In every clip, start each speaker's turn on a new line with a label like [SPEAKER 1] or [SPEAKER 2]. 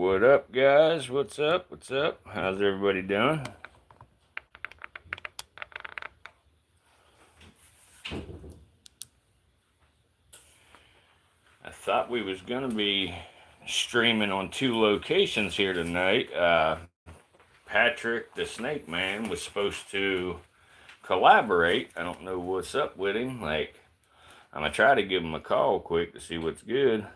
[SPEAKER 1] What up, guys? What's up? What's up? How's everybody doing? I thought we was gonna be streaming on 2 locations here tonight. Patrick the Snake Man was supposed to collaborate. I don't know what's up with him. Like, I'm gonna try to give him a call quick to see what's good.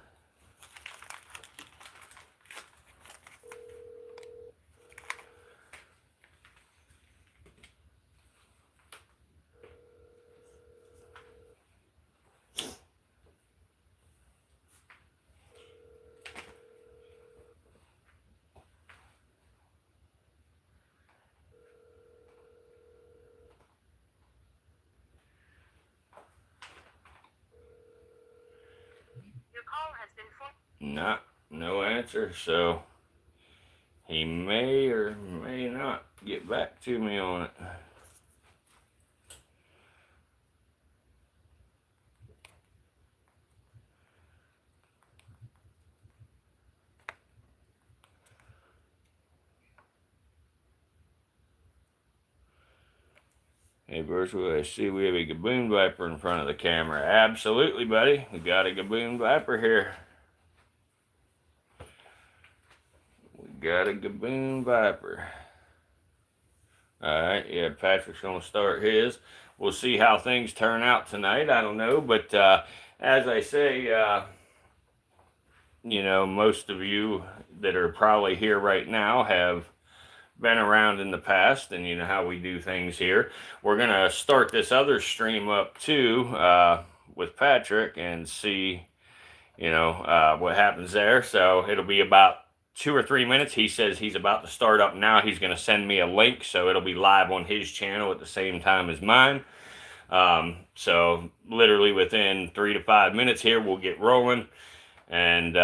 [SPEAKER 1] No answer, so he may or may not get back to me on it. Hey, Burswood, I see we have a gaboon viper in front of the camera. Absolutely, buddy. We got a gaboon viper here. Got a gaboon viper. Alright, yeah, Patrick's going to start his. We'll see how things turn out tonight. I don't know, but as I say, you know, most of you that are probably here right now have been around in the past, and you know how we do things here. We're going to start this other stream up too with Patrick and see, you know, what happens there. So it'll be about 2 or 3 minutes. He says he's about to start up now. He's going to send me a link, so it'll be live on his channel at the same time as mine. So literally within 3 to 5 minutes here, we'll get rolling and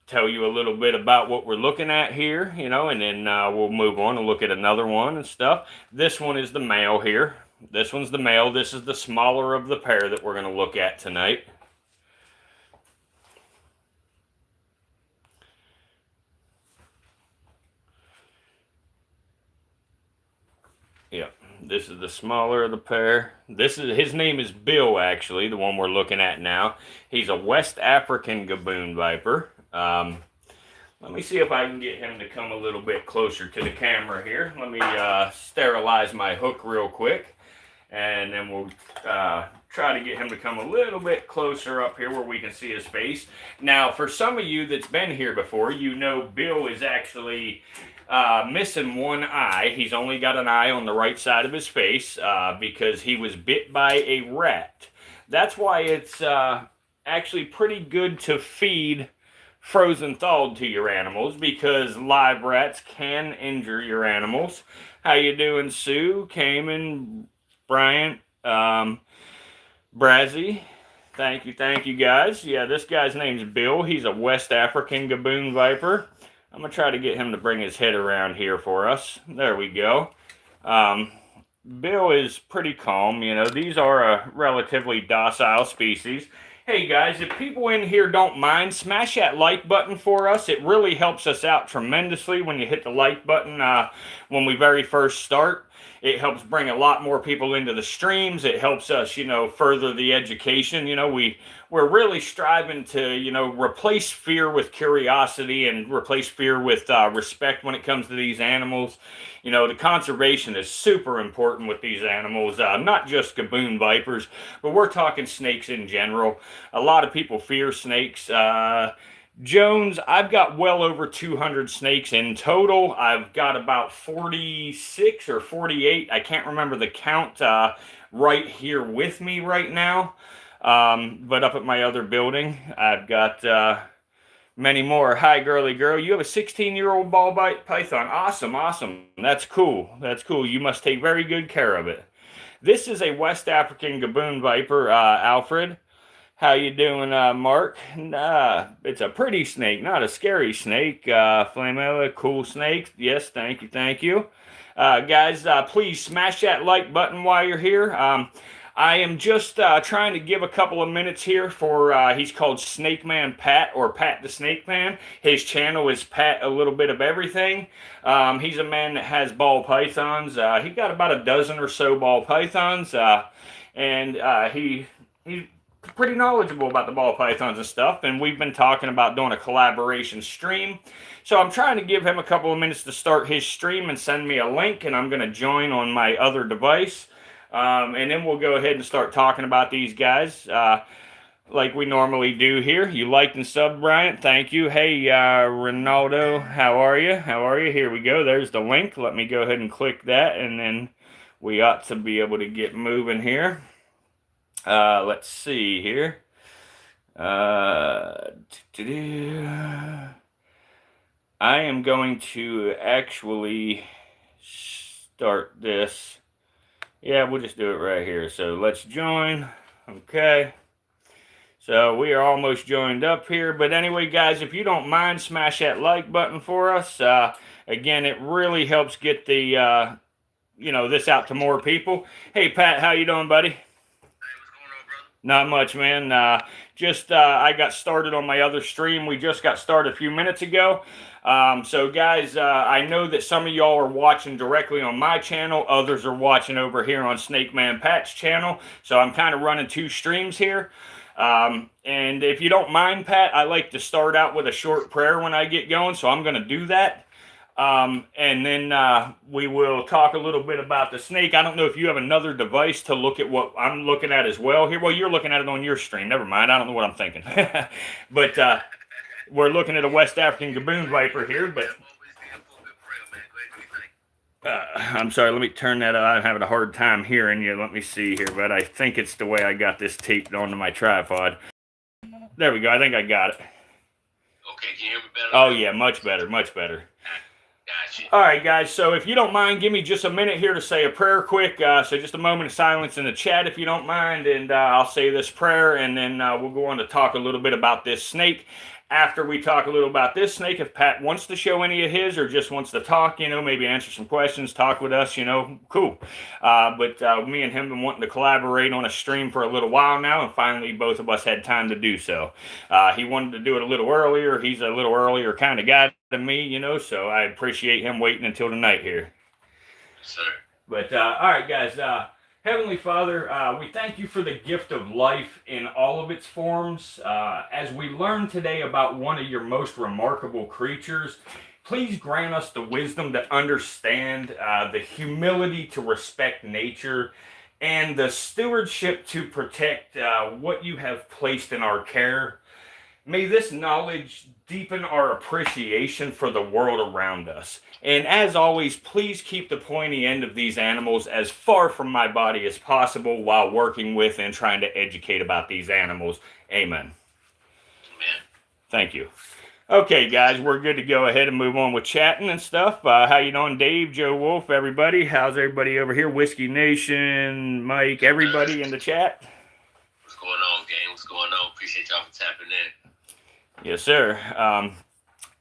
[SPEAKER 1] tell you a little bit about what we're looking at here, you know, and then we'll move on and look at another one and stuff. This one is the male here. This one's the male. This is the smaller of the pair that we're going to look at tonight. Yep, this is the smaller of the pair. His name is Bill, actually, the one we're looking at now. He's a West African gaboon viper. Let me see if I can get him to come a little bit closer to the camera here. Let me sterilize my hook real quick, and then we'll try to get him to come a little bit closer up here where we can see his face. Now, for some of you that's been here before, you know Bill is actually missing one eye. He's only got an eye on the right side of his face because he was bit by a rat. That's why it's actually pretty good to feed frozen thawed to your animals, because live rats can injure your animals. How you doing, Sue, Cayman, Bryant, Brazzy? Thank you guys. Yeah, this guy's name's Bill. He's a West African gaboon viper. I'm going to try to get him to bring his head around here for us. There we go. Bill is pretty calm. You know, these are a relatively docile species. Hey guys, if people in here don't mind, smash that like button for us. It really helps us out tremendously when you hit the like button when we very first start. It helps bring a lot more people into the streams. It helps us, you know, further the education. You know, we're really striving to, you know, replace fear with curiosity and replace fear with respect when it comes to these animals. You know, the conservation is super important with these animals, not just gaboon vipers, but we're talking snakes in general. A lot of people fear snakes. Jones, I've got well over 200 snakes in total. I've got about 46 or 48. I can't remember the count right here with me right now. But up at my other building, I've got many more. Hi, girly girl. You have a 16-year-old ball python. Awesome. That's cool. You must take very good care of it. This is a West African gaboon viper, Alfred. How you doing, Mark? It's a pretty snake, not a scary snake. Flamella, cool snake. Yes, thank you. Guys, please smash that like button while you're here. I am just trying to give a couple of minutes here for, he's called Snake Man Pat, or Pat the Snake Man. His channel is Pat a Little Bit of Everything. He's a man that has ball pythons. He got about a dozen or so ball pythons, and he's pretty knowledgeable about the ball pythons and stuff, and we've been talking about doing a collaboration stream. So I'm trying to give him a couple of minutes to start his stream and send me a link, and I'm going to join on my other device. And then we'll go ahead and start talking about these guys like we normally do here. You liked and subbed, Bryant. Thank you. Hey, Ronaldo, how are you? How are you? Here we go. There's the link. Let me go ahead and click that, and then we ought to be able to get moving here. Let's see here. I am going to actually start this. Yeah, we'll just do it right here. So let's join. Okay. So we are almost joined up here. But anyway, guys, if you don't mind, smash that like button for us. Again, it really helps get the, this out to more people. Hey, Pat, how you doing, buddy? Not much, man. I got started on my other stream. We just got started a few minutes ago. So, guys, I know that some of y'all are watching directly on my channel. Others are watching over here on Snake Man Pat's channel. So I'm kind of running two streams here. And if you don't mind, Pat, I like to start out with a short prayer when I get going. So I'm going to do that. And then we will talk a little bit about the snake. I don't know if you have another device to look at what I'm looking at as well here. Well, you're looking at it on your stream. Never mind. I don't know what I'm thinking. But we're looking at a West African gaboon viper here. But I'm sorry. Let me turn that up. I'm having a hard time hearing you. Let me see here. But I think it's the way I got this taped onto my tripod. There we go. I think I got it.
[SPEAKER 2] Okay, can you hear me better?
[SPEAKER 1] Oh, yeah. Much better. Much better.
[SPEAKER 2] Gotcha.
[SPEAKER 1] All right, guys, so if you don't mind, give me just a minute here to say a prayer quick. So just a moment of silence in the chat if you don't mind, and I'll say this prayer, and then we'll go on to talk a little bit about this snake. After we talk a little about this snake, if Pat wants to show any of his or just wants to talk, maybe answer some questions, talk with us, cool. But me and him have been wanting to collaborate on a stream for a little while now, and finally both of us had time to do so. He wanted to do it a little earlier. He's a little earlier kind of guy than me, so I appreciate him waiting until tonight here.
[SPEAKER 2] Sir.
[SPEAKER 1] But, all right, guys, Heavenly Father, we thank you for the gift of life in all of its forms. As we learn today about one of your most remarkable creatures, please grant us the wisdom to understand, the humility to respect nature, and the stewardship to protect what you have placed in our care. May this knowledge deepen our appreciation for the world around us. And as always, please keep the pointy end of these animals as far from my body as possible while working with and trying to educate about these animals. Amen.
[SPEAKER 2] Amen.
[SPEAKER 1] Thank you. Okay, guys, we're good to go ahead and move on with chatting and stuff. How you doing, Dave, Joe Wolf, everybody? How's everybody over here? Whiskey Nation, Mike, everybody in the chat?
[SPEAKER 2] What's going on, gang? What's going on? Appreciate y'all for tapping in.
[SPEAKER 1] Yes, sir.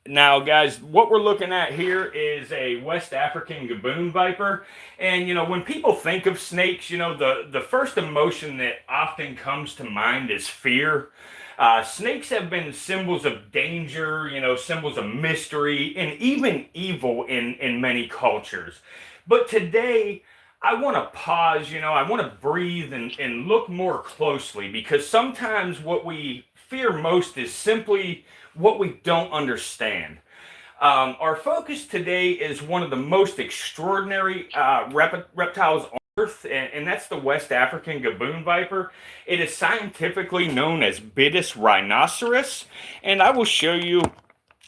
[SPEAKER 1] Now, guys, what we're looking at here is a West African gaboon viper. And, when people think of snakes, the first emotion that often comes to mind is fear. Snakes have been symbols of danger, symbols of mystery, and even evil in many cultures. But today, I want to pause, I want to breathe and look more closely, because sometimes what we fear most is simply what we don't understand. Our focus today is one of the most extraordinary reptiles on Earth, and that's the West African gaboon viper. It is scientifically known as Bitis rhinoceros, and I will show you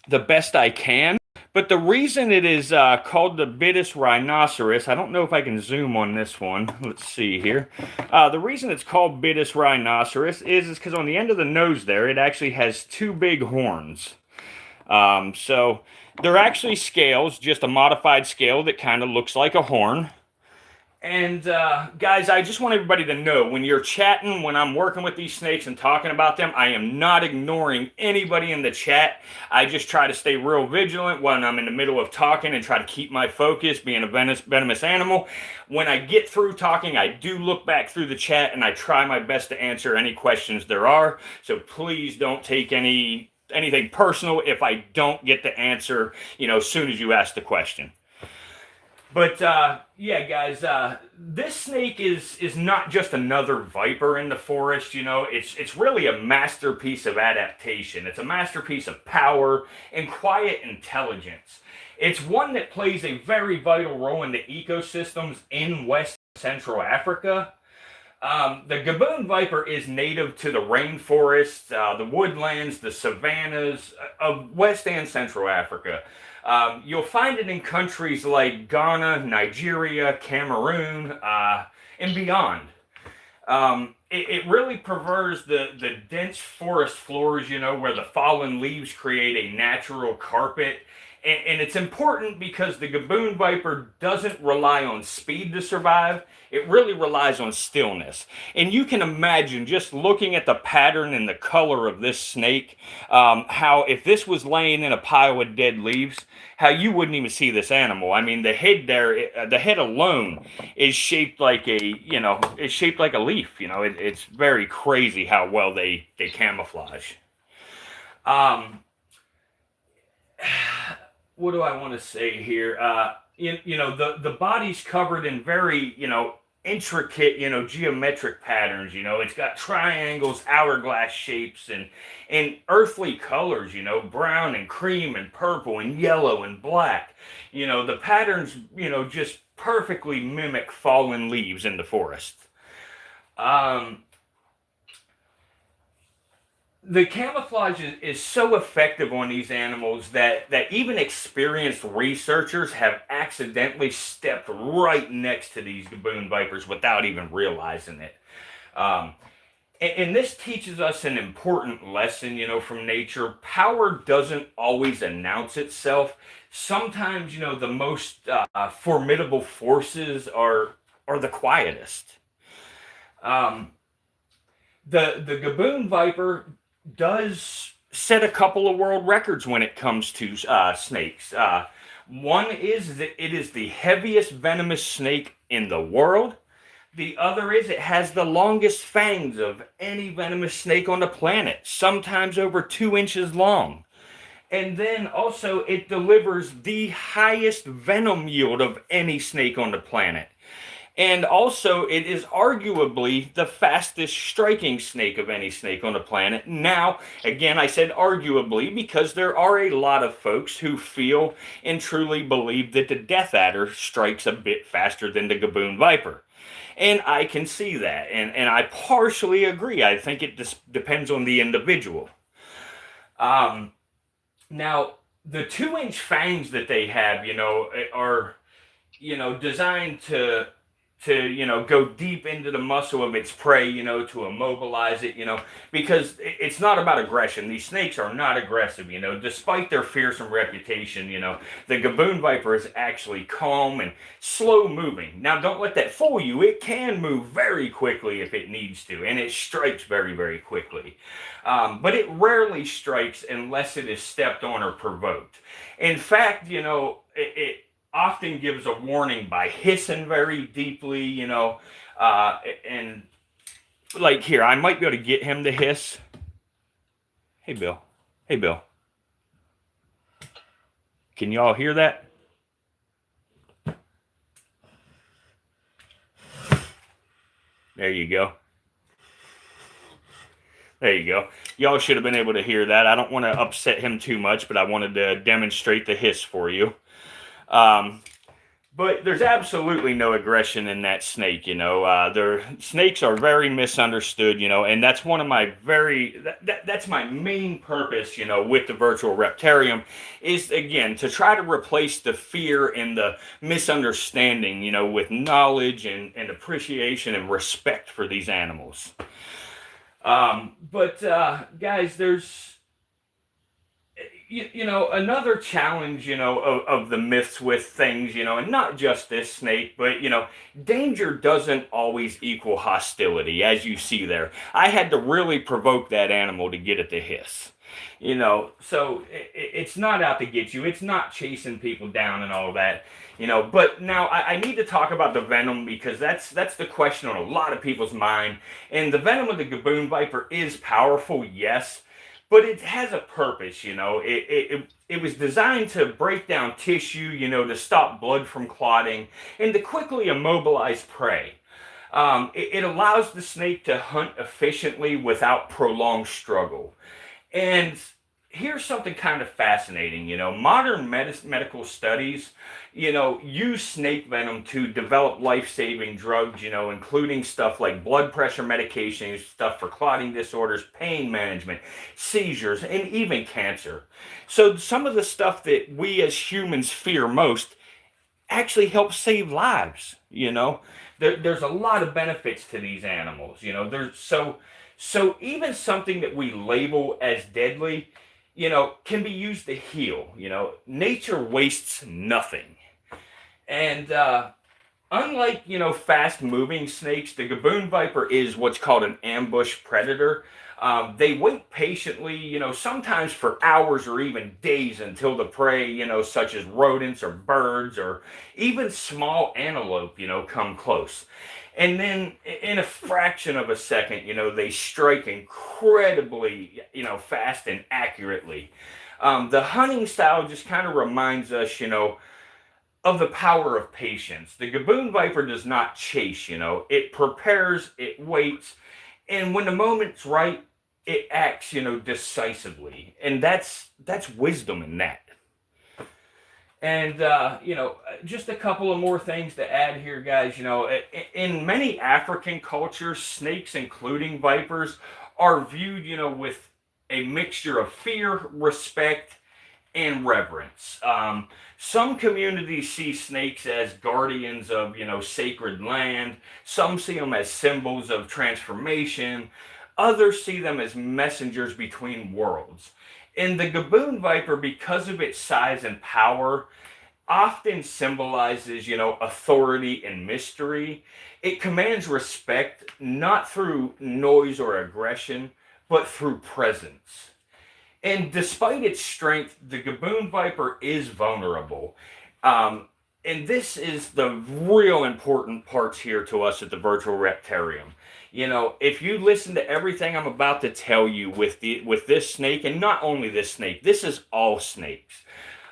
[SPEAKER 1] the best I can. But the reason it is called the Bitis rhinoceros, I don't know if I can zoom on this one. Let's see here. The reason it's called Bitis rhinoceros is because on the end of the nose there, it actually has two big horns. So they're actually scales, just a modified scale that kind of looks like a horn. And guys, I just want everybody to know when you're chatting, when I'm working with these snakes and talking about them, I am not ignoring anybody in the chat. I just try to stay real vigilant when I'm in the middle of talking and try to keep my focus, being a venomous animal. When I get through talking, I do look back through the chat and I try my best to answer any questions there are. So please don't take anything personal if I don't get the answer, as soon as you ask the question. But yeah, guys, this snake is not just another viper in the forest. It's really a masterpiece of adaptation. It's a masterpiece of power and quiet intelligence. It's one that plays a very vital role in the ecosystems in West Central Africa. The gaboon viper is native to the rainforests, the woodlands, the savannas of West and Central Africa. You'll find it in countries like Ghana, Nigeria, Cameroon, and beyond. It really prefers the dense forest floors, where the fallen leaves create a natural carpet. And it's important because the gaboon viper doesn't rely on speed to survive. It really relies on stillness. And you can imagine just looking at the pattern and the color of this snake, how if this was laying in a pile of dead leaves, how you wouldn't even see this animal. I mean, the head there, the head alone is shaped like it's shaped like a leaf. It's very crazy how well they camouflage. What do I want to say here? The body's covered in very, intricate, geometric patterns. It's got triangles, hourglass shapes, and earthly colors. Brown and cream and purple and yellow and black. The patterns, just perfectly mimic fallen leaves in the forest. The camouflage is so effective on these animals that even experienced researchers have accidentally stepped right next to these gaboon vipers without even realizing it. And this teaches us an important lesson, from nature. Power doesn't always announce itself. Sometimes, the most formidable forces are the quietest. The gaboon viper does set a couple of world records when it comes to snakes. One is that it is the heaviest venomous snake in the world. The other is it has the longest fangs of any venomous snake on the planet, sometimes over 2 inches long. And then also it delivers the highest venom yield of any snake on the planet. And also, it is arguably the fastest striking snake of any snake on the planet. Now, again, I said arguably because there are a lot of folks who feel and truly believe that the death adder strikes a bit faster than the gaboon viper. And I can see that. And I partially agree. I think it just depends on the individual. Now, the 2-inch fangs that they have, are, designed to go deep into the muscle of its prey, to immobilize it, because it's not about aggression. These snakes are not aggressive, despite their fearsome reputation, the gaboon viper is actually calm and slow moving. Now, don't let that fool you. It can move very quickly if it needs to, and it strikes very, very quickly. But it rarely strikes unless it is stepped on or provoked. In fact, it often gives a warning by hissing very deeply, and like here, I might be able to get him to hiss. Hey, Bill. Hey, Bill. Can you all hear that? There you go. There you go. Y'all should have been able to hear that. I don't want to upset him too much, but I wanted to demonstrate the hiss for you. But there's absolutely no aggression in that snake, snakes are very misunderstood, and that's one of my that's my main purpose, with the virtual reptarium is, again, to try to replace the fear and the misunderstanding, with knowledge and appreciation and respect for these animals. But guys, there's Another challenge, of the myths with things, and not just this snake, but, danger doesn't always equal hostility, as you see there. I had to really provoke that animal to get it to hiss. So it's not out to get you. It's not chasing people down and all that. But now I need to talk about the venom because that's the question on a lot of people's mind. And the venom of the gaboon viper is powerful, yes, but it has a purpose. It was designed to break down tissue, to stop blood from clotting and to quickly immobilize prey. It allows the snake to hunt efficiently without prolonged struggle. And here's something kind of fascinating. Modern medical studies, use snake venom to develop life-saving drugs, including stuff like blood pressure medications, stuff for clotting disorders, pain management, seizures, and even cancer. So some of the stuff that we as humans fear most actually helps save lives. There's a lot of benefits to these animals. So even something that we label as deadly, can be used to heal. Nature wastes nothing. And unlike, fast moving snakes, the gaboon viper is what's called an ambush predator. They wait patiently, sometimes for hours or even days until the prey, such as rodents or birds or even small antelope, come close. And then in a fraction of a second, they strike incredibly, fast and accurately. The hunting style just kind of reminds us, of the power of patience. The gaboon viper does not chase, it prepares, it waits, and when the moment's right, it acts, decisively. And that's wisdom in that. And, just a couple of more things to add here, guys. In many African cultures, snakes, including vipers, are viewed, with a mixture of fear, respect, and reverence. Some communities see snakes as guardians of, sacred land. Some see them as symbols of transformation. Others see them as messengers between worlds. And the gaboon viper, because of its size and power, often symbolizes, authority and mystery. It commands respect not through noise or aggression, but through presence. And despite its strength, the gaboon viper is vulnerable. And this is the real important parts here to us at the Virtual Reptarium. If you listen to everything I'm about to tell you with this snake, and not only this snake, this is all snakes.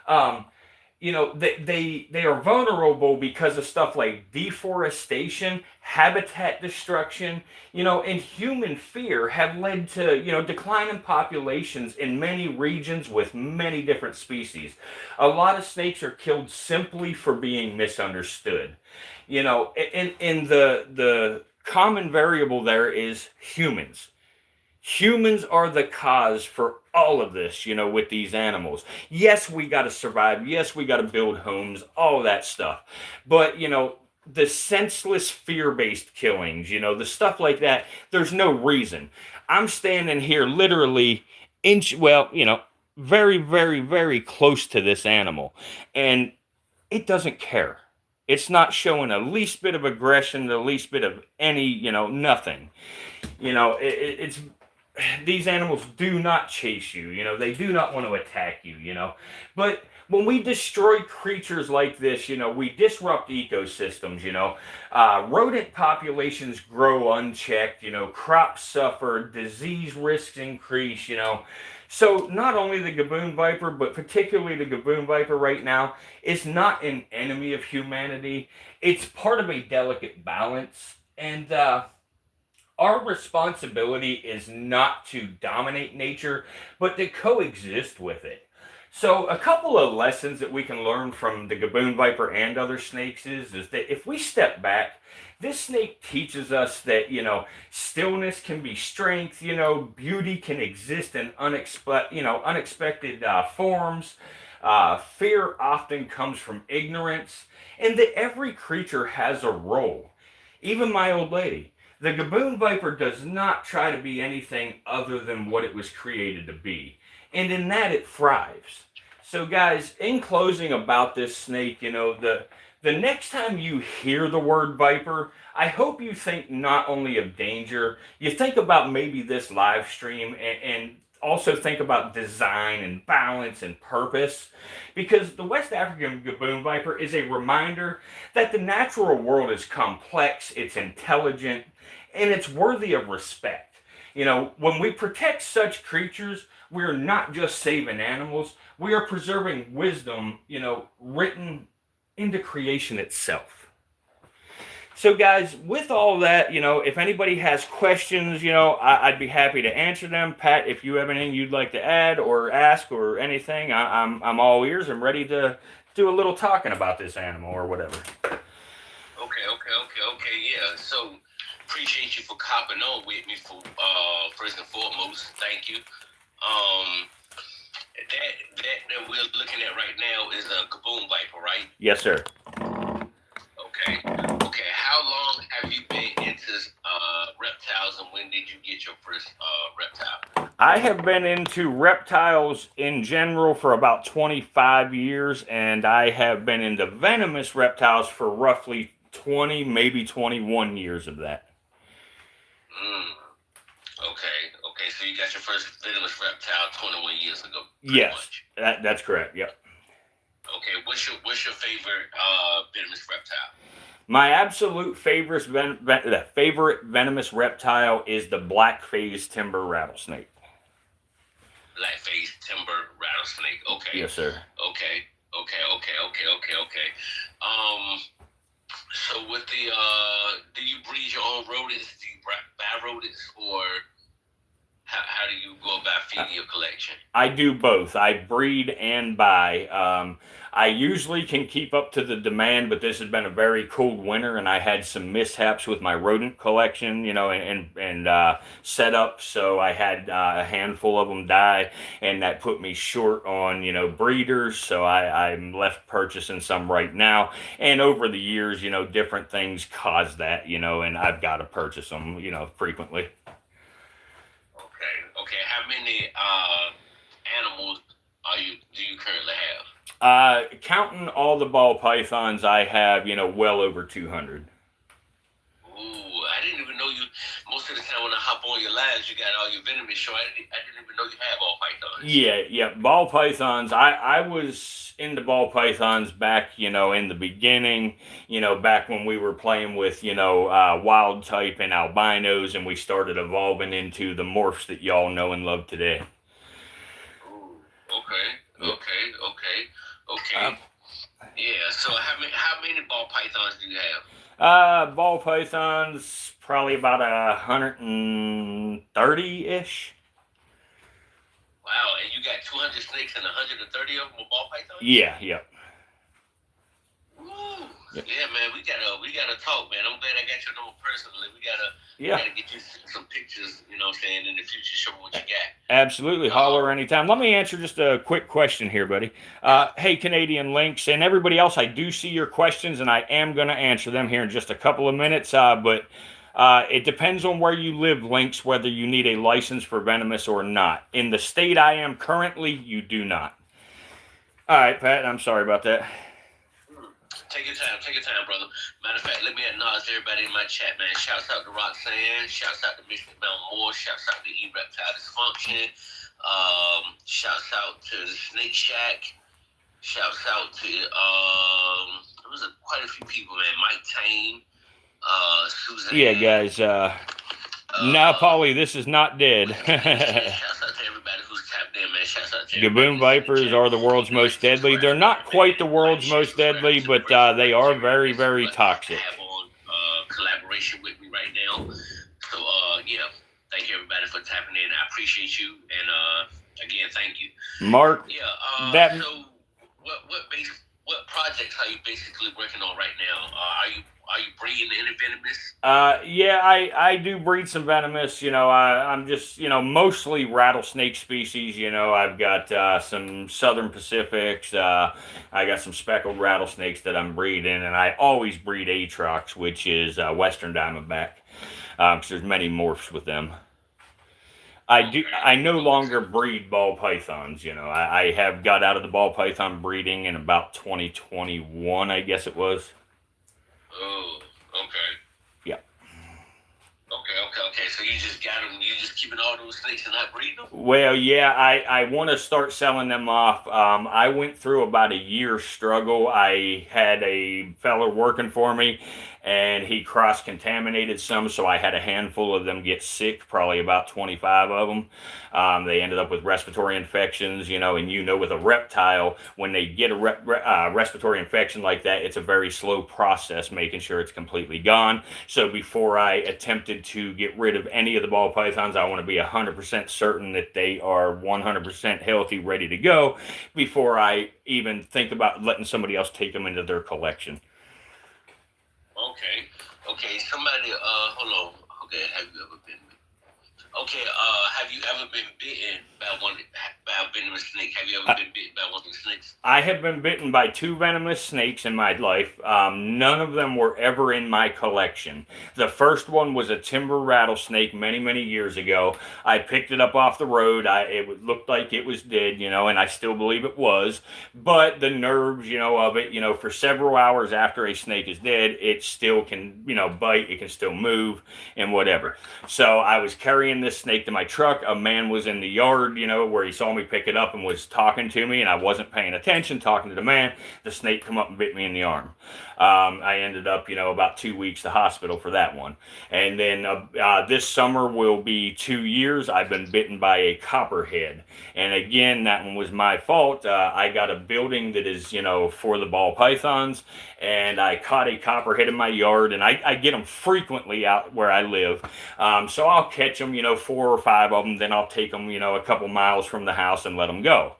[SPEAKER 1] They are vulnerable because of stuff like deforestation, habitat destruction, and human fear have led to, decline in populations in many regions with many different species. A lot of snakes are killed simply for being misunderstood. And the common variable there is humans. Humans are the cause for all of this, with these animals. Yes, we got to survive. Yes, we got to build homes, all that stuff. But, the senseless fear-based killings, the stuff like that, there's no reason. I'm standing here literally very, very, very close to this animal. And it doesn't care. It's not showing the least bit of aggression, the least bit of any, nothing. It's these animals do not chase you. They do not want to attack you. But when we destroy creatures like this, we disrupt ecosystems. Rodent populations grow unchecked. Crops suffer, disease risks increase. So not only the gaboon viper, but particularly the gaboon viper right now, is not an enemy of humanity. It's part of a delicate balance. And our responsibility is not to dominate nature, but to coexist with it. So a couple of lessons that we can learn from the gaboon viper and other snakes is that if we step back, this snake teaches us that, stillness can be strength, beauty can exist in unexpected forms. Fear often comes from ignorance, and that every creature has a role. Even my old lady. The gaboon viper does not try to be anything other than what it was created to be. and in that it thrives. So, guys, in closing about this snake, the next time you hear the word viper, I hope you think not only of danger, you think about maybe this live stream and also think about design and balance and purpose, because the West African gaboon viper is a reminder that the natural world is complex, it's intelligent, and it's worthy of respect. When we protect such creatures, we're not just saving animals, we are preserving wisdom, written into creation itself. So, guys, with all that, if anybody has questions, I'd be happy to answer them. Pat, if you have anything you'd like to add or ask or anything, I'm all ears. I'm ready to do a little talking about this animal or whatever.
[SPEAKER 2] Okay. Yeah. So appreciate you for copping on with me for first and foremost. Thank you. That we're looking at right now is a gaboon viper, right?
[SPEAKER 1] Yes, sir.
[SPEAKER 2] Okay. How long have you been into reptiles, and when did you get your first reptile?
[SPEAKER 1] I have been into reptiles in general for about 25 years, and I have been into venomous reptiles for roughly 20, maybe 21 years of that.
[SPEAKER 2] Okay. So you got your first venomous reptile 21 years ago.
[SPEAKER 1] Yes, that's correct. Yep.
[SPEAKER 2] Okay. What's your favorite venomous reptile?
[SPEAKER 1] My absolute favorite venomous reptile is the black-phased timber rattlesnake.
[SPEAKER 2] Black-phased timber rattlesnake. Okay.
[SPEAKER 1] Yes, sir.
[SPEAKER 2] Okay. So with the do you breed your own rodents? Do you buy rodents, or how do you go about feeding your collection?
[SPEAKER 1] I do both. I breed and buy. I usually can keep up to the demand, but this has been a very cold winter, and I had some mishaps with my rodent collection, and setup. So I had a handful of them die, and that put me short on, breeders. So I'm left purchasing some right now. And over the years, different things caused that, and I've got to purchase them, frequently.
[SPEAKER 2] Okay. How many animals do you currently have?
[SPEAKER 1] Counting all the ball pythons, I have, well over 200.
[SPEAKER 2] Ooh, I didn't even know you. Most of the time when I hop on your lives, you got all your venomous show. I didn't even know you had ball pythons.
[SPEAKER 1] Yeah. Ball pythons. I was into ball pythons back, in the beginning, back when we were playing with, wild type and albinos, and we started evolving into the morphs that y'all know and love today.
[SPEAKER 2] Ooh, okay. Yeah. So how many ball pythons do you have?
[SPEAKER 1] Ball pythons, probably about 130-ish.
[SPEAKER 2] Wow, and you got 200 snakes and 130 of them with ball pythons?
[SPEAKER 1] Yeah.
[SPEAKER 2] Woo. Yeah, man, we gotta talk, man. I'm glad I got your number personally. We gotta get you some pictures, in the future, show me what you got.
[SPEAKER 1] Absolutely, holler anytime. Let me answer just a quick question here, buddy. Hey, Canadian Lynx, and everybody else, I do see your questions, and I am going to answer them here in just a couple of minutes, but it depends on where you live, Lynx, whether you need a license for venomous or not. In the state I am currently, you do not. All right, Pat, I'm sorry about that.
[SPEAKER 2] Take your time, brother. Matter of fact, let me acknowledge everybody in my chat, man. Shouts out to Roxanne. Shouts out to Mr. Mel Moore. Shouts out to E-Reptile Dysfunction. Shouts out to the Snake Shack. Shouts out to there was quite a few people, man. Mike Tame. Suzanne.
[SPEAKER 1] Yeah, guys. Now, Polly, this is not dead.
[SPEAKER 2] Shouts out to everybody who's tapped in, man. Shouts out to
[SPEAKER 1] Gaboon vipers are the world's most deadly. They're not quite the world's most deadly, but they are very, very toxic.
[SPEAKER 2] Have on collaboration with me right now. So, thank you everybody for tapping in. I appreciate you, and again, thank you,
[SPEAKER 1] Mark.
[SPEAKER 2] Yeah. So, what projects are you basically working on right now? Are you breeding any venomous?
[SPEAKER 1] Yeah, I do breed some venomous. I'm just, mostly rattlesnake species. I've got some Southern Pacifics. I got some speckled rattlesnakes that I'm breeding, and I always breed Atrox, which is Western Diamondback, because there's many morphs with them.
[SPEAKER 2] Okay.
[SPEAKER 1] I no longer breed ball pythons. I have got out of the ball python breeding in about 2021, I guess it was.
[SPEAKER 2] Oh, okay.
[SPEAKER 1] Yeah.
[SPEAKER 2] Okay. So you just got them. You just keeping all those snakes and not breeding them?
[SPEAKER 1] Well, yeah, I want to start selling them off. I went through about a year struggle. I had a fella working for me, and he cross contaminated some, so I had a handful of them get sick, probably about 25 of them. They ended up with respiratory infections, and with a reptile, when they get a respiratory infection like that, it's a very slow process making sure it's completely gone. So before I attempted to get rid of any of the ball pythons, I want to be 100% certain that they are 100% healthy, ready to go, before I even think about letting somebody else take them into their collection.
[SPEAKER 2] Okay. Somebody, hold on. Okay, have you ever been? Okay, have you ever been bitten by a venomous snake? Have you ever been bitten by one of the snakes?
[SPEAKER 1] I have been bitten by 2 venomous snakes in my life. None of them were ever in my collection. The first one was a timber rattlesnake many, many years ago. I picked it up off the road. It looked like it was dead, and I still believe it was. But the nerves, of it, for several hours after a snake is dead, it still can, bite. It can still move and whatever. So I was carrying this snake to my truck. A man was in the yard, where he saw me pick it up and was talking to me, and I wasn't paying attention, talking to the man. The snake come up and bit me in the arm. I ended up, about 2 weeks to hospital for that one. And then this summer will be 2 years. I've been bitten by a copperhead. And again, that one was my fault. I got a building that is, for the ball pythons, and I caught a copperhead in my yard, and I get them frequently out where I live. So I'll catch them, 4 or 5 of them, then I'll take them, a couple miles from the house and let them go.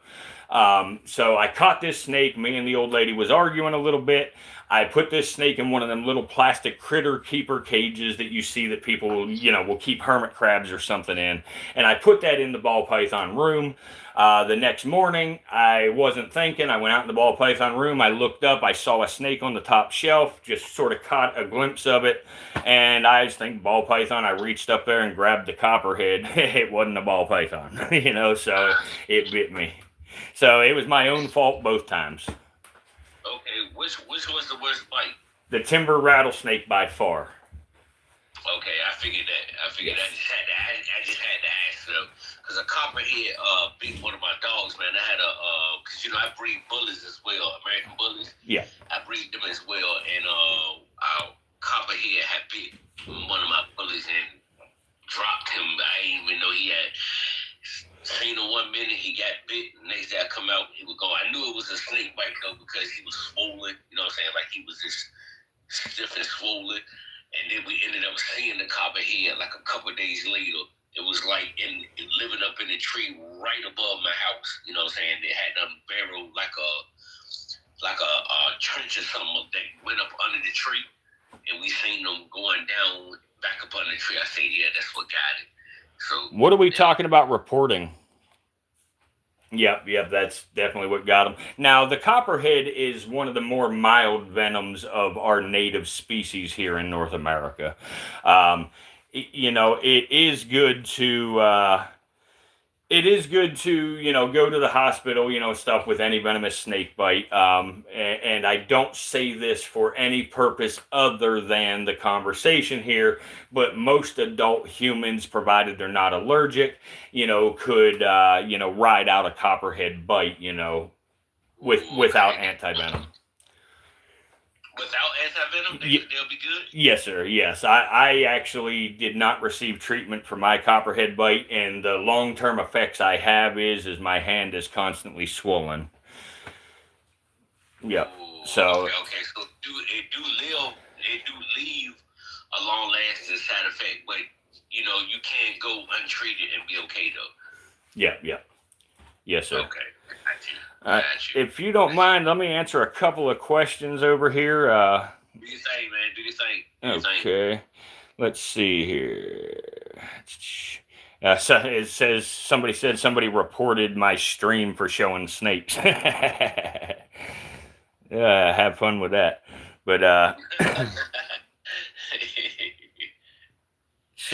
[SPEAKER 1] So I caught this snake. Me and the old lady was arguing a little bit. I put this snake in one of them little plastic critter keeper cages that you see that people will keep hermit crabs or something in. And I put that in the ball python room. The next morning, I wasn't thinking. I went out in the ball python room. I looked up. I saw a snake on the top shelf, just sort of caught a glimpse of it. And I just think ball python. I reached up there and grabbed the copperhead. It wasn't a ball python, so it bit me. So it was my own fault both times.
[SPEAKER 2] Okay, which was the worst bite?
[SPEAKER 1] The timber rattlesnake by far.
[SPEAKER 2] Okay, I figured that.
[SPEAKER 1] Yes.
[SPEAKER 2] I just had to ask them because a copperhead bit one of my dogs, man. I had because I breed bullies as well, American bullies.
[SPEAKER 1] Yeah.
[SPEAKER 2] I breed them as well, and our copperhead had bit one of my bullies and dropped him. I didn't even know he had. Seen him 1 minute, he got bit. The next day I come out, he was gone. I knew it was a snake bite though because he was swollen. You know what I'm saying? Like he was just stiff and swollen. And then we ended up seeing the copperhead like a couple of days later. It was like living up in the tree right above my house. You know what I'm saying? They had them barrel like a trench or something that went up under the tree, and we seen them going down back up under the tree. I said, yeah, that's what got it. So,
[SPEAKER 1] what are we talking about reporting? Yep, that's definitely what got him. Now, the copperhead is one of the more mild venoms of our native species here in North America. It is good to go to the hospital, stuff with any venomous snake bite. And I don't say this for any purpose other than the conversation here, but most adult humans, provided they're not allergic, could, ride out a copperhead bite, without antivenom.
[SPEAKER 2] Without antivenom, they'll be good?
[SPEAKER 1] Yes, sir. Yes. I actually did not receive treatment for my copperhead bite, and the long-term effects I have is my hand is constantly swollen. Yep. So.
[SPEAKER 2] Okay. So it do leave a long-lasting side effect, but you can't go untreated and be okay though.
[SPEAKER 1] Yep. Yes, sir.
[SPEAKER 2] Okay.
[SPEAKER 1] If you don't mind, let me answer a couple of questions over here.
[SPEAKER 2] Do your thing, man. Do your thing.
[SPEAKER 1] Okay. Let's see here. So it says somebody reported my stream for showing snakes. Have fun with that. But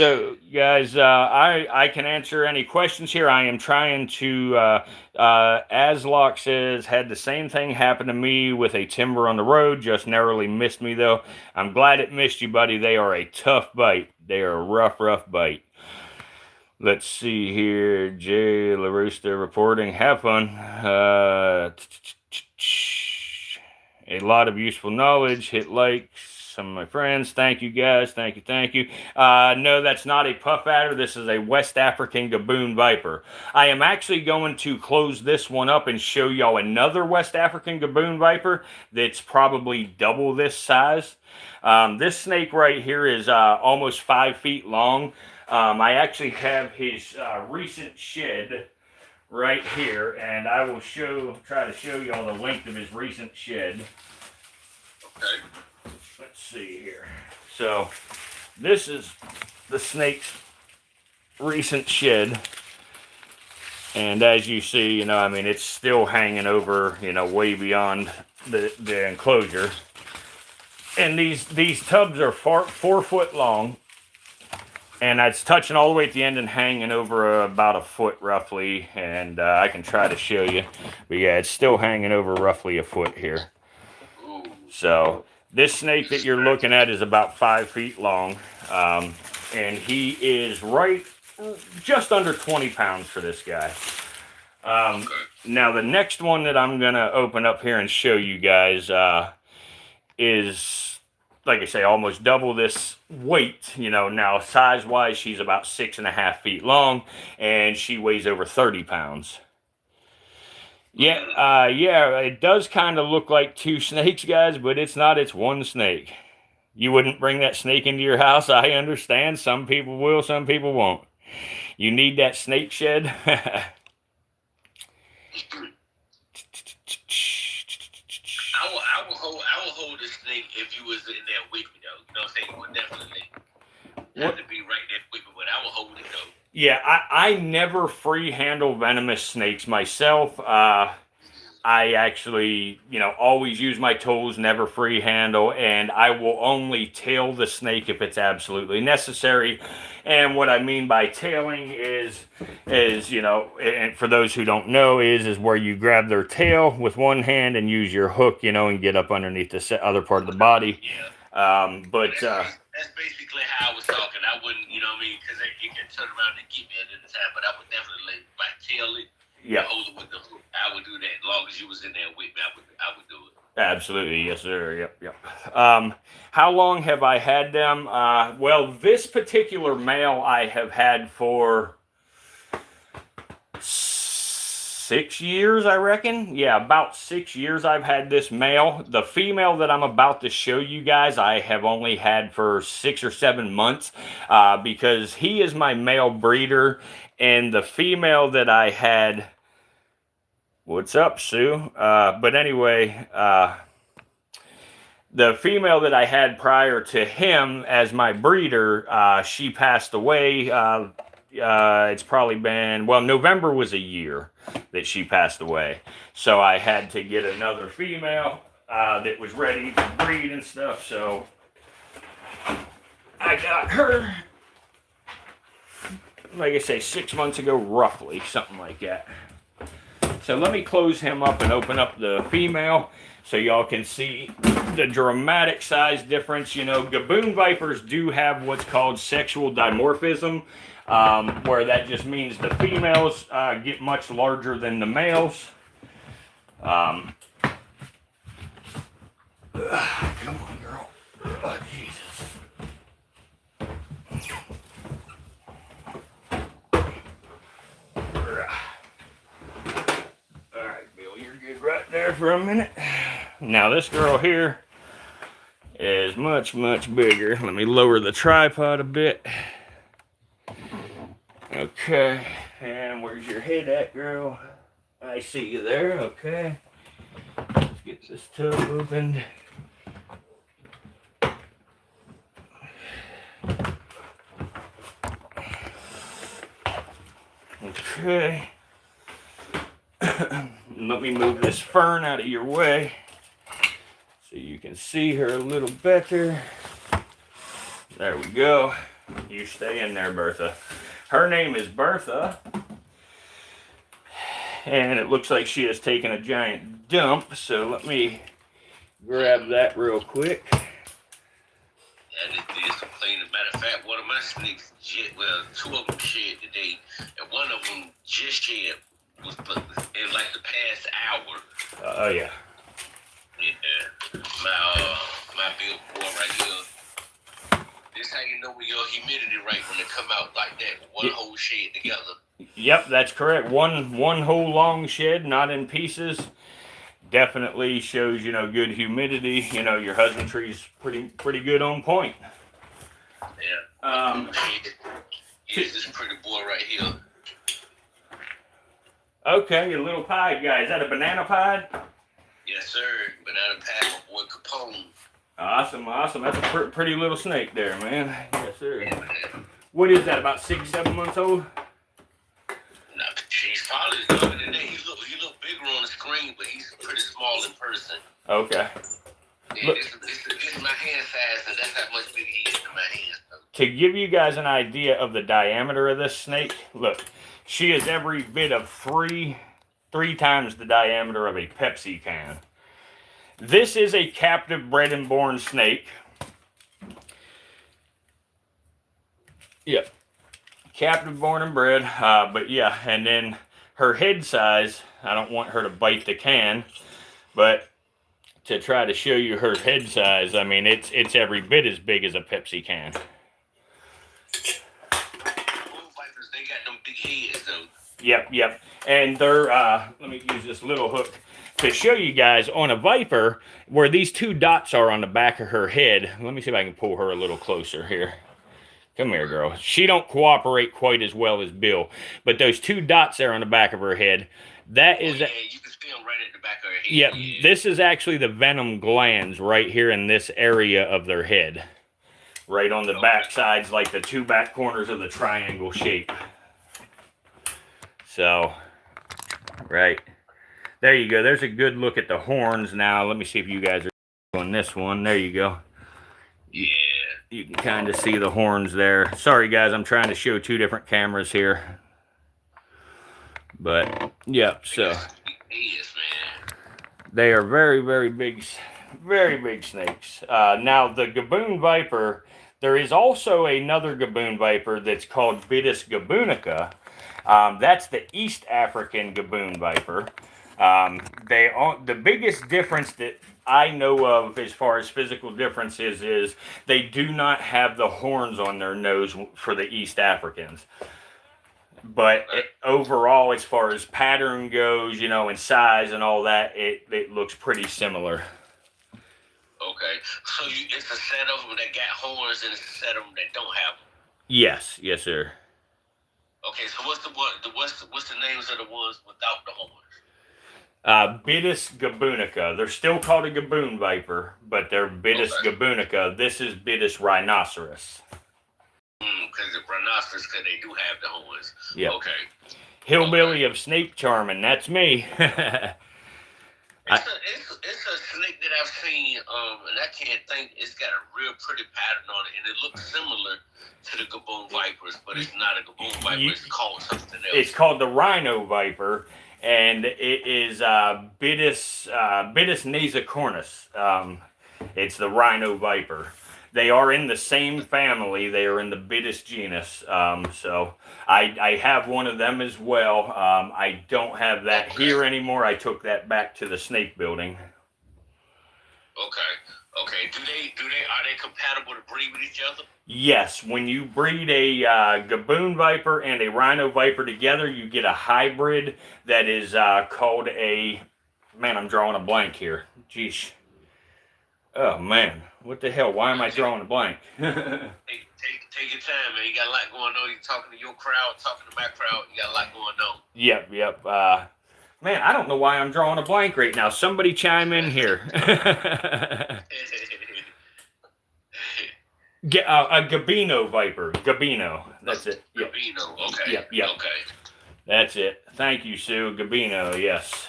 [SPEAKER 1] So, guys, I can answer any questions here. I am trying to, Aslock says, had the same thing happen to me with a timber on the road, just narrowly missed me, though. I'm glad it missed you, buddy. They are a tough bite. They are a rough bite. Let's see here. Jay LaRooster reporting. Have fun. A lot of useful knowledge. Hit like. Some of my friends. Thank you, guys. Thank you. No, that's not a puff adder. This is a West African gaboon viper. I am actually going to close this one up and show y'all another West African gaboon viper that's probably double this size. This snake right here is almost 5 feet long. I actually have his recent shed right here, and I will try to show y'all the length of his recent shed.
[SPEAKER 2] Okay.
[SPEAKER 1] Let's see here. So this is the snake's recent shed, and as you see, I mean, it's still hanging over, way beyond the enclosure. And these tubs are 4 foot long, and it's touching all the way at the end and hanging over about a foot roughly. And I can try to show you, but yeah, it's still hanging over roughly a foot here. So this snake that you're looking at is about 5 feet long, and he is just under 20 pounds for this guy. Now the next one that I'm gonna open up here and show you guys is, like I say, almost double this weight. Now size wise, she's about 6.5 feet long, and she weighs over 30 pounds. Yeah, it does kind of look like 2 snakes, guys, but it's not. It's 1 snake. You wouldn't bring that snake into your house. I understand. Some people will, some people won't. You need that snake shed.
[SPEAKER 2] I will hold this snake if you was in there with me, though. You know what I'm saying? You would definitely have to be right there with me, but I will hold it, though.
[SPEAKER 1] Yeah, I never free handle venomous snakes myself. I actually, always use my tools, never free handle, and I will only tail the snake if it's absolutely necessary. And what I mean by tailing is and for those who don't know, is where you grab their tail with one hand and use your hook, and get up underneath the other part of the body.
[SPEAKER 2] That's basically how I was talking. I wouldn't, because it can turn around and get me at any time, but I would definitely tail it.
[SPEAKER 1] Yeah.
[SPEAKER 2] Hold it with the hook. I would do that as long as you was in there with me. I would do it.
[SPEAKER 1] Absolutely, yes, sir. Yep. How long have I had them? Well, this particular male I have had for 6 years, I reckon. Yeah, about 6 years I've had this male. The female that I'm about to show you guys, I have only had for 6 or 7 months because he is my male breeder. And the female that I had, what's up, Sue? But anyway, the female that I had prior to him as my breeder, she passed away. It's probably been, November was a year that she passed away. So I had to get another female that was ready to breed and stuff. So I got her, like I say, 6 months ago, roughly, something like that. So let me close him up and open up the female so y'all can see the dramatic size difference. Gaboon vipers do have what's called sexual dimorphism, where that just means the females get much larger than the males. Come on, girl. Oh, Jesus. Alright, Bill, you're good right there for a minute. Now this girl here is much, much bigger. Let me lower the tripod a bit. Okay, and where's your head at, girl? I see you there, okay. Let's get this tub opened. Okay. Let me move this fern out of your way so you can see her a little better. There we go. You stay in there, Bertha. Her name is Bertha. And it looks like she has taken a giant dump. So let me grab that real quick.
[SPEAKER 2] And it did some cleaning. Matter of fact, one of my snakes, well, 2 of them shed today, and one of them just shed was in like the past hour.
[SPEAKER 1] Oh yeah.
[SPEAKER 2] Yeah. My big boy right here. This how you know when your humidity right when it come out like that, one whole shed together.
[SPEAKER 1] Yep, that's correct. One whole long shed, not in pieces. Definitely shows, you know, good humidity. You know, your husbandry's pretty good on point.
[SPEAKER 2] Yeah. Here's this pretty boy right here.
[SPEAKER 1] Okay, a little pied guy. Is that a banana pied?
[SPEAKER 2] Yes, sir. Banana pied, my boy Capone.
[SPEAKER 1] Awesome. That's a pretty little snake there, man. Yes, sir.
[SPEAKER 2] Yeah, man.
[SPEAKER 1] What is that? About 6-7 months old?
[SPEAKER 2] Nah, he's probably younger than that. He look bigger on the screen, but he's pretty small in person.
[SPEAKER 1] Okay.
[SPEAKER 2] Yeah, it's my hand size, and that's how much bigger he is in my hand.
[SPEAKER 1] To give you guys an idea of the diameter of this snake, look, she is every bit of three times the diameter of a Pepsi can. This is a captive bred and born snake. Yep. Captive born and bred, but yeah, and then her head size, I don't want her to bite the can, but to try to show you her head size, I mean, it's every bit as big as a Pepsi can.
[SPEAKER 2] Bullfighters, they got them big heads, though.
[SPEAKER 1] Yep. And they're, let me use this little hook to show you guys on a viper where these 2 dots are on the back of her head. Let me see if I can pull her a little closer here. Come here, girl. She don't cooperate quite as well as Bill, but those 2 dots there on the back of her head, that is...
[SPEAKER 2] yeah, you can see them right at the back of her head.
[SPEAKER 1] Yep, yeah. This is actually the venom glands right here in this area of their head. Right on the back sides, like the 2 back corners of the triangle shape. So, right. There you go. There's a good look at the horns now. Let me see if you guys are on this one. There you go.
[SPEAKER 2] Yeah.
[SPEAKER 1] You can kind of see the horns there. Sorry, guys. I'm trying to show 2 different cameras here. But, yep. So, they are very big snakes. Now, the gaboon viper, there is also another gaboon viper that's called Bitis gaboonica. That's the East African gaboon viper. The biggest difference that I know of as far as physical differences is they do not have the horns on their nose for the East Africans. But overall, as far as pattern goes, you know, and size and all that, it looks pretty similar.
[SPEAKER 2] Okay, so it's a set of them that got horns and it's a set of them that don't have them.
[SPEAKER 1] Yes, sir.
[SPEAKER 2] Okay, so what's the names of the ones without the horns?
[SPEAKER 1] Bitis gaboonica. They're still called a gaboon viper, but they're Bitis gaboonica. This is Bitis rhinoceros.
[SPEAKER 2] Because the rhinoceros, because they do have the horns.
[SPEAKER 1] Yeah.
[SPEAKER 2] Okay.
[SPEAKER 1] Hillbilly of snake charming. That's me.
[SPEAKER 2] It's a snake that I've seen, and I can't think. It's got a real pretty pattern on it, and it looks similar to the gaboon vipers, but it's not a gaboon viper. It's called something else.
[SPEAKER 1] It's called the rhino viper, and it is Bitis nasicornis. It's the rhino viper. They are in the same family. They are in the Bitis genus. So I have one of them as well. I don't have that here anymore. I took that back to the snake building.
[SPEAKER 2] Okay. Are they compatible to breed with each other?
[SPEAKER 1] Yes. When you breed a gaboon viper and a rhino viper together, you get a hybrid that is called a... Man, I'm drawing a blank here. Jeez. Oh, man. What the hell? Why am I drawing a blank?
[SPEAKER 2] Take your time, man. You got a lot going on. You're talking to your crowd, talking to my crowd. You got a lot going on.
[SPEAKER 1] Yep. Man, I don't know why I'm drawing a blank right now. Somebody chime in here. A Gabino viper. Gabino. That's it. Yep.
[SPEAKER 2] Gabino. Okay.
[SPEAKER 1] Yep.
[SPEAKER 2] Okay.
[SPEAKER 1] That's it. Thank you, Sue. Gabino. Yes.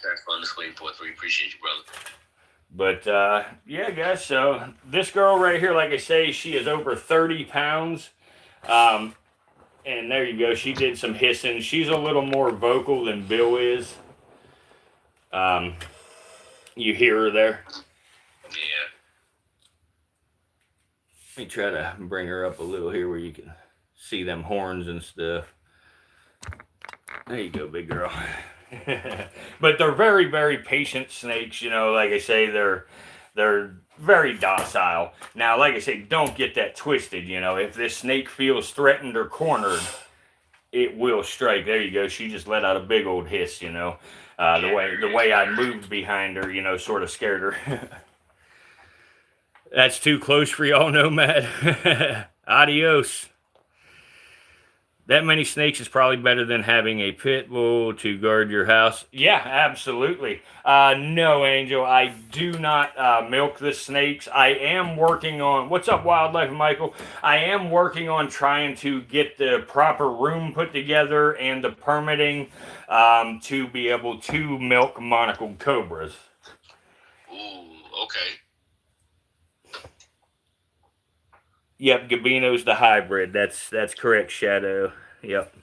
[SPEAKER 2] That's fun to swing for. We appreciate you, brother.
[SPEAKER 1] But yeah, guys. So this girl right here, like I say, she is over 30 pounds. Um, and there you go. She did some hissing. She's a little more vocal than Bill is. Um, you hear her there.
[SPEAKER 2] Yeah.
[SPEAKER 1] Let me try to bring her up a little here where you can see them horns and stuff. There you go, big girl. But they're very, very patient snakes. You know, like I say, they're very docile. Now, like I say, don't get that twisted. You know, if this snake feels threatened or cornered, it will strike. There you go. She just let out a big old hiss. You know, the way I moved behind her, you know, sort of scared her. That's too close for y'all, Nomad. Adios. That many snakes is probably better than having a pit bull to guard your house. Yeah, absolutely. No, Angel, I do not milk the snakes. I am working on, what's up, Wildlife Michael? I am working on trying to get the proper room put together and the permitting to be able to milk monocled cobras.
[SPEAKER 2] Ooh, okay.
[SPEAKER 1] Yep, Gabino's the hybrid. That's correct, Shadow. Yep.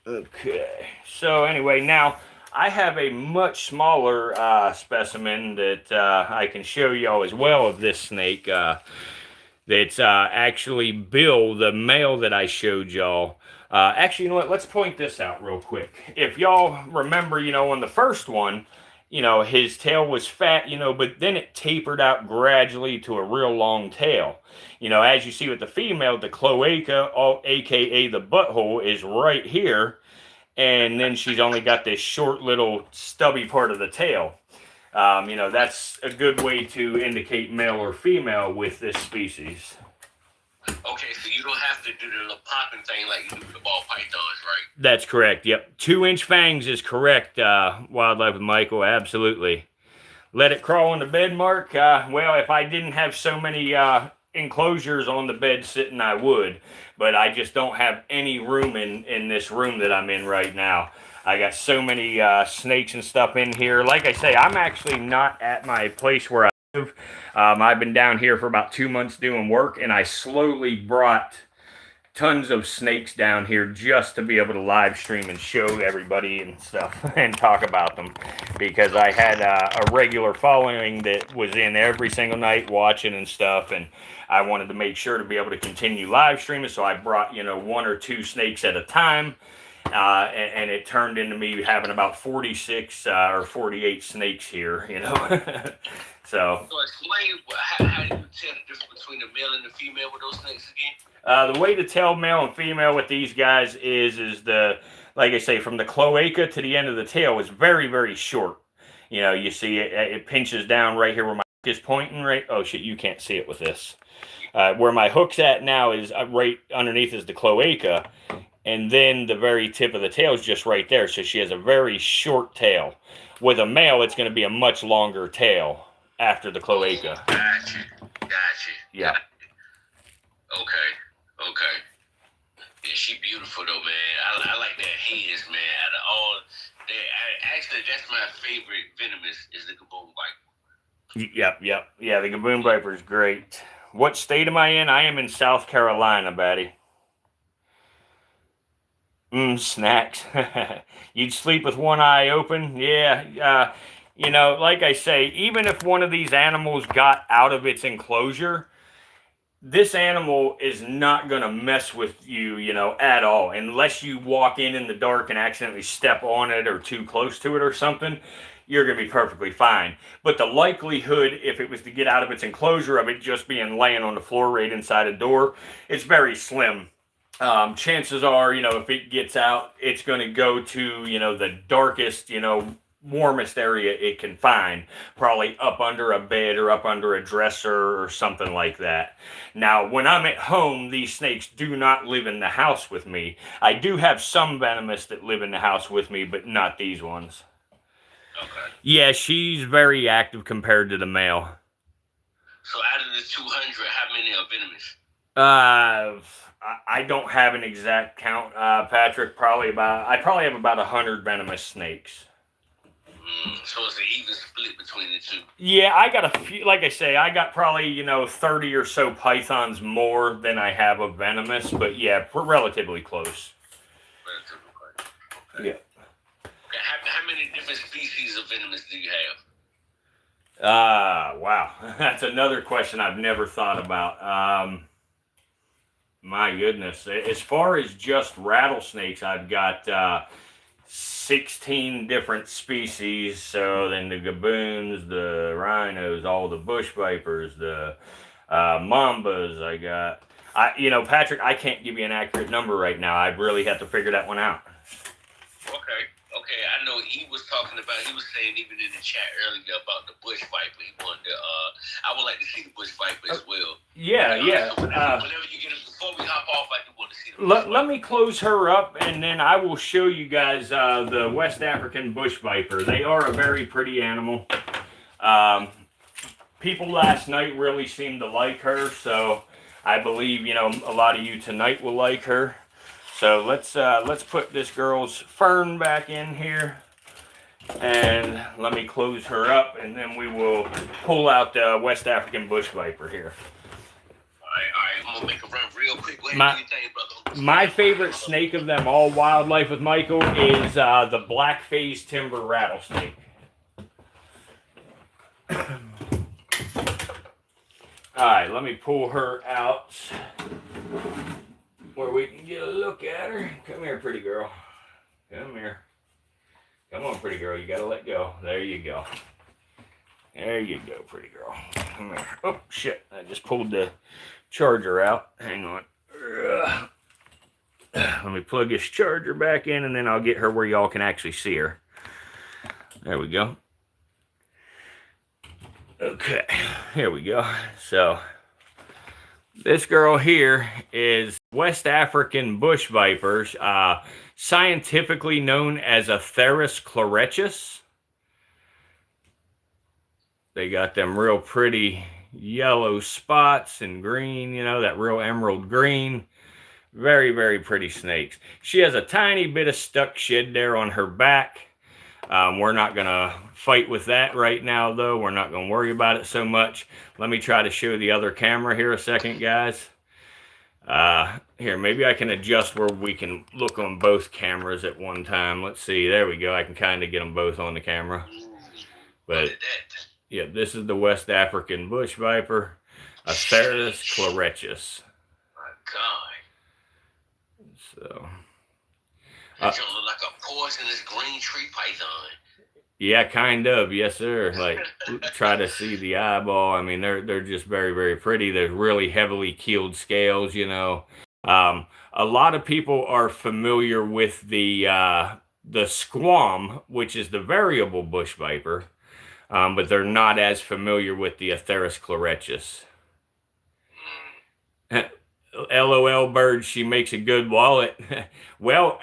[SPEAKER 1] Okay. So anyway, now I have a much smaller specimen that I can show y'all as well of this snake. That's actually Bill, the male that I showed y'all. Actually, you know what? Let's point this out real quick. If y'all remember, you know, on the first one, you know, his tail was fat, you know, but then it tapered out gradually to a real long tail. You know, as you see with the female, the cloaca, aka the butthole, is right here. And then she's only got this short little stubby part of the tail. You know, that's a good way to indicate male or female with this species.
[SPEAKER 2] Okay, so you don't have to do the little popping thing like you do with the ball pythons, right?
[SPEAKER 1] That's correct. Yep. 2-inch fangs is correct, Wildlife with Michael. Absolutely. Let it crawl on the bed, Mark. Well, if I didn't have so many enclosures on the bed sitting, I would. But I just don't have any room in this room that I'm in right now. I got so many snakes and stuff in here. Like I say, I'm actually not at my place where I live. I've been down here for about 2 months doing work, and I slowly brought tons of snakes down here just to be able to live stream and show everybody and stuff and talk about them, because I had a regular following that was in every single night watching and stuff, and I wanted to make sure to be able to continue live streaming, so I brought, you know, 1 or 2 snakes at a time. And it turned into me having about 46 or 48 snakes here, you know. So
[SPEAKER 2] explain how do you tell the difference between the male and the female with those snakes again?
[SPEAKER 1] The way to tell male and female with these guys is the, like I say, from the cloaca to the end of the tail is very, very short. You know, you see it pinches down right here where my hook is pointing, right? Oh, shit, you can't see it with this. Where my hook's at now is right underneath is the cloaca, and then the very tip of the tail is just right there. So she has a very short tail. With a male, it's going to be a much longer tail after the cloaca.
[SPEAKER 2] Gotcha.
[SPEAKER 1] Yeah.
[SPEAKER 2] Okay. Yeah, she beautiful though, man. I like that heads, man. Out of all, actually, that's my favorite venomous is the gaboon viper.
[SPEAKER 1] Yep. Yeah, the gaboon viper is great. What state am I in? I am in South Carolina, Batty. Snacks. You'd sleep with one eye open? Yeah. You know, like I say, even if one of these animals got out of its enclosure, this animal is not going to mess with you, you know, at all. Unless you walk in the dark and accidentally step on it or too close to it or something, you're going to be perfectly fine. But the likelihood, if it was to get out of its enclosure, of it just being laying on the floor right inside a door, is very slim. Chances are, you know, if it gets out, it's going to go to, you know, the darkest, you know, warmest area it can find, probably up under a bed or up under a dresser or something like that. Now, when I'm at home, these snakes do not live in the house with me. I do have some venomous that live in the house with me, but not these ones.
[SPEAKER 2] Okay.
[SPEAKER 1] Yeah, she's very active compared to the male.
[SPEAKER 2] So out of the 200, how many are venomous?
[SPEAKER 1] I don't have an exact count, Patrick. I probably have about 100 venomous snakes.
[SPEAKER 2] So it's an even split between the two.
[SPEAKER 1] Yeah, I got a few. Like I say, I got probably 30 or so pythons more than I have of venomous. But yeah, we're relatively close.
[SPEAKER 2] Relatively close. Okay.
[SPEAKER 1] Yeah.
[SPEAKER 2] Okay. How many different species of venomous do you have?
[SPEAKER 1] Wow. That's another question I've never thought about. My goodness. As far as just rattlesnakes, I've got 16 different species. So then the gaboons, the rhinos, all the bush vipers, the mambas. Patrick, I can't give you an accurate number right now. I really have to figure that one out.
[SPEAKER 2] Okay, I know he was saying even in the chat earlier about the bush viper. He wanted to, I would like to see the bush viper as well.
[SPEAKER 1] Yeah.
[SPEAKER 2] So whenever you get it, before we hop off, I do want to see the bush viper.
[SPEAKER 1] Let me close her up, and then I will show you guys the West African bush viper. They are a very pretty animal. People last night really seemed to like her, so I believe a lot of you tonight will like her. So let's put this girl's fern back in here, and let me close her up, and then we will pull out the West African bush viper here.
[SPEAKER 2] All right, I'm gonna make a run real quick. Go ahead, do your thing, brother.
[SPEAKER 1] My favorite snake of them all, wildlife with Michael, is the black phase timber rattlesnake. All right, let me pull her out where we can get a look at her. Come here, pretty girl. Come here. Come on, pretty girl. You gotta let go. There you go. There you go, pretty girl. Come here. Oh, shit. I just pulled the charger out. Hang on. Let me plug this charger back in, and then I'll get her where y'all can actually see her. There we go. Okay. Here we go. So this girl here is West African bush vipers, scientifically known as Atheris chlorechus. They got them real pretty yellow spots and green, that real emerald green. Very, very pretty snakes. She has a tiny bit of stuck shed there on her back. We're not going to fight with that right now, though. We're not going to worry about it so much. Let me try to show the other camera here a second, guys. Here, maybe I can adjust where we can look on both cameras at one time. Let's see. There we go. I can kind of get them both on the camera. But, yeah, this is the West African bush viper, Atheris chlorechus.
[SPEAKER 2] My God.
[SPEAKER 1] So...
[SPEAKER 2] That don't look like a poisonous green tree python.
[SPEAKER 1] Yeah, kind of. Yes, sir. Like, try to see the eyeball. I mean, they're just very, very pretty. There's really heavily keeled scales, A lot of people are familiar with the squam, which is the variable bush viper, but they're not as familiar with the Atheris chlorechus. LOL bird, she makes a good wallet. Well,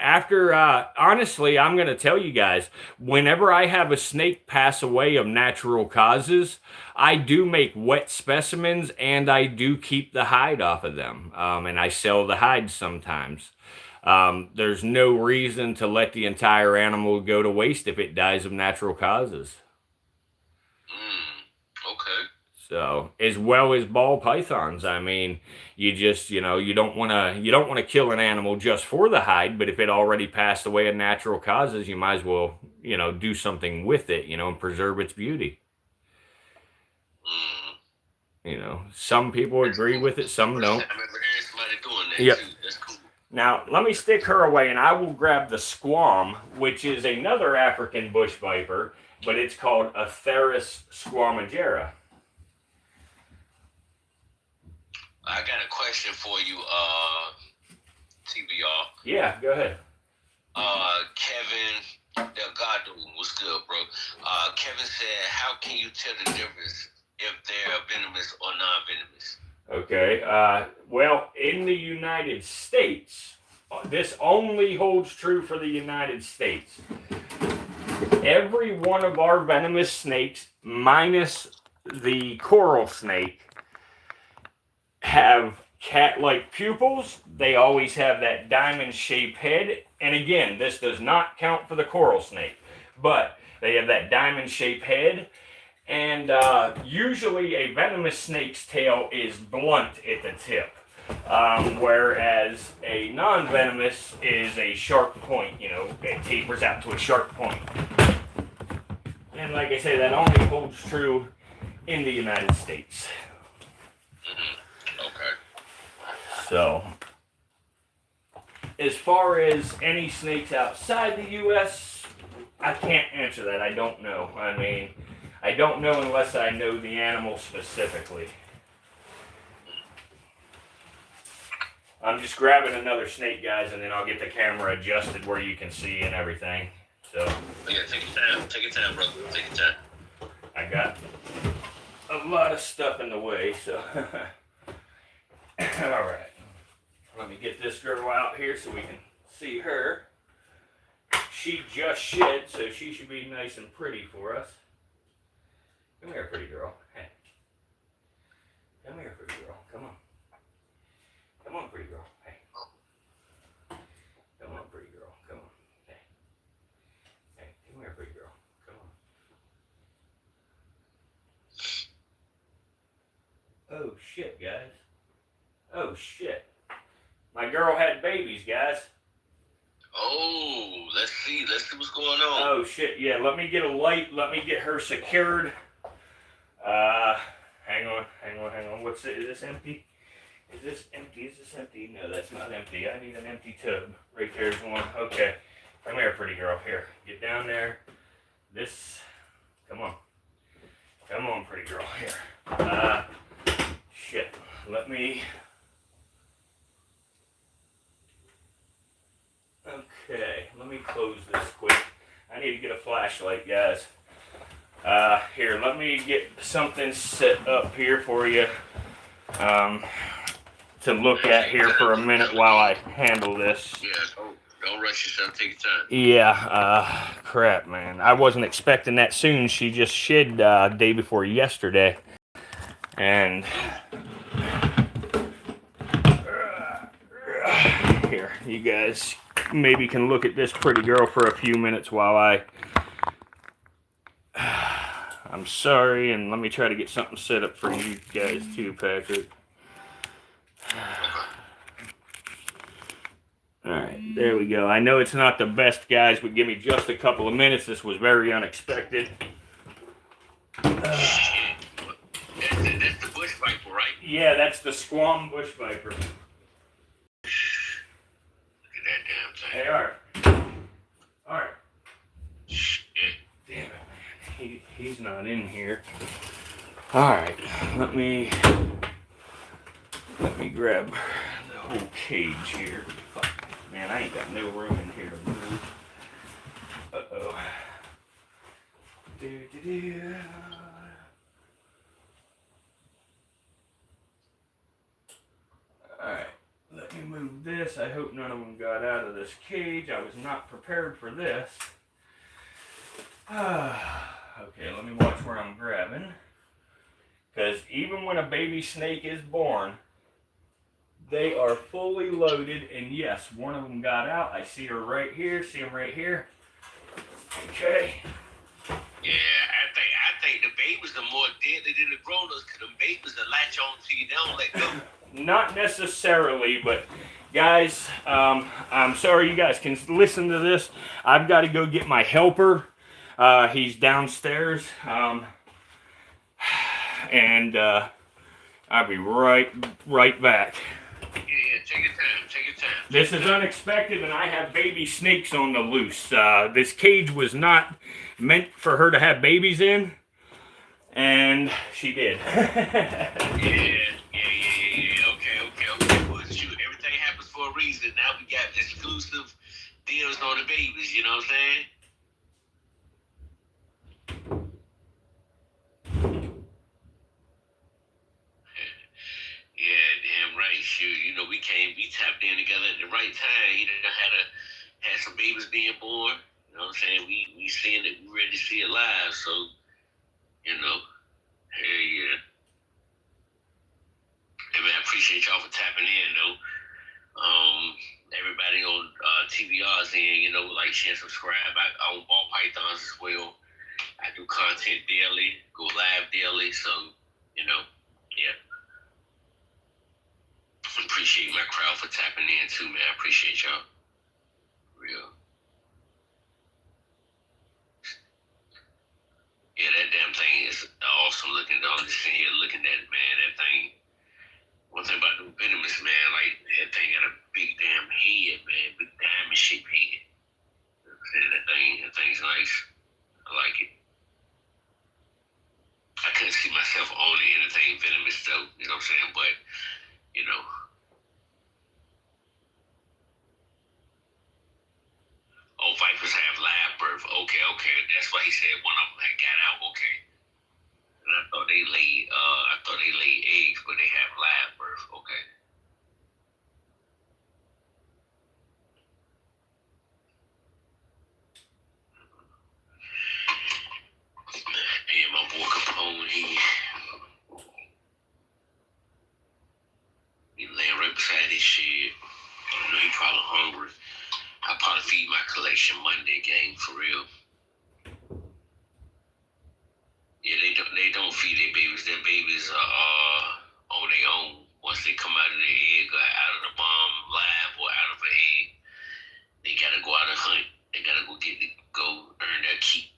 [SPEAKER 1] honestly, I'm going to tell you guys, whenever I have a snake pass away of natural causes, I do make wet specimens and I do keep the hide off of them. And I sell the hide sometimes. There's no reason to let the entire animal go to waste if it dies of natural causes.
[SPEAKER 2] Okay.
[SPEAKER 1] So, as well as ball pythons, I mean, you just, you don't want to kill an animal just for the hide, but if it already passed away of natural causes, you might as well, do something with it, and preserve its beauty. Some people agree with it, some don't.
[SPEAKER 2] I remember hearing somebody doing that
[SPEAKER 1] Yep.
[SPEAKER 2] too. That's cool.
[SPEAKER 1] Now, let me stick her away, and I will grab the squam, which is another African bush viper, but it's called Atheris squamigera.
[SPEAKER 2] I got a question for you, TBR.
[SPEAKER 1] Yeah, go ahead.
[SPEAKER 2] Kevin Delgado, what's good, bro? Kevin said, how can you tell the difference if they're venomous or non-venomous?
[SPEAKER 1] Okay, well, in the United States, this only holds true for the United States. Every one of our venomous snakes, minus the coral snake, have cat-like pupils. They always have that diamond-shaped head. And again, this does not count for the coral snake, but they have that diamond-shaped head. And usually a venomous snake's tail is blunt at the tip, whereas a non-venomous is a sharp point. You know, it tapers out to a sharp point. And like I say, that only holds true in the United States.
[SPEAKER 2] Okay.
[SPEAKER 1] So, as far as any snakes outside the U.S., I can't answer that. I don't know. I mean, I don't know unless I know the animal specifically. I'm just grabbing another snake, guys, and then I'll get the camera adjusted where you can see and everything. So.
[SPEAKER 2] Yeah, take your time. Take your time, brother. Take your time.
[SPEAKER 1] I got a lot of stuff in the way, so. All right. Let me get this girl out here so we can see her. She just shed, so she should be nice and pretty for us. Come here, pretty girl. Hey. Come here, pretty girl. Come on. Come on, pretty girl. Hey. Come on, pretty girl. Come on. Hey. Hey, come here, pretty girl. Come on. Oh, shit, guys. Oh, shit. My girl had babies, guys.
[SPEAKER 2] Oh, let's see. Let's see what's going on.
[SPEAKER 1] Oh, shit. Yeah, let me get a light. Let me get her secured. Hang on. What's it? Is this empty? Is this empty? No, that's not empty. I need an empty tub. Right there's one. Okay. Come here, pretty girl. Here. Get down there. This. Come on. Come on, pretty girl. Here. Shit. Let me. Okay. Let me close this quick. I need to get a flashlight, guys. Here, let me get something set up here for you to look at here for a minute while I handle this.
[SPEAKER 2] Yeah, don't rush yourself. Take your time.
[SPEAKER 1] Yeah, crap, man. I wasn't expecting that soon. She just shed day before yesterday. And here, you guys maybe can look at this pretty girl for a few minutes while I'm sorry, and let me try to get something set up for you guys too, Patrick. Alright, there we go. I know it's not the best, guys, but give me just a couple of minutes. This was very unexpected.
[SPEAKER 2] That's the bush viper, right?
[SPEAKER 1] Yeah, that's the squam bush viper.
[SPEAKER 2] Look at that damn thing.
[SPEAKER 1] Hey, Art. Art.
[SPEAKER 2] Shit.
[SPEAKER 1] Damn it, man. He's not in here. Alright, let me grab the whole cage here. Fuck, man, I ain't got no room in here to move. Uh-oh. Do-do-do. Alright, let me move this. I hope none of them got out of this cage. I was not prepared for this. Okay, let me watch where I'm grabbing. Because even when a baby snake is born, they are fully loaded. And yes, one of them got out. I see her right here. See him right here. Okay.
[SPEAKER 2] Yeah, I think the babies are more deadly than the grown-ups because the babies will latch on to you. They don't let go.
[SPEAKER 1] Not necessarily, but guys, I'm sorry you guys can listen to this. I've got to go get my helper. He's downstairs, and I'll be right back.
[SPEAKER 2] Yeah, take your time, take your time.
[SPEAKER 1] This is unexpected, and I have baby snakes on the loose. This cage was not meant for her to have babies in, and she did.
[SPEAKER 2] Yeah. Okay. Well, shoot, everything happens for a reason. Now we got exclusive deals on the babies, you know what I'm saying? Yeah, damn right. Shoot, you know we tapped in together at the right time. You know, had some babies being born. You know what I'm saying? We seeing it, we ready to see it live. So, you know, hey, yeah. Hey man, I appreciate y'all for tapping tapping in, though. Everybody on TVR's in, you know, like, share, subscribe. I own ball pythons as well. I do content daily, go live daily, so, you know, yeah. Appreciate my crowd for tapping in too, man. I appreciate y'all. Real. Yeah, that damn thing is awesome looking. I'm just sitting here looking at it, man. That thing. One thing about the venomous, man, like, that thing got a big damn head, man. Big diamond shaped head. You know what I'm saying? That thing's nice. I like it. I couldn't see myself owning anything venomous though. You know what I'm saying? But, you know. Oh, vipers have live birth. Okay. That's why he said one of them had got out. Okay. And I thought they laid eggs, but they have live birth. Okay. Yeah, my boy Capone, he laying right beside his shit. I know he probably hungry. I'll probably feed my collection Monday, gang, for real. Yeah, they don't feed their babies. Their babies are on their own. Once they come out of their egg or out of the mom lab or out of her egg, they gotta go out and hunt. They gotta go earn their keep.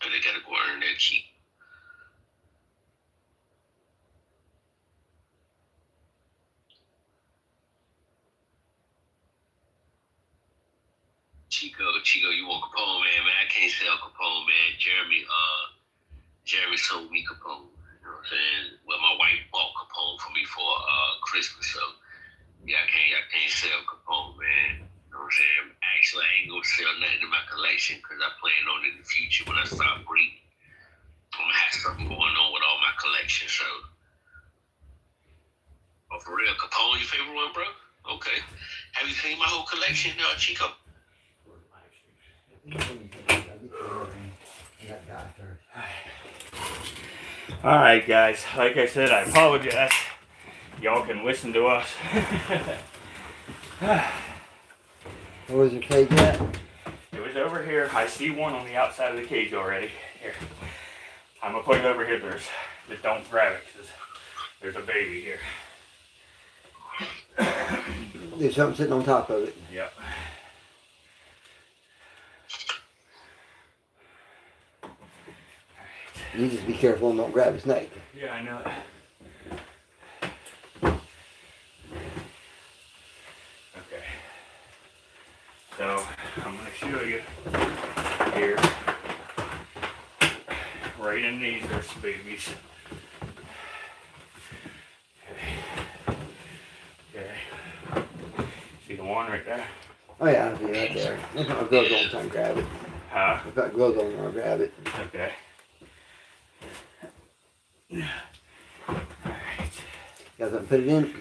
[SPEAKER 2] And they gotta go earn their keep. Chico, you want Capone, man? I can't sell Capone, man. Jeremy sold me Capone. You know what I'm saying? Well, my wife bought Capone for me for Christmas, so yeah, I can't sell Capone, man. You know what I'm saying? Actually, I ain't gonna sell nothing in my collection because I plan on in the future when I start breeding, I'm gonna have something going on with all my collection. So, oh, for real, Capone, your favorite one, bro? Okay. Have you seen my whole collection, Chico?
[SPEAKER 1] All right, guys. Like I said, I apologize. Y'all can listen to us.
[SPEAKER 3] Where was your cage at?
[SPEAKER 1] It was over here. I see one on the outside of the cage already. Here. I'm going to put it over here. Just don't grab it because there's a baby here.
[SPEAKER 3] There's something sitting on top of it.
[SPEAKER 1] Yep.
[SPEAKER 3] You just be careful and don't grab a snake.
[SPEAKER 1] Yeah, I know it. Okay. So, I'm going to show you here. Right in these, there's babies. Okay. See the one right there?
[SPEAKER 3] Oh yeah, I see it right there. I've got gloves on, time to grab it.
[SPEAKER 1] Huh?
[SPEAKER 3] I've got gloves on, I'll grab it.
[SPEAKER 1] Okay. Alright.
[SPEAKER 3] Got something to put it in?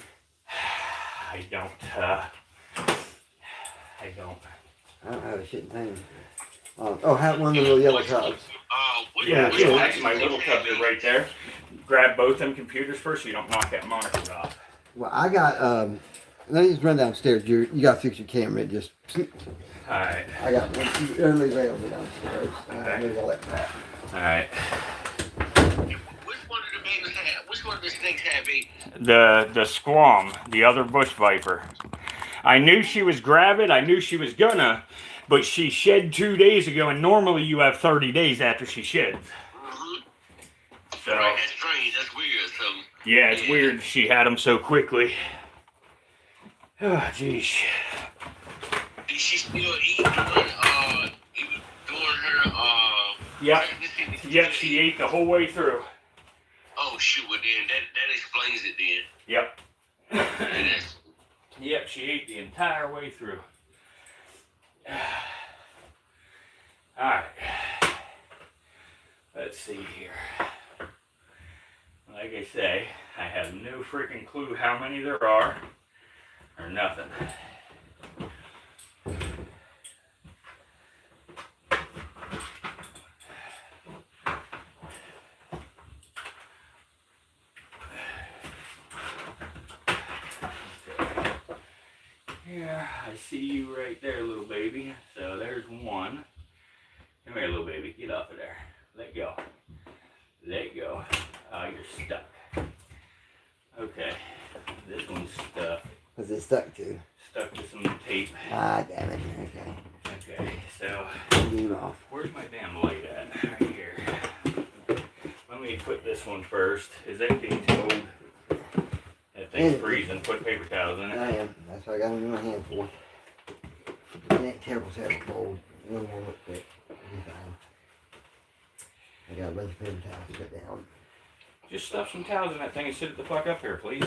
[SPEAKER 1] I don't.
[SPEAKER 3] I don't have a shit thing. Oh, have one of the little yellow tubs.
[SPEAKER 1] Yeah, actually my little tubs are right there. Grab both them computers first so you don't knock that monitor off.
[SPEAKER 3] Well, I got, let me just run downstairs. You got to fix your camera. Just,
[SPEAKER 1] Alright.
[SPEAKER 3] I got one. Everybody's available downstairs.
[SPEAKER 1] Okay.
[SPEAKER 3] Maybe I'll let that.
[SPEAKER 1] Alright.
[SPEAKER 2] Which one of the snakes have babies?
[SPEAKER 1] The squam, the other bush viper. I knew she was gravid. I knew she was gonna, but she shed 2 days ago, and normally you have 30 days after she sheds.
[SPEAKER 2] Mm-hmm.
[SPEAKER 1] So
[SPEAKER 2] right, that's strange. That's weird. So
[SPEAKER 1] yeah, it's weird she had them so quickly. Oh, jeez.
[SPEAKER 2] Did she still eat during her
[SPEAKER 1] Yep.
[SPEAKER 2] pregnancy?
[SPEAKER 1] Yep, she ate the whole way through.
[SPEAKER 2] Oh shoot! Well, then that explains it then.
[SPEAKER 1] Yep.
[SPEAKER 2] Yeah,
[SPEAKER 1] Yep, she ate the entire way through. Alright. Let's see here. Like I say, I have no freaking clue how many there are, or nothing. Yeah, I see you right there, little baby. So there's one. Come here, little baby. Get off of there. Let go. Let go. Oh, you're stuck. Okay. This one's stuck.
[SPEAKER 3] What's it stuck to?
[SPEAKER 1] Stuck to some tape.
[SPEAKER 3] Ah, damn it. Okay.
[SPEAKER 1] Okay, so
[SPEAKER 3] Get him off.
[SPEAKER 1] where's my damn light at? Right here. Let me put this one first. Is that thing too old? That thing's freezing. Put paper towels in it.
[SPEAKER 3] I am. That's what I got them in my hand for. It ain't terrible cold. A little warm up quick. It'll be fine. I got a bunch of paper towels to put down.
[SPEAKER 1] Just stuff some towels in that thing and sit it the fuck up here, please.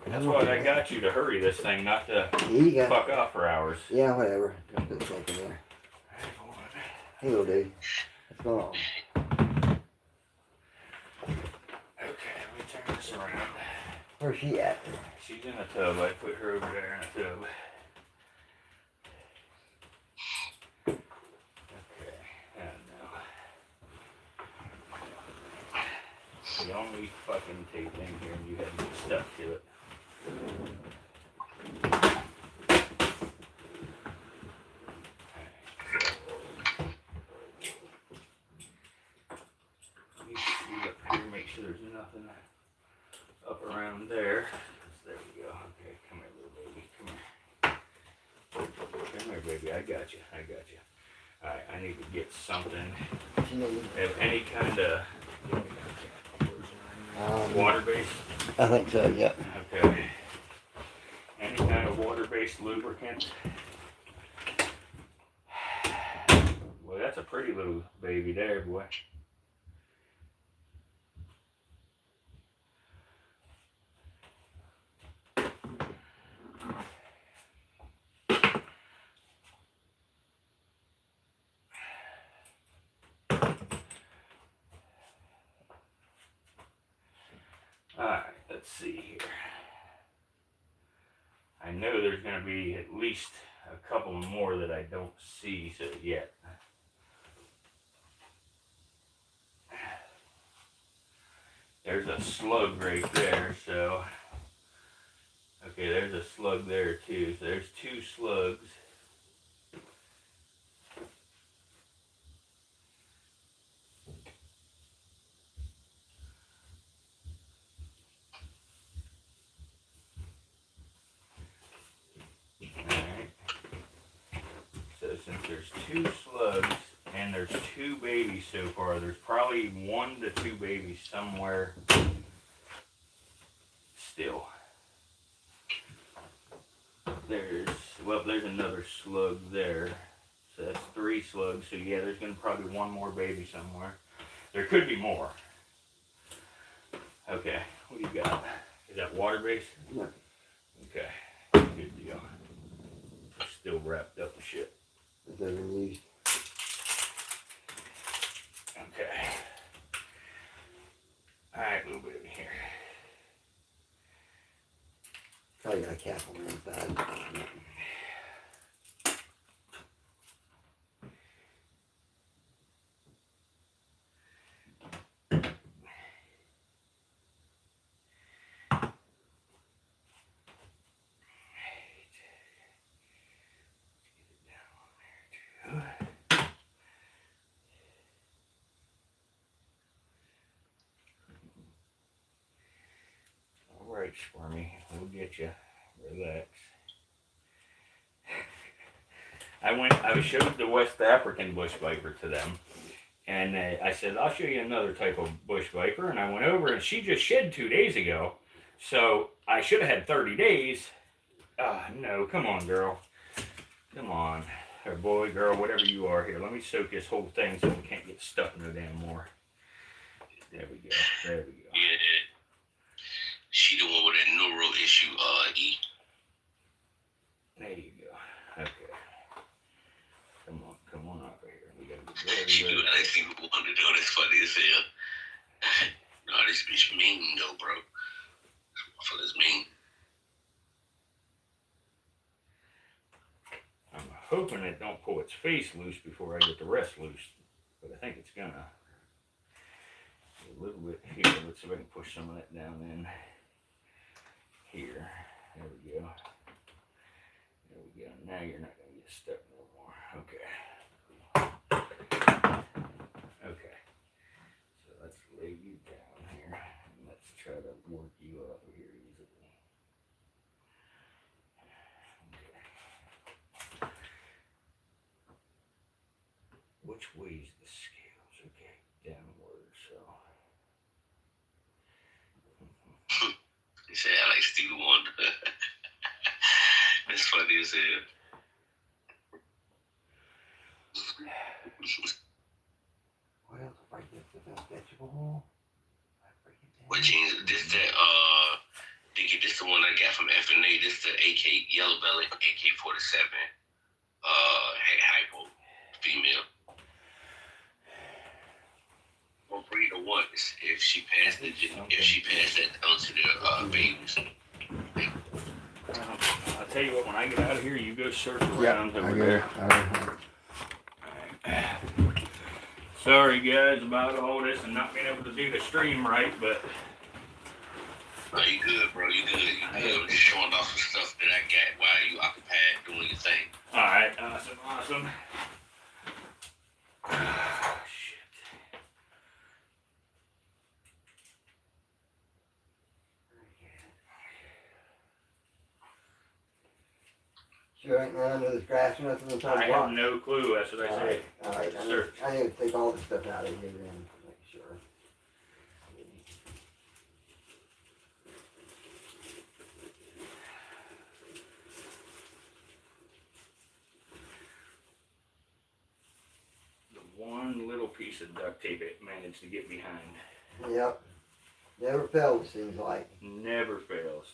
[SPEAKER 1] That's why I got you to hurry this thing, not to fuck off for hours.
[SPEAKER 3] Yeah, whatever. Just put the snake in there. Hey, little dude. What's going on?
[SPEAKER 1] Okay, let me turn this around.
[SPEAKER 3] Where's she at?
[SPEAKER 1] She's in a tub. I put her over there in a tub. Okay, and now. The only fucking tape in here and you had to get stuck to it. Let me see up here, make sure there's nothing up around there. There we go. Okay, come here, little baby. Come here. Come here, baby. I got you. I got you. Alright, I need to get something. Have any kind of water-based?
[SPEAKER 3] I think so, yep.
[SPEAKER 1] Okay. Any kind of water-based lubricant? Well, that's a pretty little baby there, boy. Alright, let's see here. I know there's going to be at least a couple more that I don't see yet. There's a slug right there, so... Okay, there's a slug there too, so there's two slugs. Since there's two slugs and there's two babies so far, there's probably 1 to 2 babies somewhere still. There's another slug there. So that's 3 slugs. So yeah, there's gonna probably 1 more baby somewhere. There could be more. Okay, what do you got? Is that water based?
[SPEAKER 3] Yeah.
[SPEAKER 1] Okay, good deal. Still wrapped up in shit. Okay. Alright, little baby here.
[SPEAKER 3] Probably got a cap on the inside.
[SPEAKER 1] Alright, Squirmy, we'll get you. Relax. I showed the West African bush viper to them, and I said, I'll show you another type of bush viper, and I went over, and she just shed 2 days ago, so I should have had 30 days. No, come on, girl. Come on. Or boy, girl, whatever you are here. Let me soak this whole thing so we can't get stuck no damn more. There we go. There we go.
[SPEAKER 2] Yeah. She the one with that neural issue, E.
[SPEAKER 1] There you go. Okay. Come on over here. We gotta be very
[SPEAKER 2] She do anything we want to do. That's funny as hell. No, this bitch mean though, bro. This motherfucker's mean.
[SPEAKER 1] I'm hoping it don't pull its face loose before I get the rest loose, but I think it's gonna. A little bit here. Let's see if I can push some of that down in here. There we go. There we go. Now you're not gonna get stuck no more. Okay. Okay. So let's lay you down here and let's try to work you up here easily. Okay. Which way's the scales? Okay, downward. So.
[SPEAKER 2] He said I like Stevie Wonder. That's funny as hell.
[SPEAKER 3] What else? Break this vegetable.
[SPEAKER 2] What jeans? This that Dickie, this the one I got from FNA. This the AK Yellow Belly AK-47. Hypo female. What breed or what? If she passed that down to the babies.
[SPEAKER 1] I'll tell you what, when I get out of here, you go search around over there. Sorry guys about all this and not being able to do the stream right, but
[SPEAKER 2] No, you good, bro. You good. I'm just showing off some stuff that I got while you occupied doing your thing.
[SPEAKER 1] alright, awesome. Oh, shit.
[SPEAKER 3] Sure ain't none under this grass or nothing inside
[SPEAKER 1] I
[SPEAKER 3] the
[SPEAKER 1] have
[SPEAKER 3] box.
[SPEAKER 1] no clue, that's what I say.
[SPEAKER 3] Alright,
[SPEAKER 1] Sure.
[SPEAKER 3] I need to take all this stuff out of here then, make sure.
[SPEAKER 1] The one little piece of duct tape it managed to get behind.
[SPEAKER 3] Yep. Never fails, it seems like.
[SPEAKER 1] Never fails.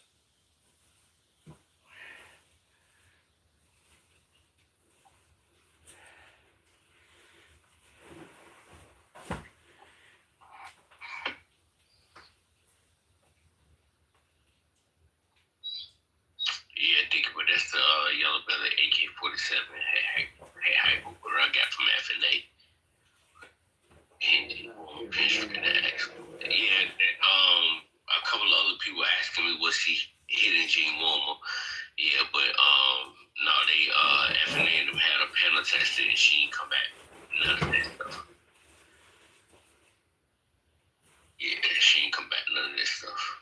[SPEAKER 2] Yeah, I think but that's the Yellow Belly AK-47 hypo where I got from FNA. And yeah, a couple of other people asking me was she hitting Gene Warmer. Yeah, but no, they FNA and them had a panel tested and she didn't come back. None of that stuff. Yeah, she didn't come back. None of that stuff.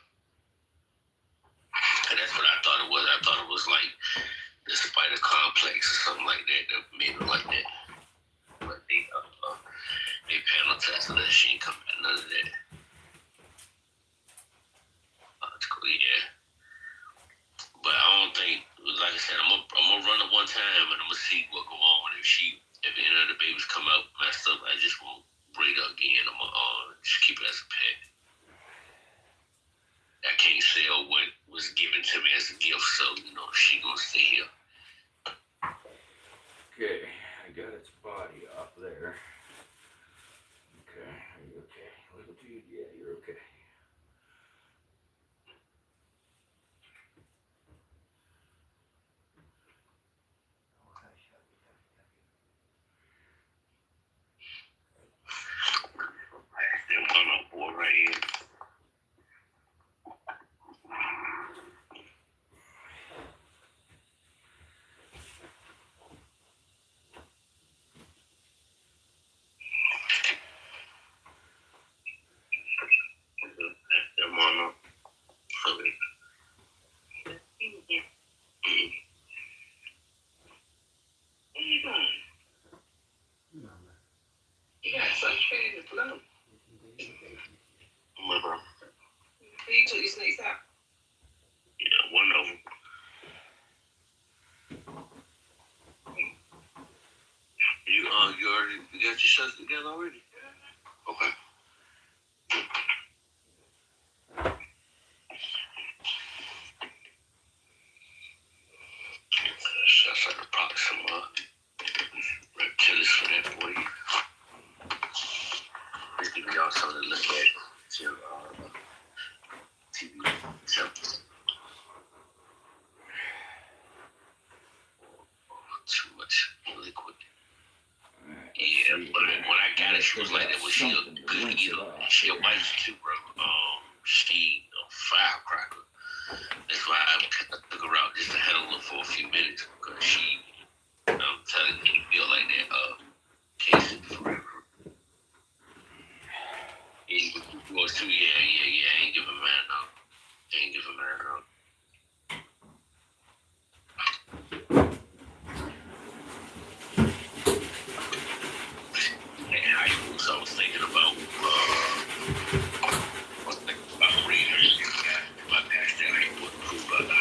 [SPEAKER 2] And that's what I thought it was. I thought it was like the spider complex or something like that that made it like that. But they panel tested and she didn't come back. None of that. That's cool, yeah. But I don't think, like I said, I'm gonna run it one time and I'm gonna see what go on. If any of the babies come out messed up, I just won't breed her again. I'm gonna just keep it as a pet. I can't sell what was given to me as a gift, so she gonna stay here.
[SPEAKER 1] Okay, I got its body off there. Okay, are you okay? Little dude, yeah, you're okay.
[SPEAKER 2] Them one up boy right here. Them one up. What are you doing? You got such pain in the blood. My bro. You took your snakes out? Yeah, one of them. You got your shots together already? Okay. Shots like probably some reptiles for that boy. They give y'all something to look at. TV. Too much liquid. Yeah, but when I got it, she was like that. Was she a good eater? She a wife too, bro. She a firecracker. That's why I took her out just to handle her for a few minutes because she, I'm telling you, feel like that case forever. Was too, yeah, I ain't giving man no. Ain't giving man no. So I was thinking about breeders. My past that I would prove about the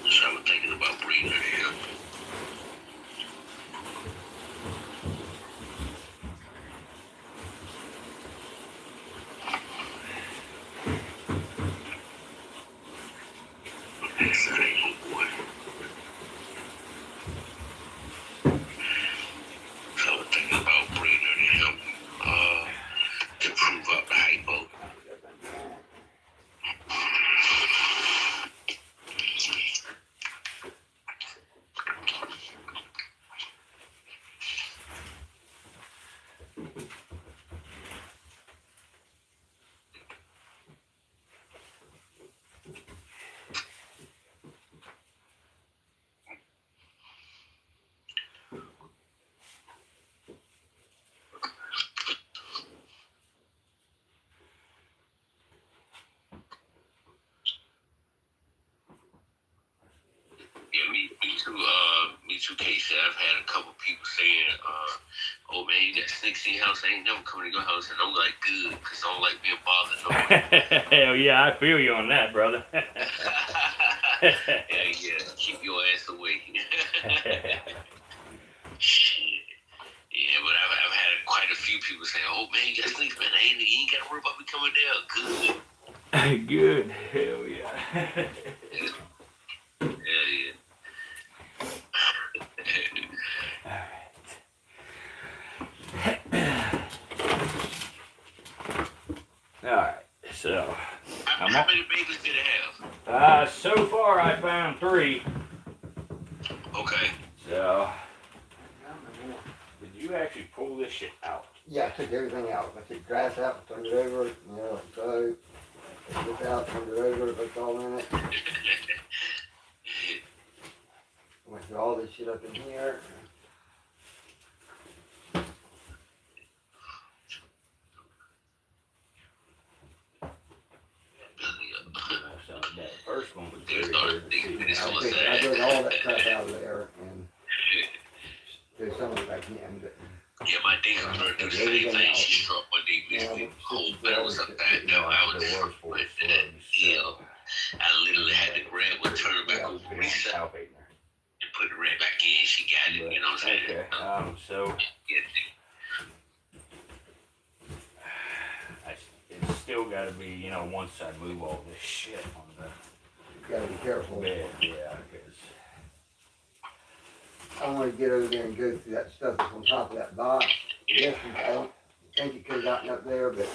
[SPEAKER 2] so I was thinking about breeders, yeah. Yeah, me too, Casey. I've had a couple people saying, oh man, you got snakes in your house. I ain't never coming to your house. And I'm like, good, because I don't like being bothered no way.
[SPEAKER 1] Hell yeah, I feel you on that, brother.
[SPEAKER 2] yeah, keep your ass away. Shit. Yeah, but I've had quite a few people say, oh man, you got snakes, man. You ain't got to worry about me coming down. Good.
[SPEAKER 1] Good. Hell yeah.
[SPEAKER 2] Yeah.
[SPEAKER 1] Alright, so
[SPEAKER 2] how many babies did it
[SPEAKER 1] have? So far I found 3.
[SPEAKER 2] Okay.
[SPEAKER 1] So, did you actually pull this shit out?
[SPEAKER 3] Yeah, I took everything out. I took grass out, turned it over, like so. Took this out, turned it over, looked all in it. Went through all this shit up in here.
[SPEAKER 1] So that first one was
[SPEAKER 2] I
[SPEAKER 3] dug all that crap out of there and there's some of it back in. But
[SPEAKER 2] yeah, my day was going to do the same thing. She struck my day with the whole barrels up there. No, I was just went to that hill. I literally had to grab one, turn it back over, reset, and put it right back in. She got it, you know what I'm saying?
[SPEAKER 1] Okay, so it's still got to be, once I move all this shit on the
[SPEAKER 3] you gotta be careful.
[SPEAKER 1] bed, yeah, because
[SPEAKER 3] I want to get over there and go through that stuff that's on top of that box. Yes, I don't think it could have gotten up there, but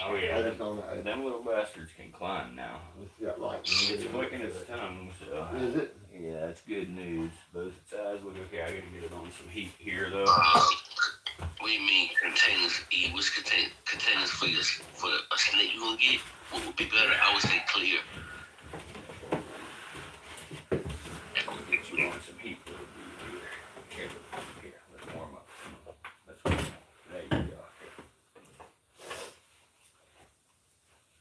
[SPEAKER 1] oh yeah,
[SPEAKER 3] I just don't know.
[SPEAKER 1] them little bastards can climb now.
[SPEAKER 3] Let's see that light.
[SPEAKER 1] It's flicking its tongue, so
[SPEAKER 3] Is it?
[SPEAKER 1] yeah, it's good news. Both sides look okay. I gotta get it on some heat here though.
[SPEAKER 2] What do you mean containers? Which containers for a snake you gonna get? What would be better? I would say clear.
[SPEAKER 1] Get you on some heat. Here, let's warm up. There you go.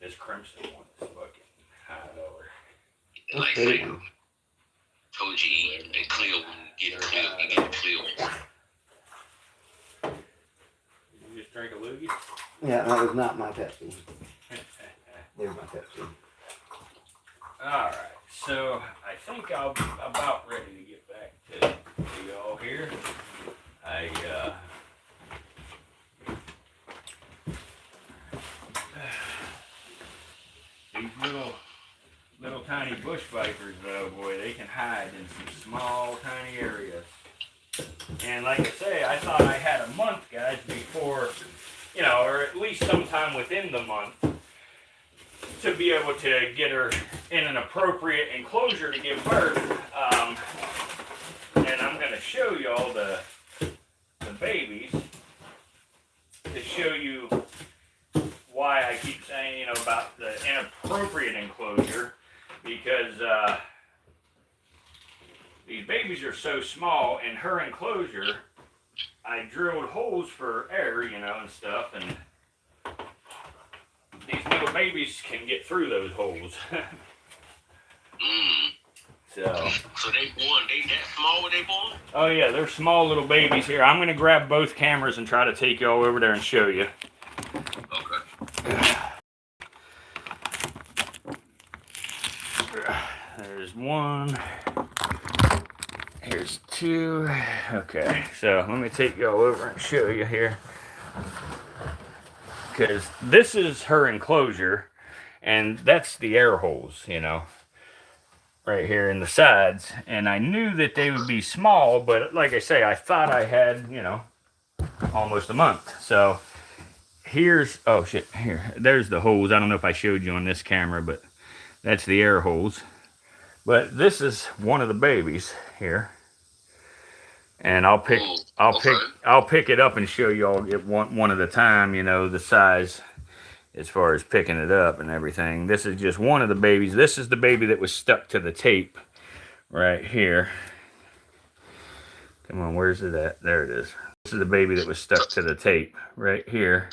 [SPEAKER 1] This crimson one is fucking high lower.
[SPEAKER 2] Like I told you, eat and clear when you get clear. You get the clear one.
[SPEAKER 1] Did you just drink a loogie?
[SPEAKER 3] Yeah, that was not my Pepsi. There's my Pepsi.
[SPEAKER 1] Alright, so I think I'm about ready to get back to y'all here. These little tiny bush vipers though, boy, they can hide in some small tiny areas. And like I say, I thought I had a month, guys, before, or at least sometime within the month, to be able to get her in an appropriate enclosure to give birth. And I'm going to show you all the babies to show you why because these babies are so small. In her enclosure, I drilled holes for air, you know, and stuff, and these little babies can get through those holes. So
[SPEAKER 2] they born, they that small when they born?
[SPEAKER 1] Oh yeah, they're small little babies here. I'm gonna grab both cameras and try to take y'all over there and show you.
[SPEAKER 2] Okay.
[SPEAKER 1] There's one. Here's two. Okay, so let me take y'all over and show you here. Because this is her enclosure, and that's the air holes, you know, right here in the sides. And I knew that they would be small, but like I say, I thought I had, you know, almost a month. So here's, oh shit, there's the holes. I don't know if I showed you on this camera, but that's the air holes. But this is one of the babies here. And I'll pick it up and show y'all it one at a time, you know, the size as far as picking it up and everything. This is just one of the babies. This is the baby that was stuck to the tape right here. Come on, where's it at? There it is. This is the baby that was stuck to the tape right here.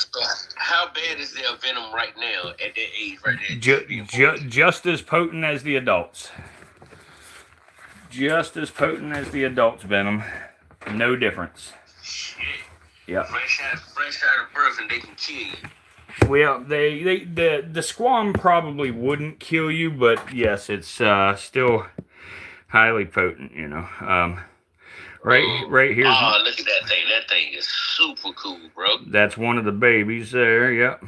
[SPEAKER 2] How bad is their venom right now at that age right there?
[SPEAKER 1] Just as potent as the adults. Just as potent as the adults' venom. No difference.
[SPEAKER 2] Shit.
[SPEAKER 1] Yep.
[SPEAKER 2] Fresh out of birth and they can kill you.
[SPEAKER 1] Well, the squam probably wouldn't kill you, but yes, it's still highly potent, you know. Right here.
[SPEAKER 2] Oh, look at that thing. That thing is super cool, bro.
[SPEAKER 1] That's one of the babies there, yep.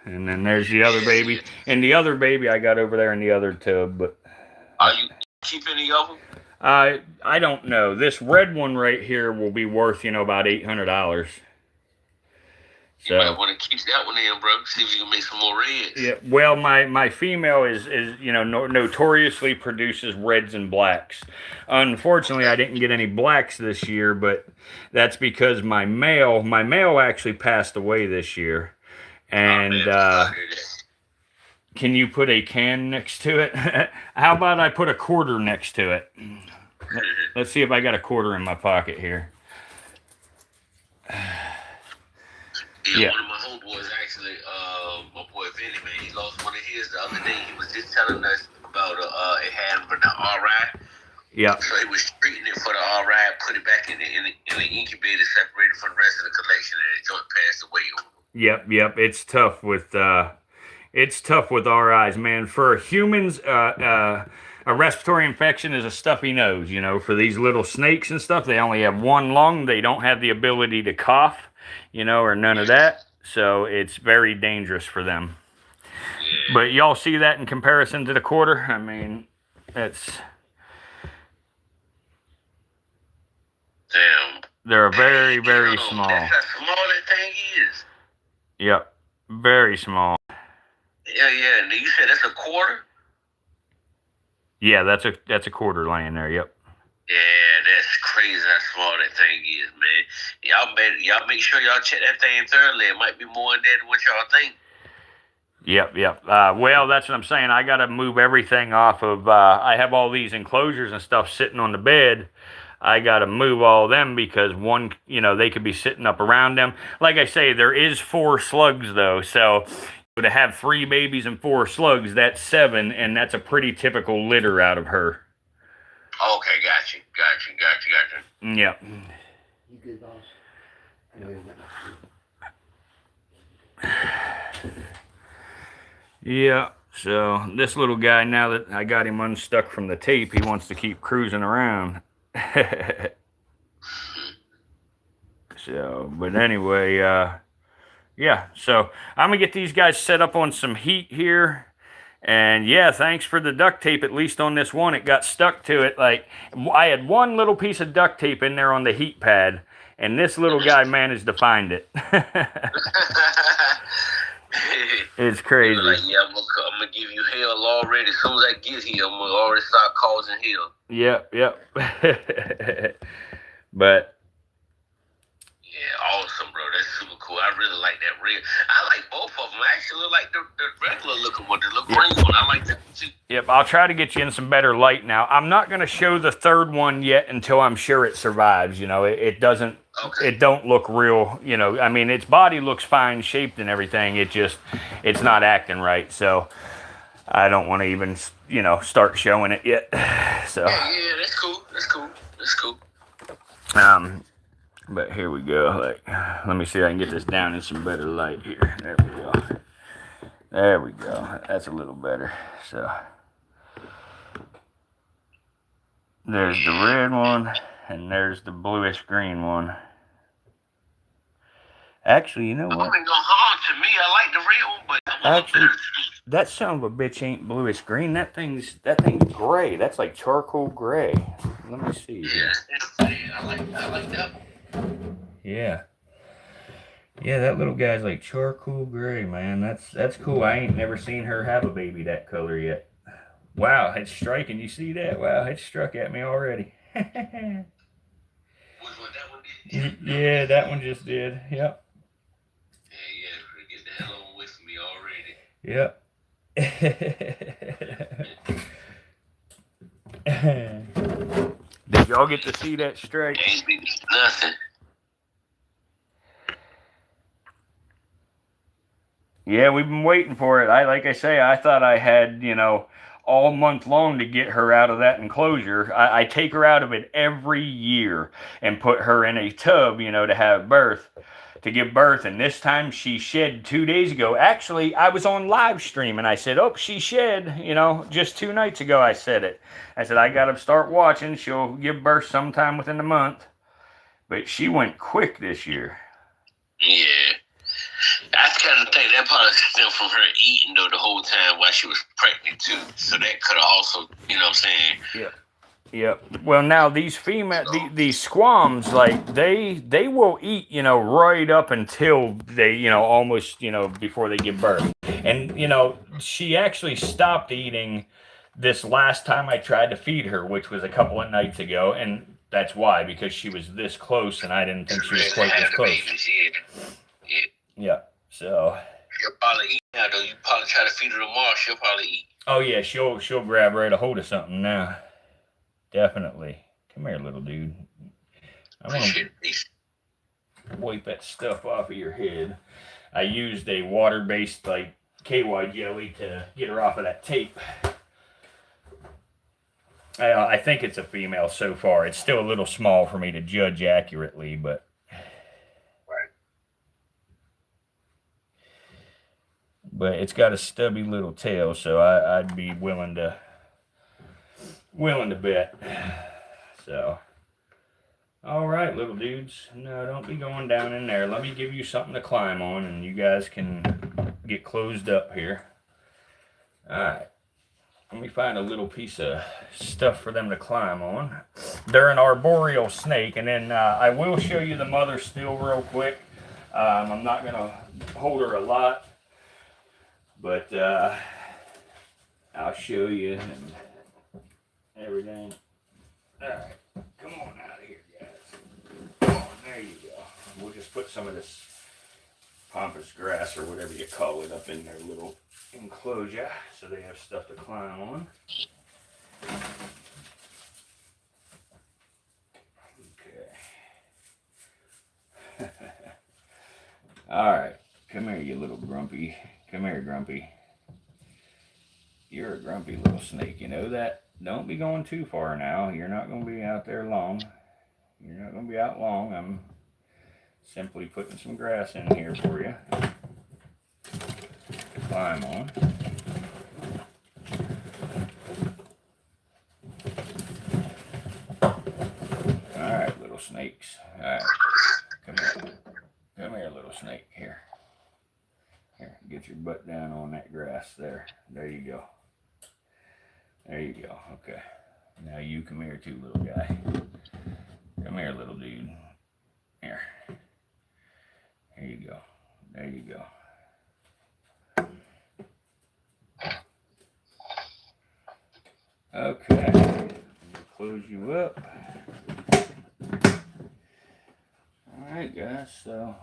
[SPEAKER 1] And then there's the other baby. And the other baby I got over there in the other tub, but...
[SPEAKER 2] Are you keeping any of them?
[SPEAKER 1] I don't know. This red one right here will be worth, you know, about $800.
[SPEAKER 2] You might want to keep that one in, bro. See if you can make some more reds.
[SPEAKER 1] Yeah. Well, my female is you know, notoriously produces reds and blacks. Unfortunately, I didn't get any blacks this year, but that's because my male actually passed away this year. And can you put a can next to it? How about I put a quarter next to it? Let's see if I got a quarter in my pocket here.
[SPEAKER 2] Yeah. One of my homeboys actually, my boy Vinny, man, he lost one of his the other day. He was just telling us about it had him for the RI.
[SPEAKER 1] Yeah.
[SPEAKER 2] So he was treating it for the RI, put it back in the incubator, separated from the rest of the collection, and the joint passed away on him.
[SPEAKER 1] Yep. It's tough with RIs, man. For humans, a respiratory infection is a stuffy nose. You know, for these little snakes and stuff, they only have one lung. They don't have the ability to cough, you know, or none of that. So it's very dangerous for them. Yeah. But y'all see that in comparison to the quarter? I mean, it's...
[SPEAKER 2] Damn.
[SPEAKER 1] They're very, very small.
[SPEAKER 2] That's how small that thing is.
[SPEAKER 1] Yep. Very small.
[SPEAKER 2] Yeah. And you said that's a quarter?
[SPEAKER 1] Yeah, that's a quarter laying there, yep.
[SPEAKER 2] Yeah, that's crazy how small that thing is, man. Y'all make sure y'all check that thing thoroughly. It might be more in there than what y'all think.
[SPEAKER 1] Yep. Well, that's what I'm saying. I got to move everything off of, I have all these enclosures and stuff sitting on the bed. I got to move all of them because one, you know, they could be sitting up around them. Like I say, there is 4 slugs, though, so to have 3 babies and 4 slugs, that's 7, and that's a pretty typical litter out of her.
[SPEAKER 2] Okay, gotcha.
[SPEAKER 1] Yep.
[SPEAKER 3] You good, boss?
[SPEAKER 1] Yeah, so this little guy, now that I got him unstuck from the tape, he wants to keep cruising around. So, but anyway, yeah, so I'm going to get these guys set up on some heat here. And yeah, thanks for the duct tape, at least on this one. It got stuck to it. Like, I had one little piece of duct tape in there on the heat pad, and this little guy managed to find it. It's crazy.
[SPEAKER 2] Like, yeah, I'm gonna give you hell already. As soon as I get here, I'm gonna already start causing hell.
[SPEAKER 1] Yep. But
[SPEAKER 2] yeah, Yeah, awesome, bro. That's super cool. I really like that red. I like both of them. I actually like the regular looking one, the little green one. I like that one too.
[SPEAKER 1] Yep, I'll try to get you in some better light now. I'm not going to show the third one yet until I'm sure it survives. You know, it doesn't, it don't look real. You know, I mean, its body looks fine shaped and everything. It's not acting right. So I don't want to even, you know, start showing it yet. So
[SPEAKER 2] Yeah, that's cool. That's cool.
[SPEAKER 1] But here we go. Like, let me see if I can get this down in some better light here. There we go. There we go. That's a little better. So there's the red one, and there's the bluish green one. Actually, you know what?
[SPEAKER 2] I mean, go hard to me. I like the red one, but
[SPEAKER 1] Actually, that son of a bitch ain't bluish green. That thing's gray. That's like charcoal gray. Let me see.
[SPEAKER 2] Yeah, I like that one.
[SPEAKER 1] Yeah. Yeah, that little guy's like charcoal gray, man. That's cool. I ain't never seen her have a baby that color yet. Wow, it's striking. You see that? Wow, it struck at me already.
[SPEAKER 2] Which one? That one did?
[SPEAKER 1] Yeah, that one just did. Yep.
[SPEAKER 2] Yeah, get the hell on away from me already.
[SPEAKER 1] Yep. Did y'all get to see that strike?
[SPEAKER 2] Ain't nothing.
[SPEAKER 1] Yeah, we've been waiting for it. Like I say, I thought I had, you know, all month long to get her out of that enclosure. I take her out of it every year and put her in a tub, you know, to give birth. And this time she shed 2 days ago. Actually, I was on live stream and I said, oh, she shed, you know, just 2 nights ago I said it. I said, I got to start watching. She'll give birth sometime within the month. But she went quick this year.
[SPEAKER 2] Yeah. I kind of think that probably stemmed from her eating, though, the whole time while she was pregnant, too. So that could have also, you know what I'm saying?
[SPEAKER 1] Yeah. Yep. Well, now these these squams, like they will eat, you know, right up until they, you know, almost, you know, before they give birth. And, you know, she actually stopped eating this last time I tried to feed her, which was a couple of nights ago. And that's why, because she was this close and I didn't think she was quite this close. Yeah. So.
[SPEAKER 2] She'll probably eat now, though. You probably try to feed her tomorrow. She'll probably eat.
[SPEAKER 1] Oh, yeah. She'll grab right a hold of something now. Definitely. Come here, little dude. I'm going to wipe that stuff off of your head. I used a water-based, like, KY jelly to get her off of that tape. I think it's a female so far. It's still a little small for me to judge accurately, but... But it's got a stubby little tail, so I'd be willing to bet. So, all right, little dudes. No, don't be going down in there. Let me give you something to climb on, and you guys can get closed up here. All right. Let me find a little piece of stuff for them to climb on. They're an arboreal snake, and then I will show you the mother still real quick. I'm not going to hold her a lot. But I'll show you and everything. All right, come on out of here, guys. Come on, there you go. We'll just put some of this pampas grass or whatever you call it up in their little enclosure so they have stuff to climb on. Okay. All right, come here, you little grumpy. Come here, Grumpy. You're a grumpy little snake, you know that? Don't be going too far now. You're not going to be out there long. You're not going to be out long. I'm simply putting some grass in here for you. Climb on. Alright, little snakes. Alright. Come here. Come here, little snake. Here. Here, get your butt down on that grass there. There you go. There you go. Okay. Now you come here too, little guy. Come here, little dude. Here. There you go. There you go. Okay. Close you up. Alright, guys. So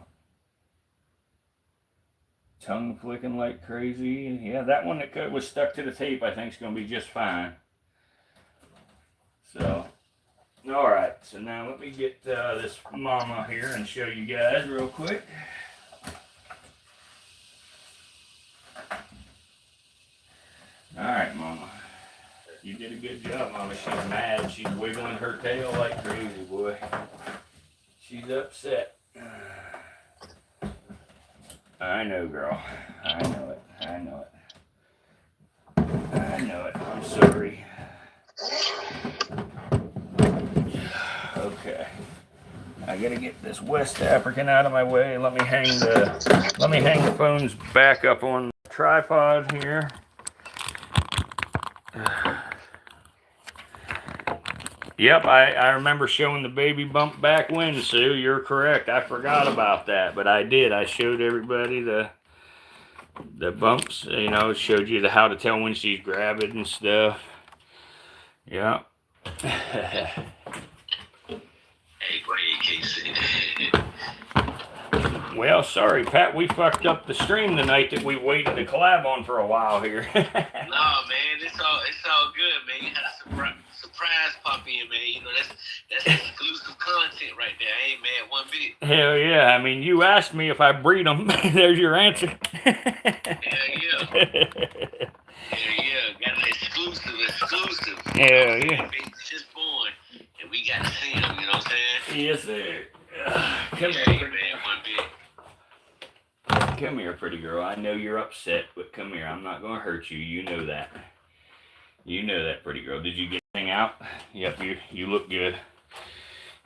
[SPEAKER 1] tongue flicking like crazy. Yeah, that one that was stuck to the tape, I think, is going to be just fine. So, all right. So now let me get this mama here and show you guys real quick. All right, mama. You did a good job, mama. She's mad. She's wiggling her tail like crazy, boy. She's upset. I know, girl. I know it. I know it. I know it. I'm sorry. Okay. I gotta get this West African out of my way. Let me hang the phones back up on the tripod here. Yep, I remember showing the baby bump back when, Sue. You're correct. I forgot about that, but I did. I showed everybody the bumps. You know, showed you how to tell when she's gravid and stuff. Yeah.
[SPEAKER 2] Hey, go ahead, Casey.
[SPEAKER 1] Well, sorry, Pat. We fucked up the stream tonight that we waited to collab on for a while here.
[SPEAKER 2] No, man, it's all good, man. You had a surprise pop in, man. You know, that's exclusive content right there. I ain't mad one bit.
[SPEAKER 1] Hell yeah. I mean, you asked me if I breed them. There's your answer.
[SPEAKER 2] Hell yeah. Hell yeah. Got an exclusive.
[SPEAKER 1] Hell yeah.
[SPEAKER 2] Baby's just born, and we got to see him, you know what I'm saying?
[SPEAKER 1] Yes, sir. Come
[SPEAKER 2] Yeah,
[SPEAKER 1] here.
[SPEAKER 2] man, one bit.
[SPEAKER 1] Come here, pretty girl. I know you're upset, but come here. I'm not going to hurt you. You know that. You know that, pretty girl. Did you get anything out? Yep, you look good.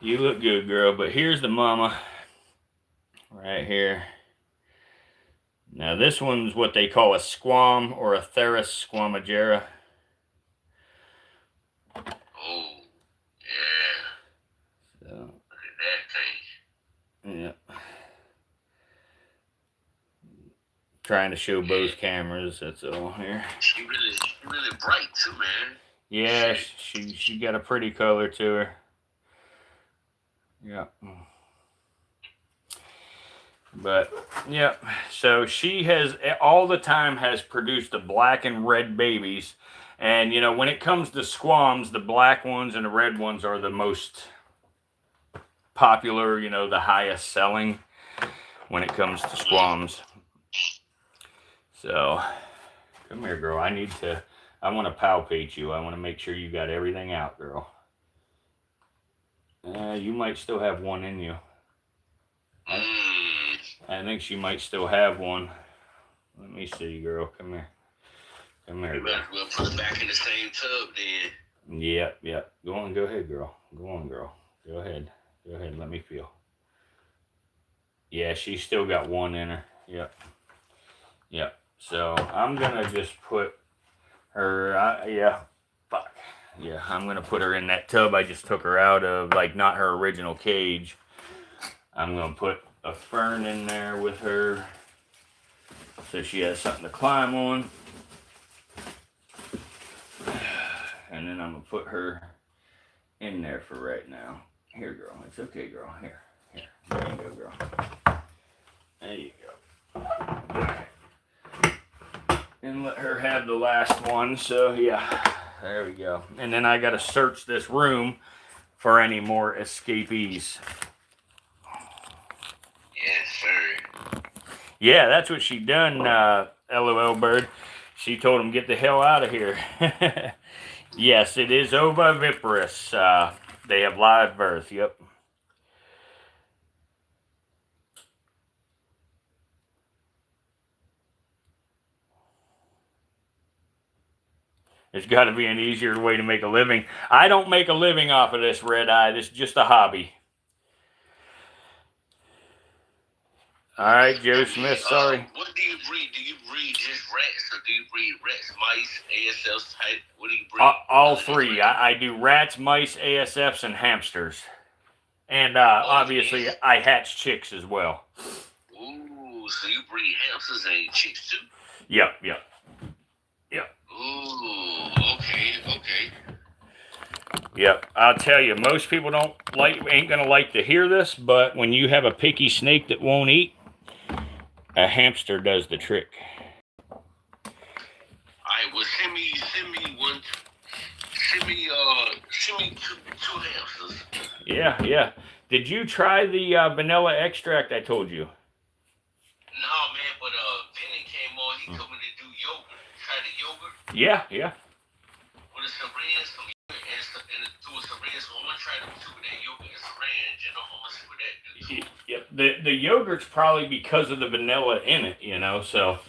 [SPEAKER 1] You look good, girl. But here's the mama. Right here. Now, this one's what they call a squam or a Theris squamigera.
[SPEAKER 2] Oh, yeah.
[SPEAKER 1] So,
[SPEAKER 2] Look at that thing.
[SPEAKER 1] yeah. Trying to show both cameras, that's all here.
[SPEAKER 2] She really bright too, man.
[SPEAKER 1] Yeah, she got a pretty color to her. Yeah. But, yeah, so she has, all the time has produced the black and red babies. And, you know, when it comes to squams, the black ones and the red ones are the most popular, you know, the highest selling when it comes to squams. So, come here, girl. I want to palpate you. I want to make sure you got everything out, girl. You might still have one in you. I think she might still have one. Let me see, girl. Come here. Come here, girl.
[SPEAKER 2] We'll put it back in the same tub then.
[SPEAKER 1] Yep. Go ahead, girl. Go on, girl. Go ahead. Let me feel. Yeah, she's still got one in her. Yep. So I'm gonna just put her. I'm gonna put her in that tub I just took her out of, like not her original cage. I'm gonna put a fern in there with her, so she has something to climb on. And then I'm gonna put her in there for right now. Here, girl. It's okay, girl. Here. There you go, girl. There you go. And let her have the last one. So yeah, there we go. And then I got to search this room for any more escapees.
[SPEAKER 2] Yes, sir.
[SPEAKER 1] Yeah, that's what she done, LOL Bird. She told him, get the hell out of here. Yes, it is oviviparous. They have live birth, yep. There's got to be an easier way to make a living. I don't make a living off of this, Red Eye. This is just a hobby. All right, Joe Smith, sorry.
[SPEAKER 2] What do you breed? Do you breed just rats, or do you breed rats, mice, ASLs type? What do you breed?
[SPEAKER 1] All three. I do rats, mice, ASFs, and hamsters. And obviously, I hatch chicks as well.
[SPEAKER 2] Ooh, so you breed hamsters and chicks too?
[SPEAKER 1] Yep.
[SPEAKER 2] Ooh, okay.
[SPEAKER 1] Yep. I'll tell you, most people ain't gonna like to hear this, but when you have a picky snake that won't eat, a hamster does the trick.
[SPEAKER 2] Alright, well send me two hamsters.
[SPEAKER 1] Yeah. Did you try the vanilla extract I told you?
[SPEAKER 2] No man, but Vinny came on, he told me to do yogurt. Try the yogurt.
[SPEAKER 1] Yeah.
[SPEAKER 2] With a syringe, and do a syringe. So I'm gonna try to do that yogurt and syringe, and I'm gonna see what that do.
[SPEAKER 1] Yep. The yogurt's probably because of the vanilla in it, you know. So,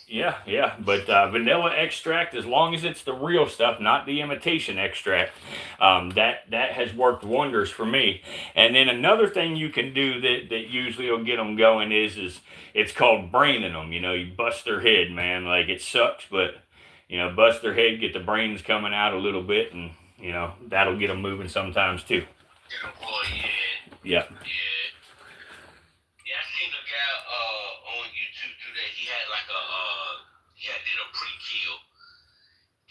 [SPEAKER 1] yeah. But vanilla extract, as long as it's the real stuff, not the imitation extract, that has worked wonders for me. And then another thing you can do that usually will get them going is it's called braining them. You know, you bust their head, man. Like, it sucks, but you know, bust their head, get the brains coming out a little bit, and you know that'll get them moving sometimes too.
[SPEAKER 2] Yeah. Yeah, I seen a guy on YouTube do that. He had like did a pre-kill,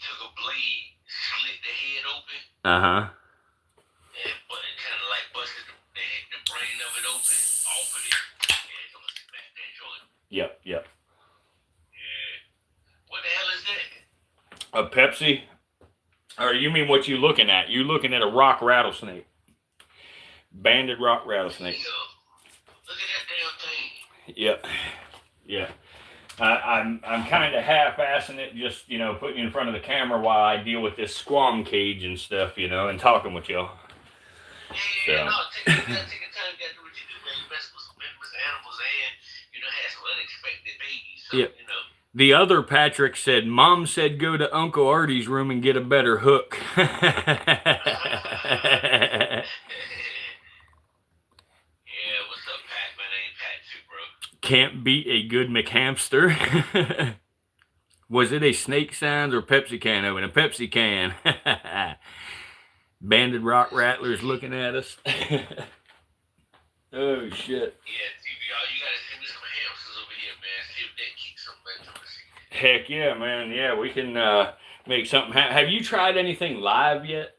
[SPEAKER 2] took a blade, slit the head open, but it kind of like busted the brain of it open, offered it, and gonna smack that joint.
[SPEAKER 1] Yep.
[SPEAKER 2] Yeah. What the hell is that?
[SPEAKER 1] A Pepsi? Or you mean what you looking at? You looking at a rock rattlesnake. Banded rock rattlesnake.
[SPEAKER 2] Look at that damn thing.
[SPEAKER 1] Yep. Yeah. I'm kind of half-assing it, just, you know, putting you in front of the camera while I deal with this squam cage and stuff, you know, and talking with y'all.
[SPEAKER 2] Yeah, no, take your time, gotta do what you do, man. You mess with animals and, you know, have some unexpected babies, so,
[SPEAKER 1] yep.
[SPEAKER 2] You know.
[SPEAKER 1] The other Patrick said, Mom said go to Uncle Artie's room and get a better hook.
[SPEAKER 2] Yeah, what's up, Pat? My name's Pat too, bro.
[SPEAKER 1] Can't beat a good McHamster. Was it a Snake Sounds or Pepsi can open? A Pepsi can. Banded rock rattlers looking at us. Oh, shit.
[SPEAKER 2] Yeah, TVR, you gotta send me some hamsters over here, man. See if that keeps some back to us.
[SPEAKER 1] Heck yeah, man. Yeah, we can make something happen. Have you tried anything live yet?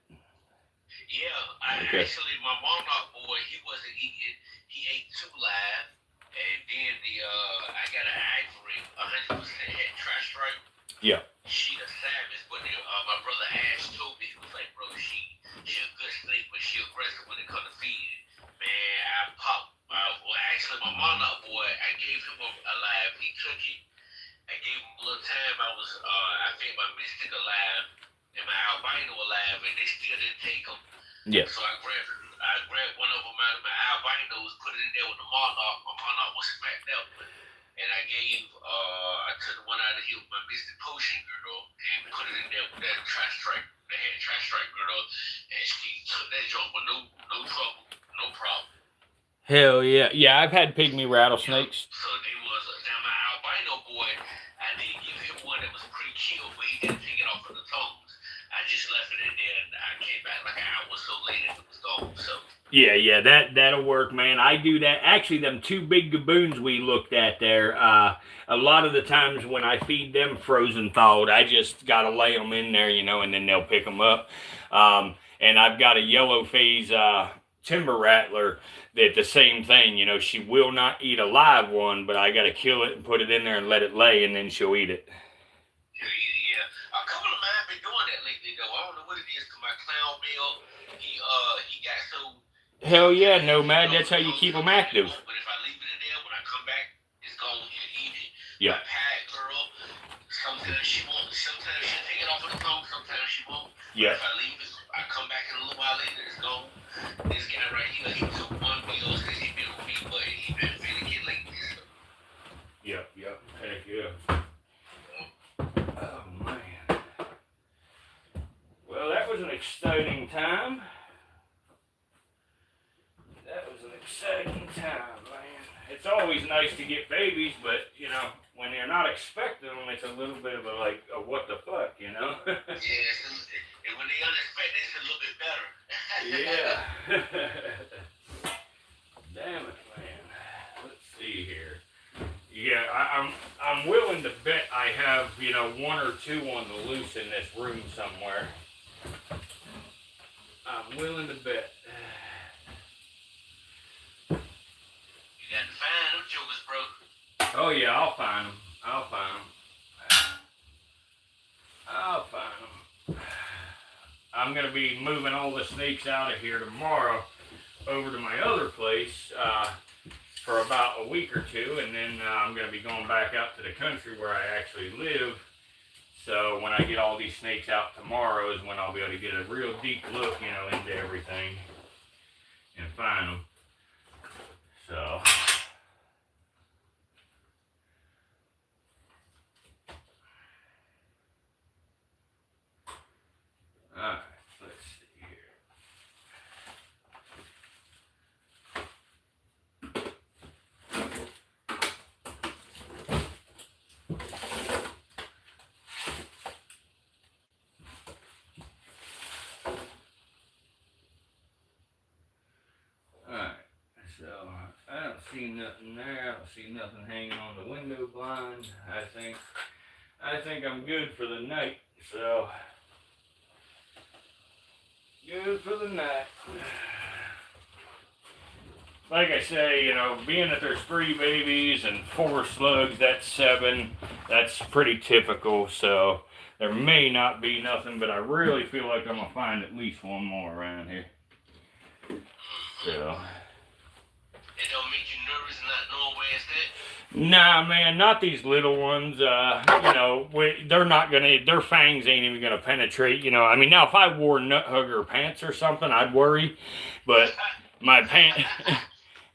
[SPEAKER 2] Yeah, actually, my monarch boy, he wasn't eating. He ate 2 live, and then I got an ivory, 100% head trash stripe.
[SPEAKER 1] Yeah.
[SPEAKER 2] She a savage, but my brother Ash told me, he was like, bro, she a good snake, but she aggressive when it comes to feeding. Man, I popped. Well, actually, my monarch boy, I gave him a live. He took it. I gave him a little time. I fed my mystic alive and my albino alive, and they still didn't take them.
[SPEAKER 1] Yeah.
[SPEAKER 2] So I grabbed one of them out of my albinos, put it in there with the monarch. My monarch was smacked out. And I took the one out of here with my mystic potion girdle and put it in there with that trash stripe, the head trash stripe girdle, and she took that joint with no trouble, no problem.
[SPEAKER 1] Hell yeah. Yeah, I've had pygmy rattlesnakes.
[SPEAKER 2] So they was, now my albino boy, I did give him one that was pre-killed, but he didn't take it off of the tongues. I just left it in there, and I came back like an hour or so later, and it was gone, so. Yeah,
[SPEAKER 1] that'll work, man. I do that. Actually, them 2 big gaboons we looked at there, a lot of the times when I feed them frozen thawed, I just got to lay them in there, you know, and then they'll pick them up. And I've got a yellow phase timber rattler that the same thing, you know, she will not eat a live one, but I got to kill it and put it in there and let it lay, and then she'll eat it.
[SPEAKER 2] Yeah. A couple of mine been doing that lately, though. I don't know what it is, because my clown male, he got so...
[SPEAKER 1] Hell yeah, Nomad, that's how you keep them active.
[SPEAKER 2] But if I leave it in there, when I come back, it's gone. He'll eat it.
[SPEAKER 1] Yeah.
[SPEAKER 2] My pad girl, sometimes she won't. Sometimes she'll take it off of the phone, sometimes she won't.
[SPEAKER 1] Yeah.
[SPEAKER 2] If I leave it, I come back in a little while later, it's gone. This guy right here, he took 1 meal since he been with me, but he been finna get lately. So.
[SPEAKER 1] Yep. Heck yeah. Oh, man. Well, that was an exciting time. Man. It's always nice to get babies, but, you know, when they're not expecting them, it's a little bit of a, like, a what the fuck, you know?
[SPEAKER 2] Yeah, and when they unexpected, it's a little bit better.
[SPEAKER 1] Yeah. Damn it, man. Let's see here. Yeah, I'm willing to bet I have, you know, 1 or 2 on the loose in this room somewhere. I'm willing to bet.
[SPEAKER 2] You got to find them jokers, bro.
[SPEAKER 1] Oh yeah, I'll find them. I'll find them. I'm gonna be moving all the snakes out of here tomorrow over to my other place for about a week or two, and then I'm gonna be going back out to the country where I actually live. So when I get all these snakes out tomorrow is when I'll be able to get a real deep look, you know, into everything and find them. So. Alright, let's see here. Alright, so I don't see nothing there. I don't see nothing hanging on the window blind. I think I'm good for the night, so good for the night. Like I say, you know, being that there's 3 babies and 4 slugs, that's 7. That's pretty typical, so there may not be nothing, but I really feel like I'm going to find at least one more around here. So.
[SPEAKER 2] It don't make you nervous not knowing where it's at?
[SPEAKER 1] Nah, man, not these little ones. You know, they're not gonna. Their fangs ain't even gonna penetrate. You know, I mean, now if I wore nut hugger pants or something, I'd worry. But my pants,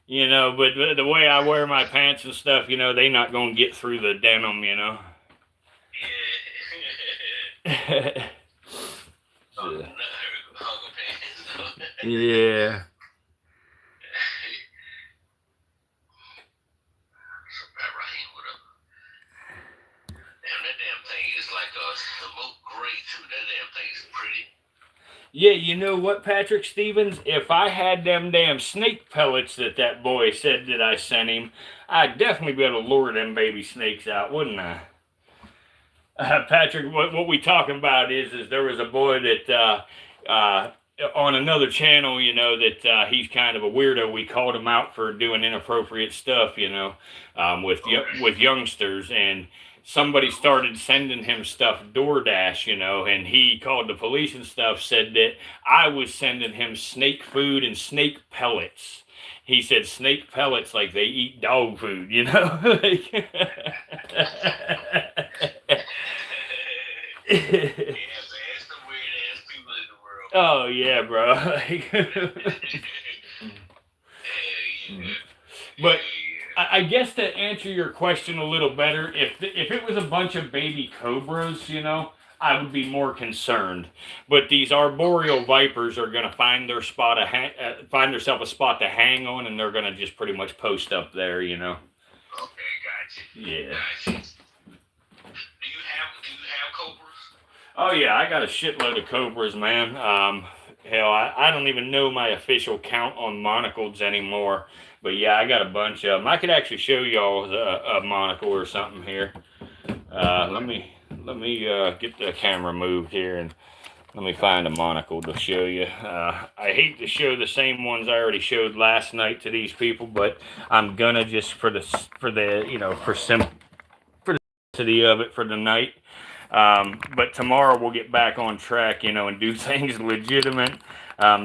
[SPEAKER 1] you know, but the way I wear my pants and stuff, you know, they not gonna get through the denim. You know.
[SPEAKER 2] Yeah.
[SPEAKER 1] So,
[SPEAKER 2] Hugger pants.
[SPEAKER 1] yeah. Yeah, you know what, Patrick Stevens? If I had them damn snake pellets that boy said that I sent him, I'd definitely be able to lure them baby snakes out, wouldn't I? Patrick, what we talking about is there was a boy that on another channel, you know, that he's kind of a weirdo. We called him out for doing inappropriate stuff, you know, with youngsters, and somebody started sending him stuff DoorDash, you know, and he called the police and stuff, said that I was sending him snake food and snake pellets. He said snake pellets like they eat dog food, you know.
[SPEAKER 2] Yeah, man, it's the weird ass people in the world.
[SPEAKER 1] Oh yeah, bro. But I guess to answer your question a little better, if it was a bunch of baby cobras, you know, I would be more concerned. But these arboreal vipers are going to find their spot find themselves a spot to hang on, and they're going to just pretty much post up there, you know.
[SPEAKER 2] Okay, gotcha.
[SPEAKER 1] Yeah.
[SPEAKER 2] Gotcha. Do you have cobras?
[SPEAKER 1] Oh yeah, I got a shitload of cobras, man. Hell, I don't even know my official count on monocles anymore. But yeah, I got a bunch of them. I could actually show y'all a monocle or something here. Let me get the camera moved here and let me find a monocle to show you. I hate to show the same ones I already showed last night to these people, but I'm gonna just for the you know, for the simplicity of it for the night. But tomorrow we'll get back on track, you know, and do things legitimate.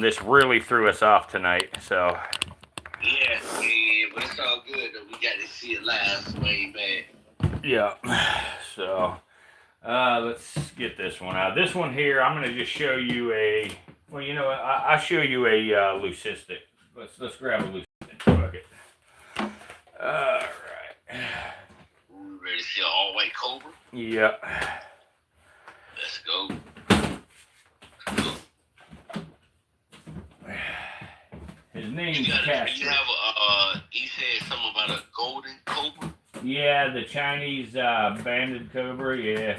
[SPEAKER 1] This really threw us off tonight, so.
[SPEAKER 2] Yeah, but it's all good though. We got to see it live, way bad.
[SPEAKER 1] Yeah, so let's get this one out. This one here, I'm gonna just show you a. Well, you know, I'll show you a leucistic. Let's grab a leucistic. Fuck it. All right.
[SPEAKER 2] Ready to see an all white cobra?
[SPEAKER 1] Yeah.
[SPEAKER 2] Let's go.
[SPEAKER 1] His name's Casper.
[SPEAKER 2] You have you said something about a golden cobra?
[SPEAKER 1] Yeah, the Chinese banded cobra, yeah.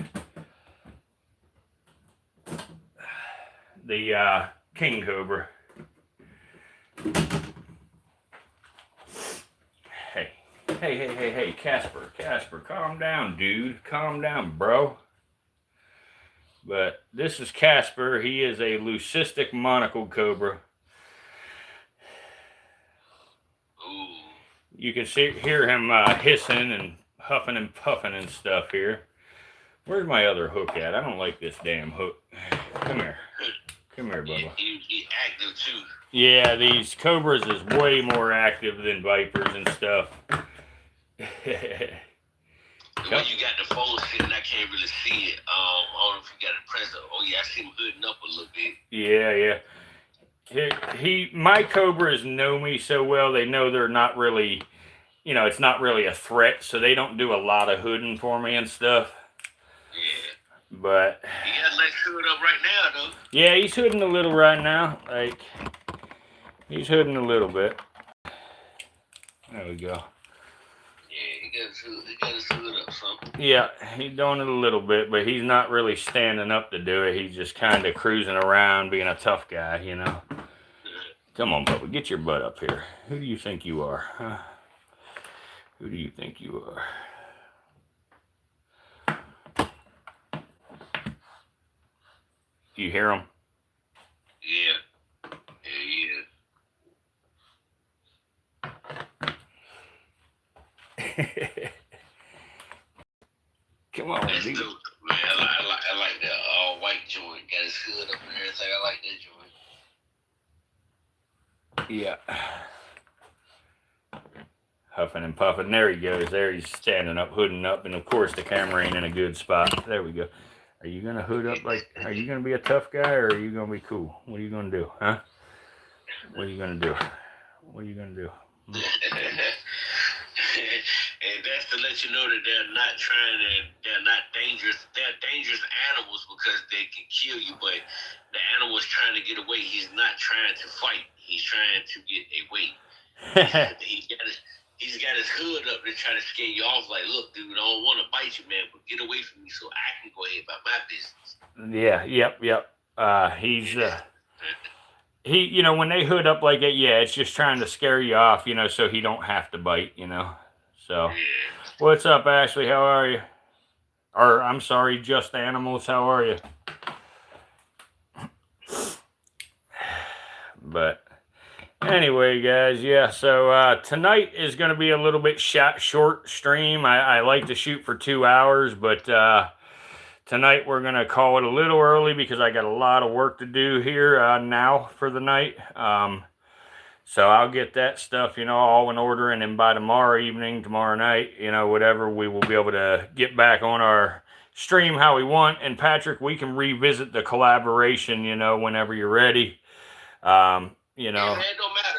[SPEAKER 1] The king cobra. Hey, Casper, calm down, dude. Calm down, bro. But this is Casper. He is a leucistic monocled cobra.
[SPEAKER 2] Ooh.
[SPEAKER 1] You can hear him hissing and huffing and puffing and stuff here. Where's my other hook at? I don't like this damn hook. Come here. Come here, Bubba.
[SPEAKER 2] He active too.
[SPEAKER 1] Yeah, these cobras is way more active than vipers and stuff.
[SPEAKER 2] The way you got the phone sitting, I can't really see it. I don't know if you got it present. Oh yeah, I see him hooding up a little bit.
[SPEAKER 1] Yeah. My cobras know me so well. They know they're not really, it's not really a threat, so they don't do a lot of hooding for me and stuff.
[SPEAKER 2] Yeah.
[SPEAKER 1] But
[SPEAKER 2] he got a nice hood up right now, though.
[SPEAKER 1] Yeah, he's hooding a little right now. He's hooding a little bit. There we go.
[SPEAKER 2] Yeah, he got his hood up some.
[SPEAKER 1] Yeah, he's doing it a little bit, but he's not really standing up to do it. He's just kind of cruising around, being a tough guy, Come on, Bubba, get your butt up here. Who do you think you are, huh? Who do you think you are? Do you hear him?
[SPEAKER 2] Yeah.
[SPEAKER 1] Come on,
[SPEAKER 2] that's
[SPEAKER 1] dude.
[SPEAKER 2] dope, man. I like that all white joint. Got his hood up and everything. I like that joint.
[SPEAKER 1] Yeah. Huffing and puffing. There he goes. There he's standing up, hooding up, and of course the camera ain't in a good spot. There we go. Are you gonna hood up are you gonna be a tough guy, or are you gonna be cool? What are you gonna do, huh? What are you gonna do? What are you gonna do?
[SPEAKER 2] And that's to let you know that they're not dangerous. They're dangerous animals because they can kill you, but the animal is trying to get away. He's not trying to fight. He's trying to get away. He's got his hood up to try to scare you off. Like, look, dude, I don't want to bite you, man, but get away from me so I can go ahead about my business.
[SPEAKER 1] Yeah, yep. He, when they hood up like that, yeah, it's just trying to scare you off, so he don't have to bite, So,
[SPEAKER 2] Yeah.
[SPEAKER 1] What's up, Ashley? How are you? Or, I'm sorry, Just Animals. How are you? But anyway, guys, yeah, so tonight is going to be a little bit short stream. I like to shoot for 2 hours, but tonight we're going to call it a little early because I got a lot of work to do here now for the night. So I'll get that stuff, all in order, and then by tomorrow night, whatever, we will be able to get back on our stream how we want. And Patrick, we can revisit the collaboration, whenever you're ready.
[SPEAKER 2] Yeah, man, it don't matter.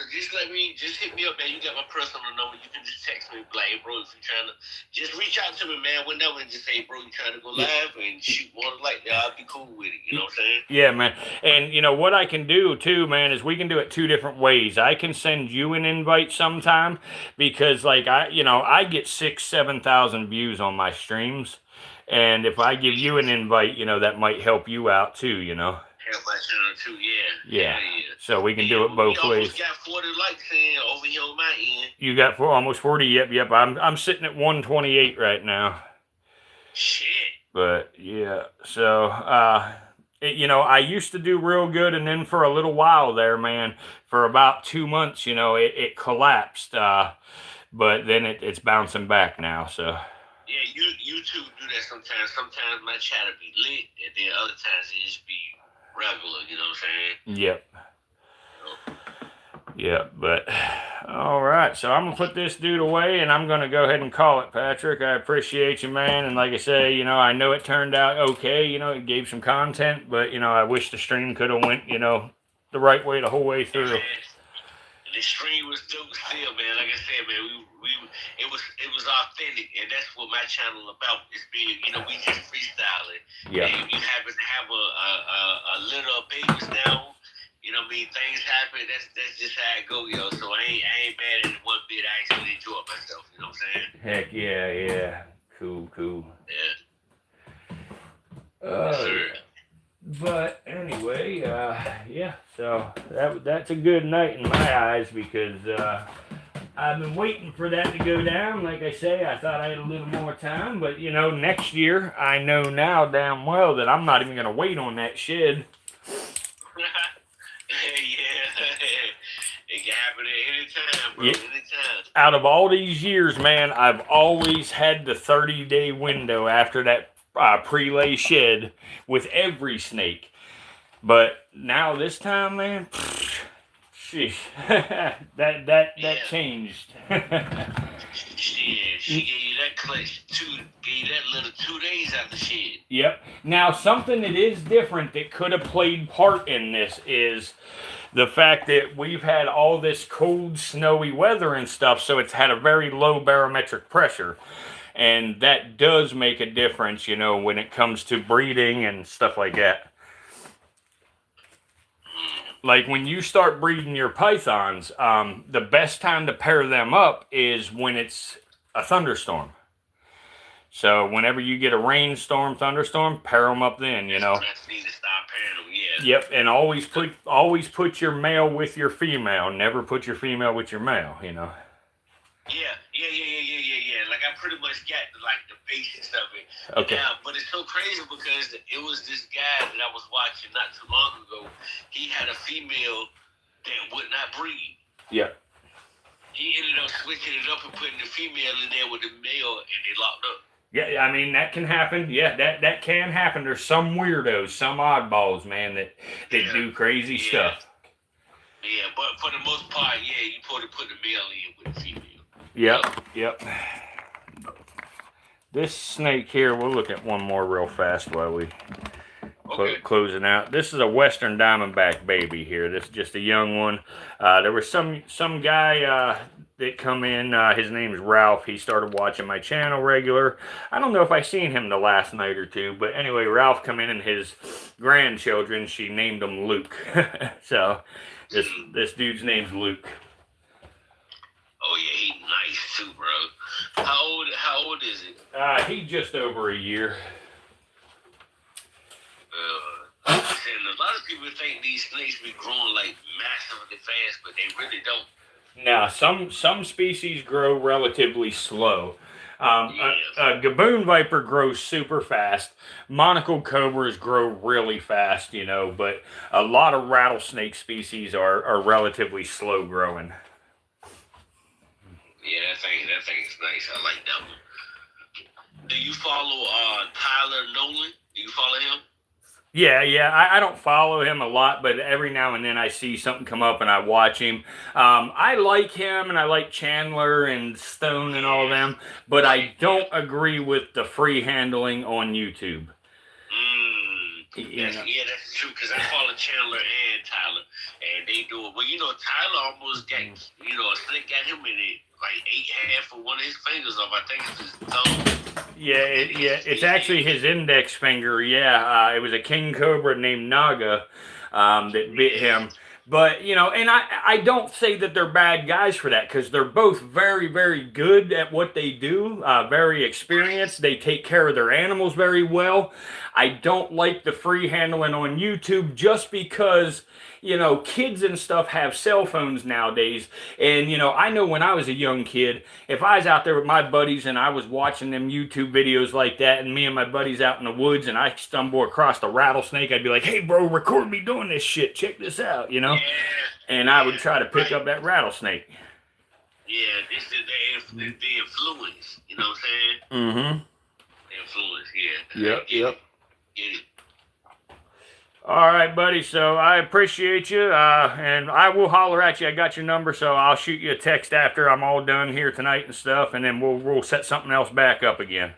[SPEAKER 2] Just hit me up, man. You got my personal number. You can just text me, like, hey, bro, if you're trying to, just reach out to me, man, whenever, and just say, hey, bro, you trying to go live and shoot one like that, I'll be cool with it. You know what I'm saying?
[SPEAKER 1] Yeah, man. And what I can do too, man, is we can do it 2 different ways. I can send you an invite sometime because, like, I get 6,000-7,000 views on my streams, and if I give you an invite, that might help you out too.
[SPEAKER 2] Help my channel too,
[SPEAKER 1] yeah. So we can do it both ways.
[SPEAKER 2] We almost got 40 likes over here on my end.
[SPEAKER 1] You got almost 40. Yep. I'm sitting at 128 right now.
[SPEAKER 2] Shit.
[SPEAKER 1] But yeah, so I used to do real good, and then for a little while there, man, for about 2 months, it collapsed. But then it's bouncing back now. So.
[SPEAKER 2] Yeah, YouTube do that sometimes. Sometimes my channel be lit, and then other times it just be regular, you know what I'm saying?
[SPEAKER 1] Yep. Yeah, but all right. So I'm gonna put this dude away, and I'm gonna go ahead and call it, Patrick. I appreciate you, man. And like I say, I know it turned out okay. It gave some content, but I wish the stream could have went, the right way the whole way through.
[SPEAKER 2] Yeah, the stream was dope still, man. Like I said, man, it was authentic, and that's what my channel about. It's being, we just freestyling.
[SPEAKER 1] Yeah.
[SPEAKER 2] And you happen to have a litter of babies now. You know what I mean? Things happen. That's just how it go, yo. So I ain't mad at it one bit. I actually enjoy myself. You know what I'm saying?
[SPEAKER 1] Heck yeah. Cool.
[SPEAKER 2] Yeah. Yes, sir.
[SPEAKER 1] But anyway, yeah. So that's a good night in my eyes because I've been waiting for that to go down. Like I say, I thought I had a little more time, but you know, next year I know now damn well that I'm not even gonna wait on that shed.
[SPEAKER 2] Yeah, it can happen at any time, bro.
[SPEAKER 1] Yeah.
[SPEAKER 2] Anytime.
[SPEAKER 1] Out of all these years, man, I've always had the 30-day window after that pre-lay shed with every snake. But now this time, man, sheesh, that changed.
[SPEAKER 2] Shit, she gave you that clutch gave you that little 2 days after shed.
[SPEAKER 1] Yep. Now something that is different that could have played part in this is the fact that we've had all this cold, snowy weather and stuff, so it's had a very low barometric pressure. And that does make a difference, you know, when it comes to breeding and stuff like that. Like when you start breeding your pythons, the best time to pair them up is when it's a thunderstorm. So whenever you get a rainstorm, thunderstorm, pair them up then, you know.
[SPEAKER 2] That's need to stop pairing them, yeah.
[SPEAKER 1] Yep, and always put your male with your female. Never put your female with your male, you know.
[SPEAKER 2] Yeah. Like I pretty much got like the basics of it.
[SPEAKER 1] Okay.
[SPEAKER 2] Now, but it's so crazy because it was this guy that I was watching not too long ago. He had a female that would not breed.
[SPEAKER 1] Yeah.
[SPEAKER 2] He ended up switching it up and putting the female in there with the male, and they locked up.
[SPEAKER 1] Yeah, I mean that can happen. Yeah, that can happen. There's some weirdos, some oddballs, man, that do crazy stuff.
[SPEAKER 2] Yeah, but for the most part, yeah, you put the male in with the female.
[SPEAKER 1] Yep. This snake here, we'll look at one more real fast while we closing out. This is a Western Diamondback baby here. This is just a young one. There was some guy that come in. His name's Ralph. He started watching my channel regular. I don't know if I seen him the last night or two, but anyway, Ralph come in and his grandchildren, she named him Luke. So this dude's name's Luke.
[SPEAKER 2] Oh yeah, he's nice too, bro. How old is it?
[SPEAKER 1] He's just over a year.
[SPEAKER 2] And a lot of people think these snakes be growing like massively fast, but they really don't.
[SPEAKER 1] Now, some species grow relatively slow. A gaboon viper grows super fast. Monocled cobras grow really fast, you know, but a lot of rattlesnake species are relatively slow growing.
[SPEAKER 2] Yeah, that thing's nice. I like that one. Do you follow Tyler Nolan? Do you follow him?
[SPEAKER 1] Yeah. I don't follow him a lot, but every now and then I see something come up and I watch him. I like him and I like Chandler and Stone and all of them, but I don't agree with the free handling on YouTube. That's
[SPEAKER 2] true, because I follow Chandler and Tyler, and they do it. Well, you know, Tyler almost got, you know, a snake got him in it, like ate half of one of his fingers off. I think it's his thumb. It's
[SPEAKER 1] actually his index finger. It was a king cobra named Naga that bit him. But, you know, and I don't say that they're bad guys for that, because they're both very, very good at what they do, very experienced. They take care of their animals very well. I don't like the free handling on YouTube just because, you know, kids and stuff have cell phones nowadays. And, you know, I know when I was a young kid, if I was out there with my buddies and I was watching them YouTube videos like that, and me and my buddies out in the woods, and I stumble across a rattlesnake, I'd be like, hey, bro, record me doing this shit. Check this out, you know? And I would try to pick up that rattlesnake.
[SPEAKER 2] Yeah, this is the influence, you know what I'm saying?
[SPEAKER 1] Mm-hmm.
[SPEAKER 2] The influence, yeah.
[SPEAKER 1] Yep.
[SPEAKER 2] Get it.
[SPEAKER 1] All right, buddy. So I appreciate you, and I will holler at you. I got your number, so I'll shoot you a text after I'm all done here tonight and stuff, and then we'll set something else back up again.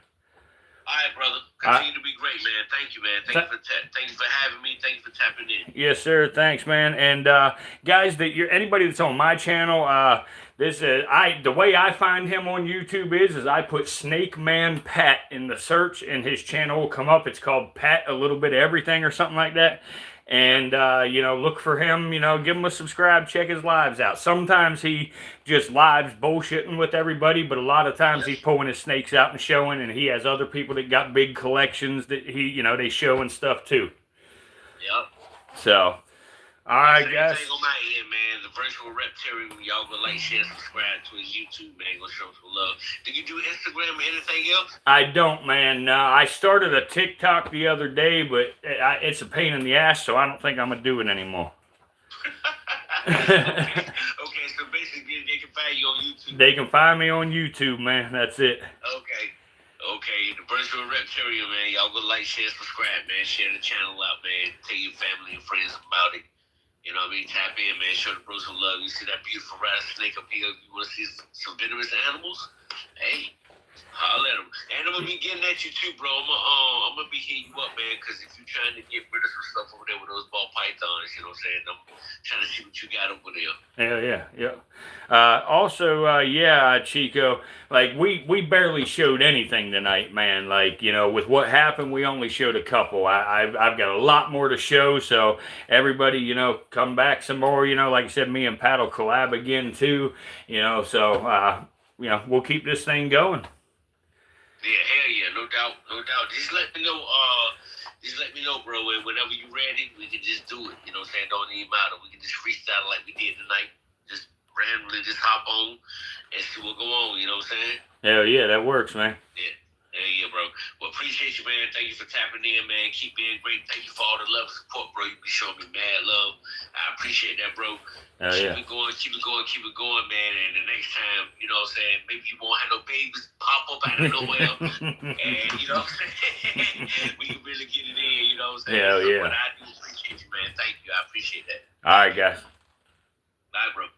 [SPEAKER 2] All right, brother. Continue to be great, man. Thank you, man. Thank you for having me. Thank you for tapping in.
[SPEAKER 1] Yes, sir. Thanks, man. And guys, anybody that's on my channel, the way I find him on YouTube is I put Snake Man Pat in the search, and his channel will come up. It's called Pat a Little Bit of Everything or something like that. And, you know, look for him, you know, give him a subscribe, check his lives out. Sometimes he just lives bullshitting with everybody, but a lot of times he's pulling his snakes out and showing, and he has other people that got big collections that they show and stuff too.
[SPEAKER 2] Yep.
[SPEAKER 1] So, All right,
[SPEAKER 2] Same
[SPEAKER 1] guys.
[SPEAKER 2] thing on my end, man. The Virtual Reptarian. Y'all go like, share, subscribe to his YouTube, man. Go show some love. Do you do Instagram or anything else?
[SPEAKER 1] I don't, man. No, I started a TikTok the other day, but it's a pain in the ass, so I don't think I'm gonna do it anymore.
[SPEAKER 2] Okay, so basically they can find you on YouTube.
[SPEAKER 1] They can find me on YouTube, man. That's it.
[SPEAKER 2] Okay, the Virtual Reptarian, man. Y'all go like, share, subscribe, man. Share the channel out, man. Tell your family and friends about it. You know what I mean? Tap in, man. Show the bros some love. You see that beautiful rattlesnake up here? You want to see some venomous animals? Hey, holler at them. And I'm gonna be getting at you too, bro. I'm gonna be hitting you up, man. Because if you're trying to get rid of some stuff over there with those ball pythons, you know what I'm saying? I'm trying to see what you got over there.
[SPEAKER 1] Hell yeah, yeah. Also, yeah, Chico, like we barely showed anything tonight, man. Like, you know, with what happened, we only showed a couple. I've got a lot more to show, so everybody, you know, come back some more. You know, like I said, me and Pat will collab again too. You know, so you know, we'll keep this thing going.
[SPEAKER 2] Yeah, hell yeah, no doubt, no doubt. Just let me know, bro. Whenever you're ready, we can just do it. You know what I'm saying? Don't even matter. We can just freestyle like we did tonight. Just randomly just hop on and see what go on. You know what I'm saying?
[SPEAKER 1] Hell yeah, that works, man.
[SPEAKER 2] Yeah, bro. Well, appreciate you, man. Thank you for tapping in, man. Keep being great. Thank you for all the love and support, bro. You be showing me mad love. I appreciate that, bro. Keep it going, man. And the next time, you know what I'm saying, maybe you won't have no babies pop up out of nowhere. And, you know what I'm saying? We can really get it in, you know what I'm saying?
[SPEAKER 1] Hell yeah.
[SPEAKER 2] But I do appreciate you, man. Thank you. I appreciate that.
[SPEAKER 1] All right, guys.
[SPEAKER 2] Bye, bro.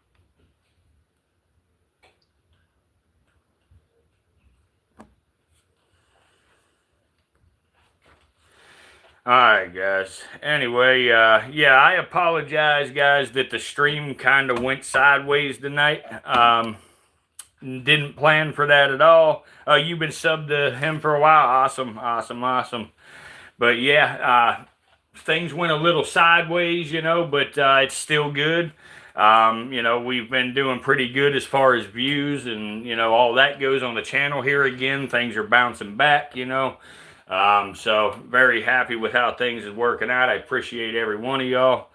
[SPEAKER 1] All right, guys. Anyway, yeah, I apologize, guys, that the stream kind of went sideways tonight. Didn't plan for that at all. You've been subbed to him for a while. Awesome. But yeah, things went a little sideways, you know, but it's still good. You know, we've been doing pretty good as far as views and, you know, all that goes on the channel here again. Things are bouncing back, you know. So very happy with how things is working out. I appreciate every one of y'all.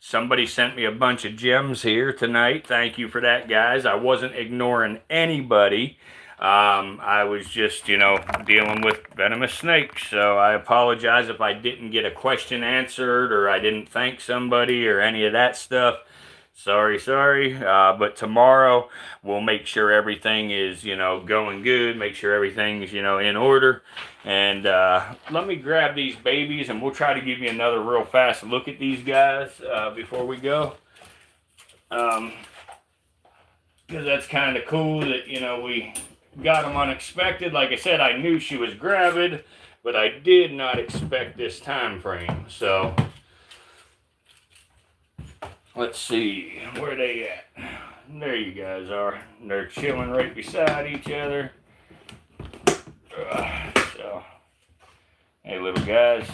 [SPEAKER 1] Somebody sent me a bunch of gems here tonight. Thank you for that, guys. I wasn't ignoring anybody. I was just, you know, dealing with venomous snakes. So I apologize if I didn't get a question answered or I didn't thank somebody or any of that stuff. Sorry. But tomorrow we'll make sure everything is, you know, going good. Make sure everything's, you know, in order. And let me grab these babies and we'll try to give you another real fast look at these guys before we go. Because that's kind of cool that, you know, we got them unexpected. Like I said, I knew she was gravid, but I did not expect this time frame. So let's see, where they at? There you guys are. They're chilling right beside each other. So, hey little guys.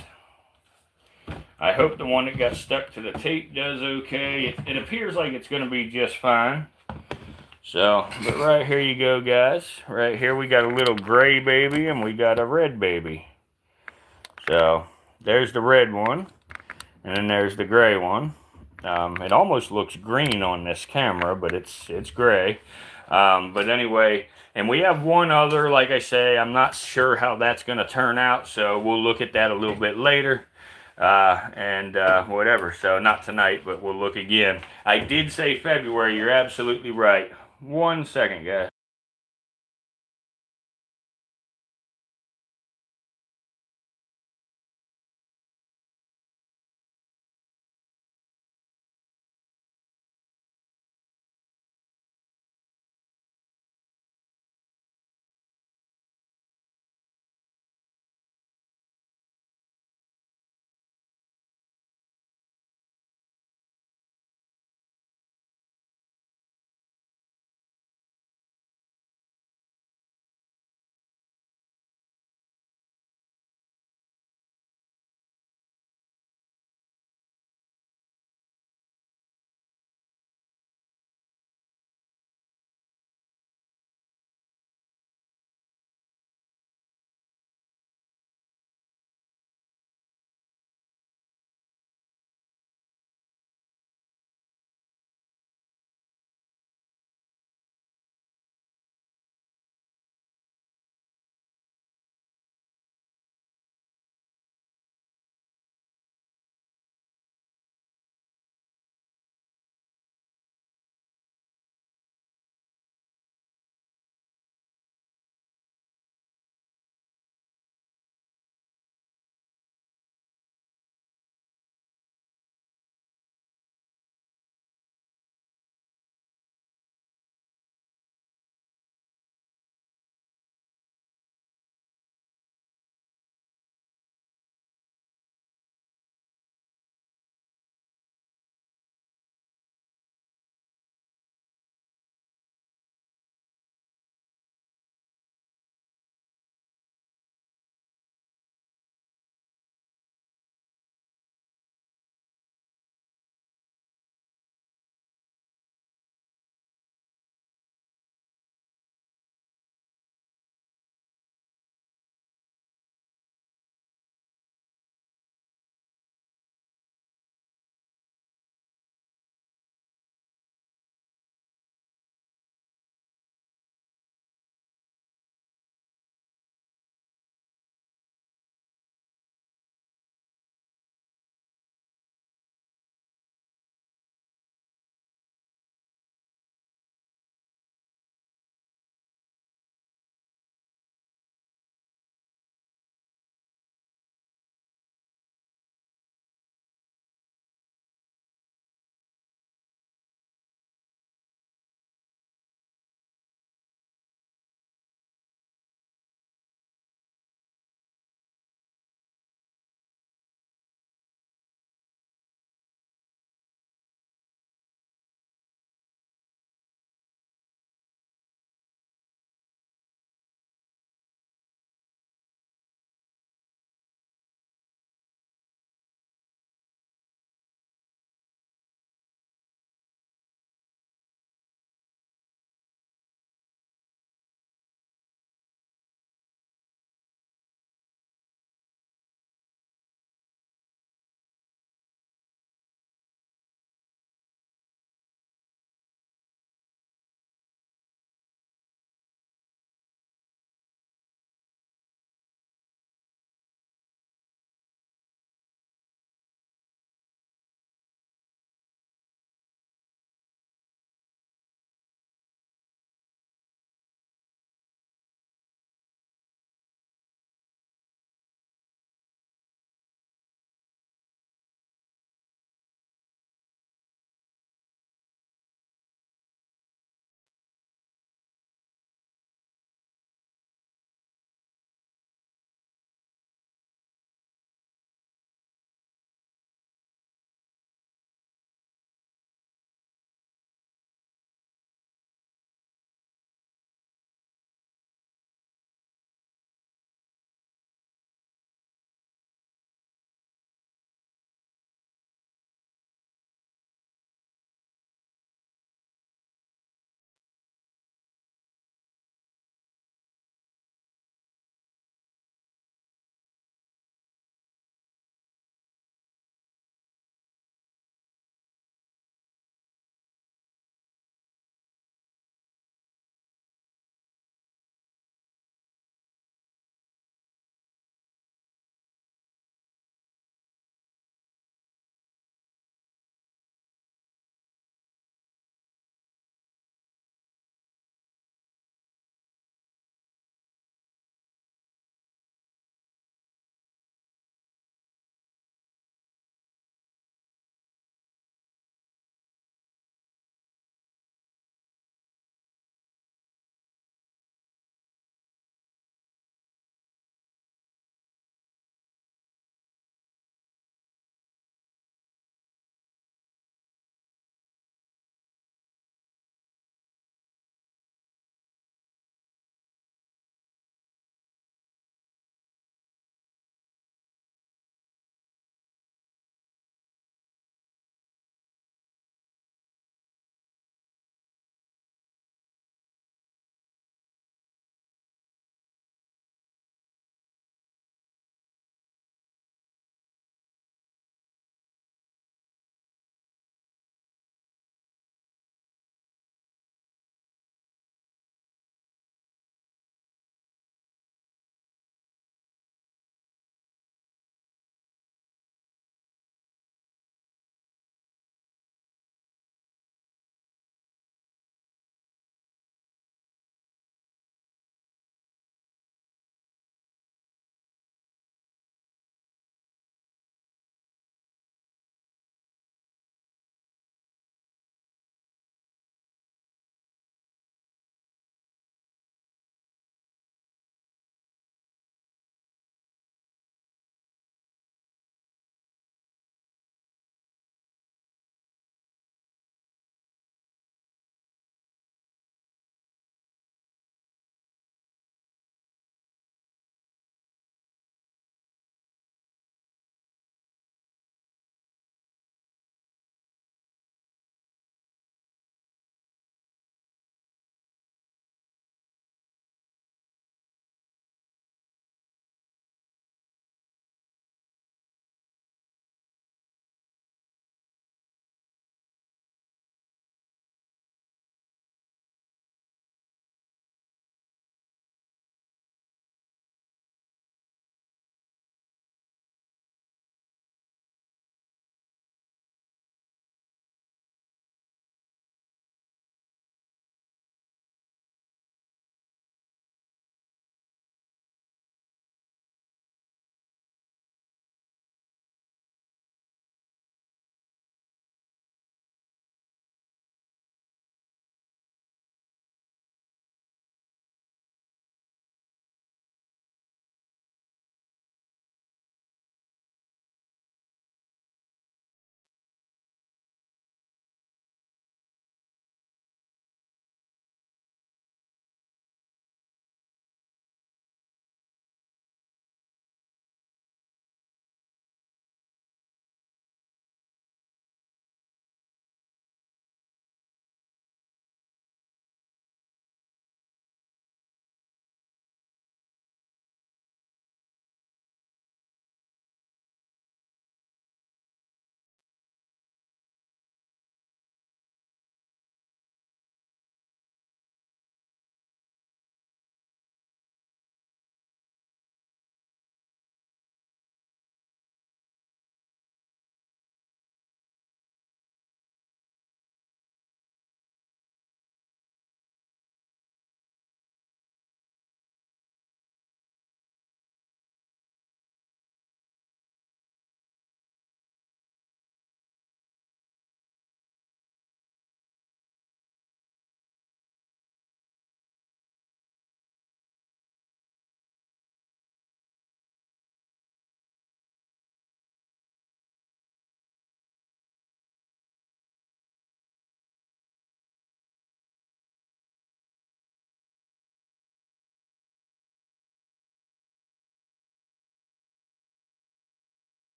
[SPEAKER 1] I hope the one that got stuck to the tape does okay. It appears like it's going to be just fine. So, but right here you go, guys. Right here we got a little gray baby and we got a red baby. So, there's the red one. And then there's the gray one. It almost looks green on this camera, but it's gray. But anyway, and we have one other, like I say, I'm not sure how that's going to turn out, so we'll look at that a little bit later. And whatever, so not tonight, but we'll look again. I did say February, you're absolutely right. 1 second, guys.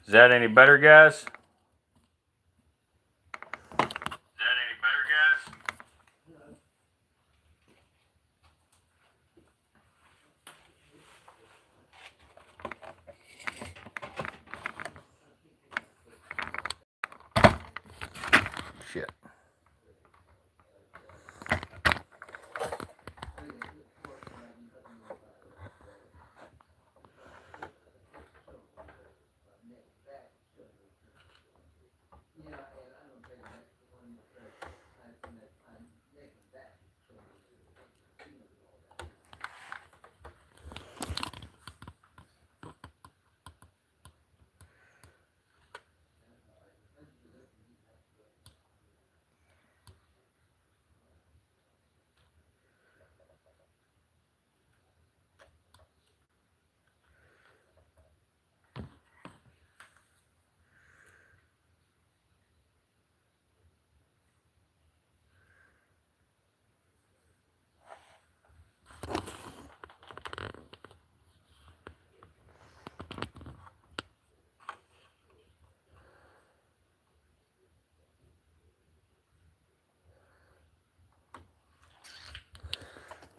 [SPEAKER 1] Is that any better, guys? Is that any better, guys? Shit.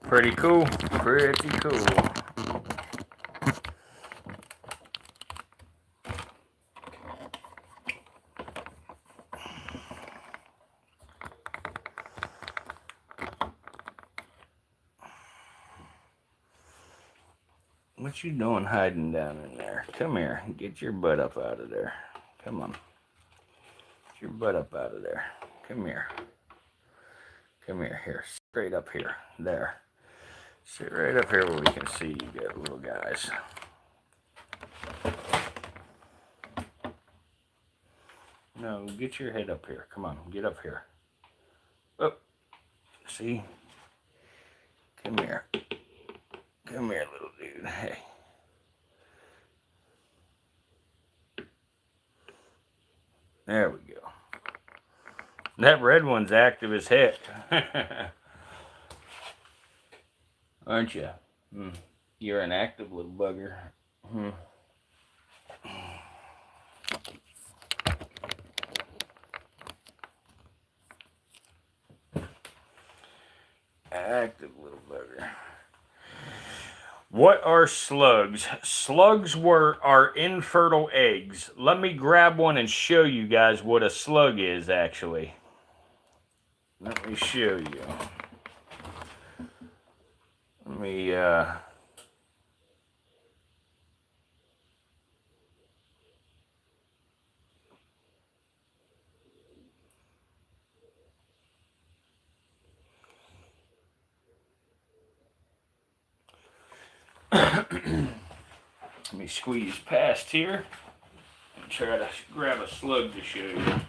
[SPEAKER 1] Pretty cool. Pretty cool. What you doing hiding down in there? Come here. Get your butt up out of there. Come on. Get your butt up out of there. Come here. Come here. Here. Straight up here. There. Sit right up here where we can see you good little guys. No, get your head up here. Come on. Get up here. Up. See? Come here. Come here, little dude. Hey. There we go. That red one's active as heck. Aren't you? You're an active little bugger. Active little bugger. What are slugs? Slugs are infertile eggs. Let me grab one and show you guys what a slug is, actually. Let me show you. Let me, let me squeeze past here and try to grab a slug to show you.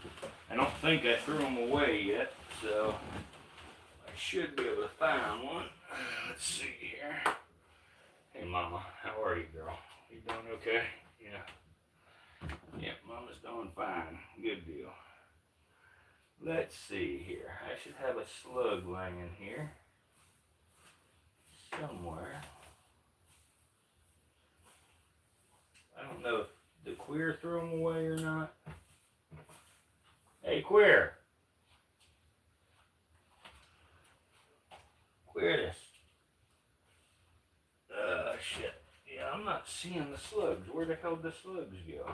[SPEAKER 1] I don't think I threw them away yet, so I should be able to find one. Let's see here. Hey, Mama, how are you, girl? You doing okay? Yeah. Yeah, Mama's doing fine. Good deal. Let's see here. I should have a slug laying here somewhere. I don't know if the queer threw them away or not. Hey, queer. Queerness. Shit. Yeah, I'm not seeing the slugs. Where the hell did the slugs go?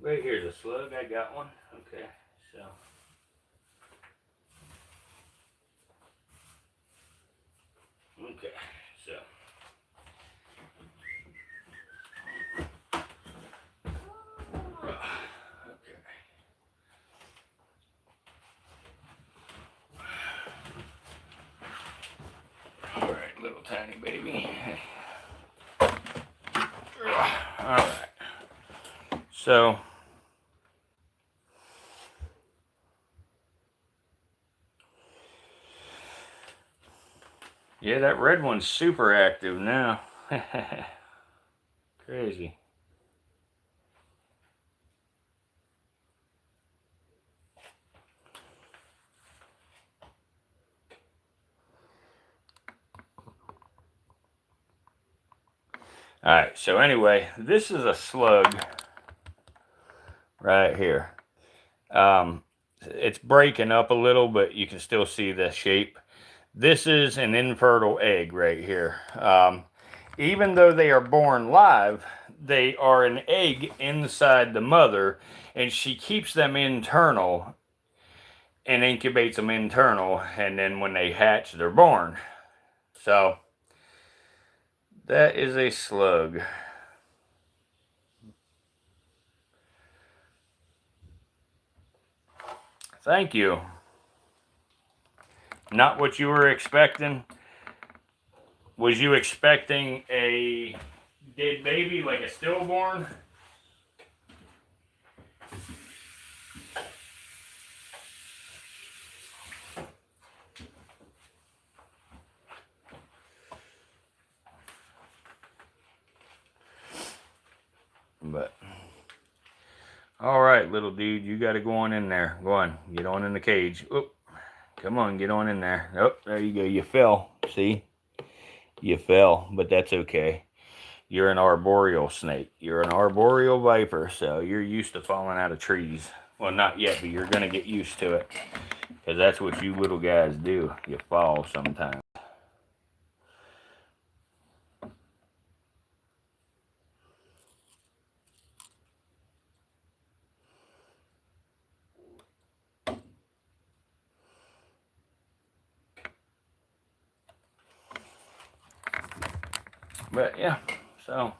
[SPEAKER 1] Right here's a slug. I got one. Okay, so. Okay, so. Alright, little tiny baby. Alright. So. Yeah, that red one's super active now. Crazy. Alright, so anyway, this is a slug right here. It's breaking up a little, but you can still see the shape. This is an infertile egg right here. Even though they are born live, they are an egg inside the mother, and she keeps them internal and incubates them internal, and then when they hatch, they're born. So that is a slug. Thank you. Not what you were expecting. Was you expecting a dead baby, like a stillborn? But all right, little dude, you got to go on in there. Go on, get on in the cage. Oop, come on, get on in there. Oh, there you go. You fell. See, you fell, but that's okay. You're an arboreal snake. You're an arboreal viper, so you're used to falling out of trees. Well, not yet, but you're gonna get used to it, because that's what you little guys do. You fall sometimes. But yeah, so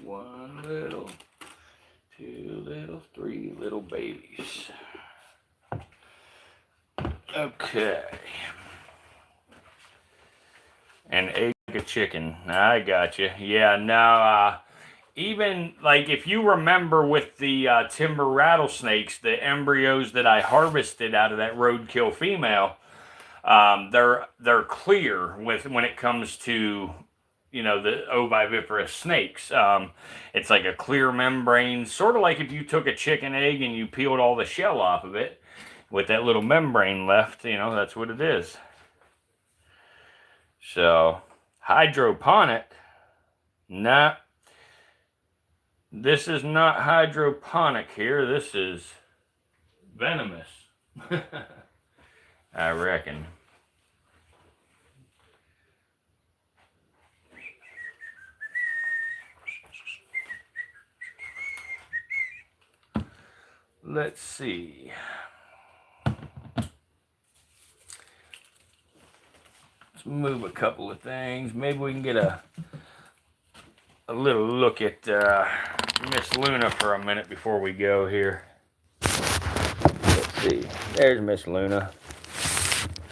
[SPEAKER 1] one little, two little, three little babies. Okay. An egg of chicken. I got you. Yeah, now, even like if you remember with the timber rattlesnakes, the embryos that I harvested out of that roadkill female, they're clear when it comes to, you know, the oviviparous snakes. It's like a clear membrane, sort of like if you took a chicken egg and you peeled all the shell off of it with that little membrane left, you know, that's what it is. So, hydroponic, nah, this is not hydroponic here. This is venomous, I reckon. Let's see. Let's move a couple of things. Maybe we can get a little look at Miss Luna for a minute before we go here. Let's see. There's Miss Luna.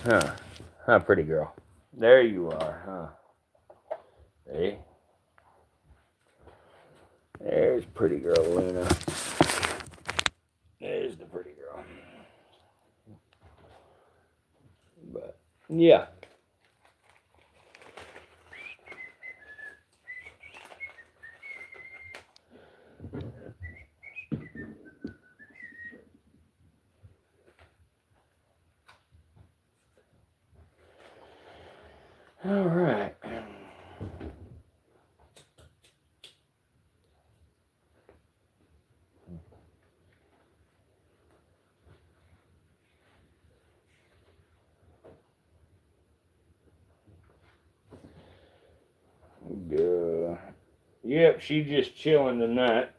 [SPEAKER 1] Huh, pretty girl. There you are, huh? Hey. There's pretty girl Luna. There's the pretty girl. But, yeah. All right. Good. Yep, she's just chilling tonight.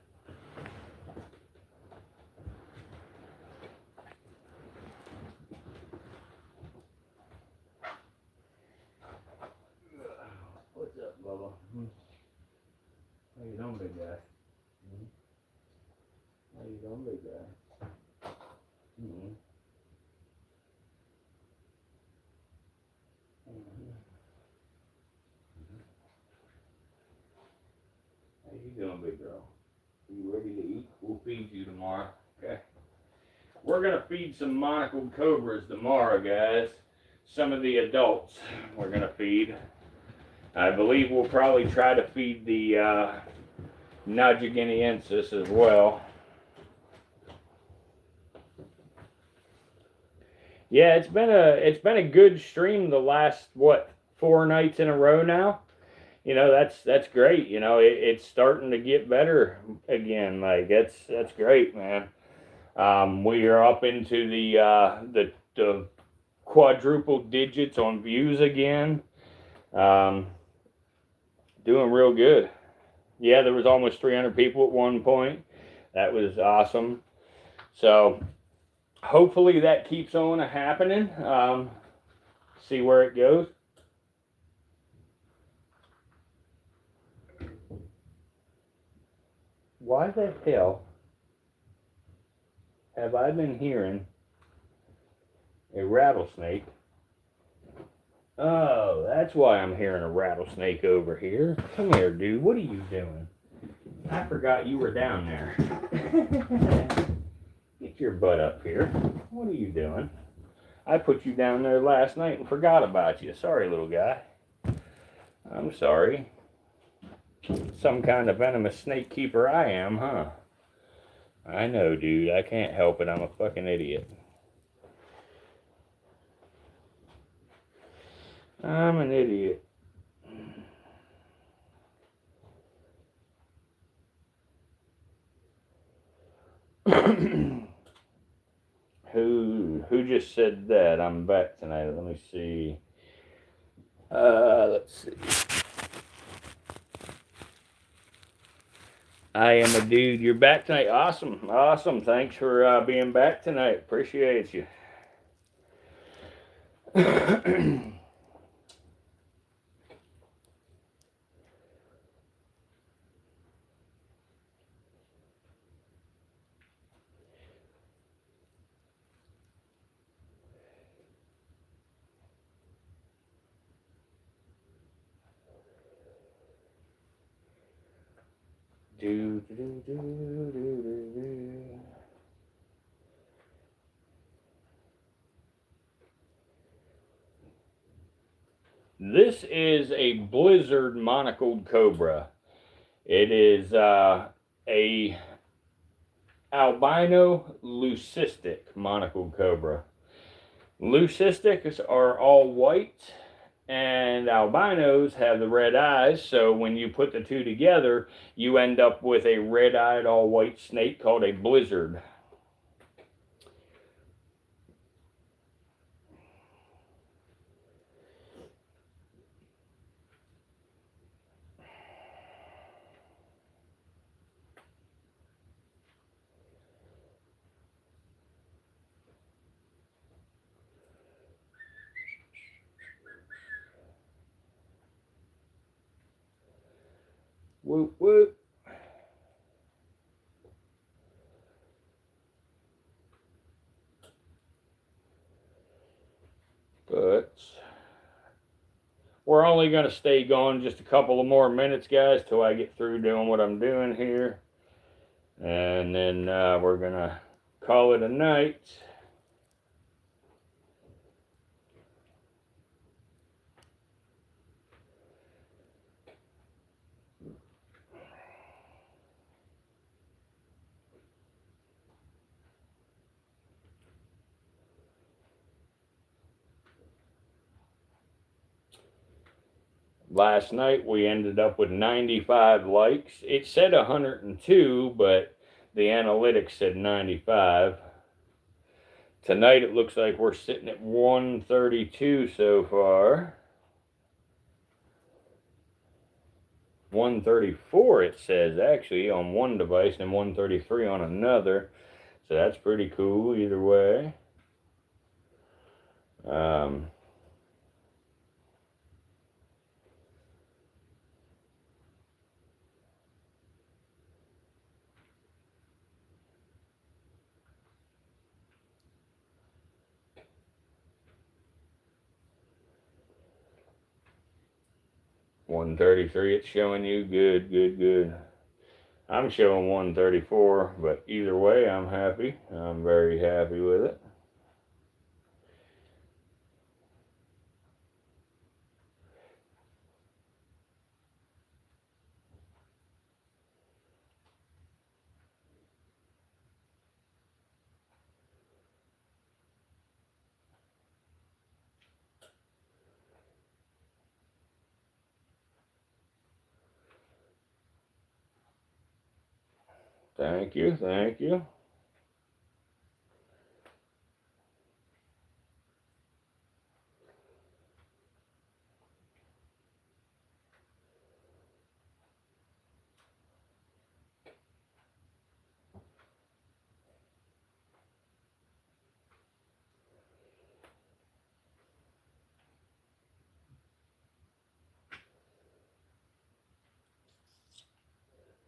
[SPEAKER 1] What's up, Bubba? How you doing, big guy? How you doing, big guy? How you doing, big girl? You ready to eat? We'll feed you tomorrow, okay? We're gonna feed some monocled cobras tomorrow, guys. Some of the adults we're gonna feed. I believe we'll probably try to feed the nudgiginiensis as well. Yeah, it's been a good stream the last, what, 4 nights in a row now. You know, that's great. You know, it's starting to get better again. Like that's great, man. We are up into the quadruple digits on views again. Doing real good. Yeah, there was almost 300 people at one point. That was awesome. So hopefully that keeps on happening. See where it goes. Why the hell have I been hearing a rattlesnake? Oh, that's why I'm hearing a rattlesnake over here. Come here, dude. What are you doing? I forgot you were down there. Get your butt up here. What are you doing? I put you down there last night and forgot about you. Sorry, little guy. I'm sorry. Some kind of venomous snake keeper I am, huh? I know, dude. I can't help it. I'm a fucking idiot. I'm an idiot. Who just said that? I'm back tonight. Let me see. Let's see. I am a dude. You're back tonight. Awesome. Awesome. Thanks for being back tonight. Appreciate you. Do, do, do, do, do, do. This is a blizzard monocled cobra. It is a albino leucistic monocled cobra. Leucistics are all white, and albinos have the red eyes, so when you put the two together, you end up with a red-eyed, all-white snake called a blizzard. Whoop, whoop. But we're only going to stay going just a couple of more minutes, guys, till I get through doing what I'm doing here. And then we're going to call it a night. Last night we ended up with 95 likes. It said 102, but the analytics said 95. Tonight it looks like we're sitting at 132 so far. 134 it says actually on one device and 133 on another. So that's pretty cool either way. 133 it's showing you. Good, good, good. I'm showing 134, but either way I'm happy. I'm very happy with it. Thank you, thank you.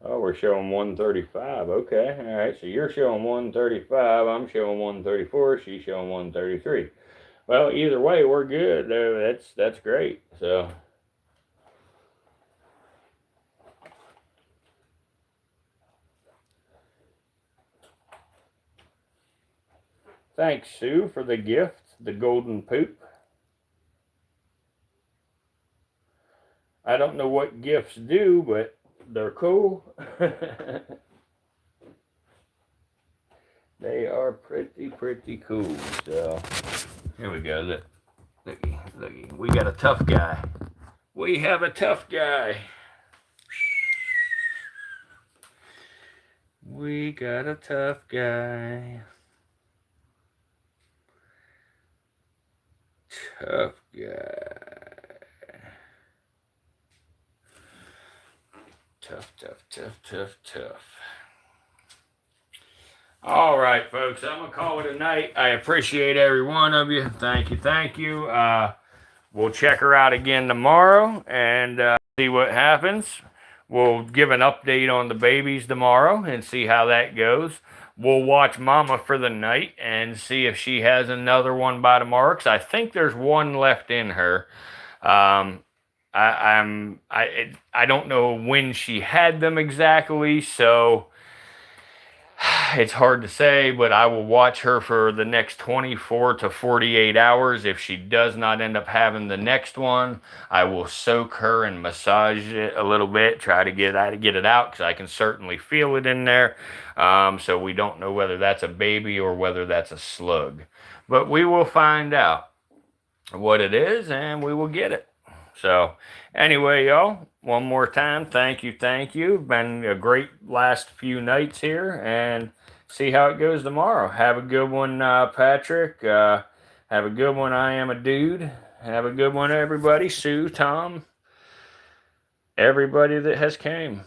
[SPEAKER 1] Oh, we're showing 135. Okay, all right. So you're showing 135. I'm showing 134. She's showing 133. Well, either way, we're good. That's great. So. Thanks, Sue, for the gift, the golden poop. I don't know what gifts do, but they're cool. They are pretty cool. So here we go. Looky. We got a tough guy. We have a tough guy. We got a tough guy. Tough guy. Tough. All right, folks, I'm going to call it a night. I appreciate every one of you. Thank you. We'll check her out again tomorrow and see what happens. We'll give an update on the babies tomorrow and see how that goes. We'll watch Mama for the night and see if she has another one by tomorrow, because I think there's one left in her. I don't know when she had them exactly, so it's hard to say, but I will watch her for the next 24 to 48 hours. If she does not end up having the next one, I will soak her and massage it a little bit, try to get it out, because I can certainly feel it in there. So we don't know whether that's a baby or whether that's a slug. But we will find out what it is, and we will get it. So anyway, y'all, one more time, thank you. Been a great last few nights here, and see how it goes tomorrow. Have a good one, Patrick. Have a good one, I Am a Dude. Have a good one, everybody. Sue, Tom, everybody that has came.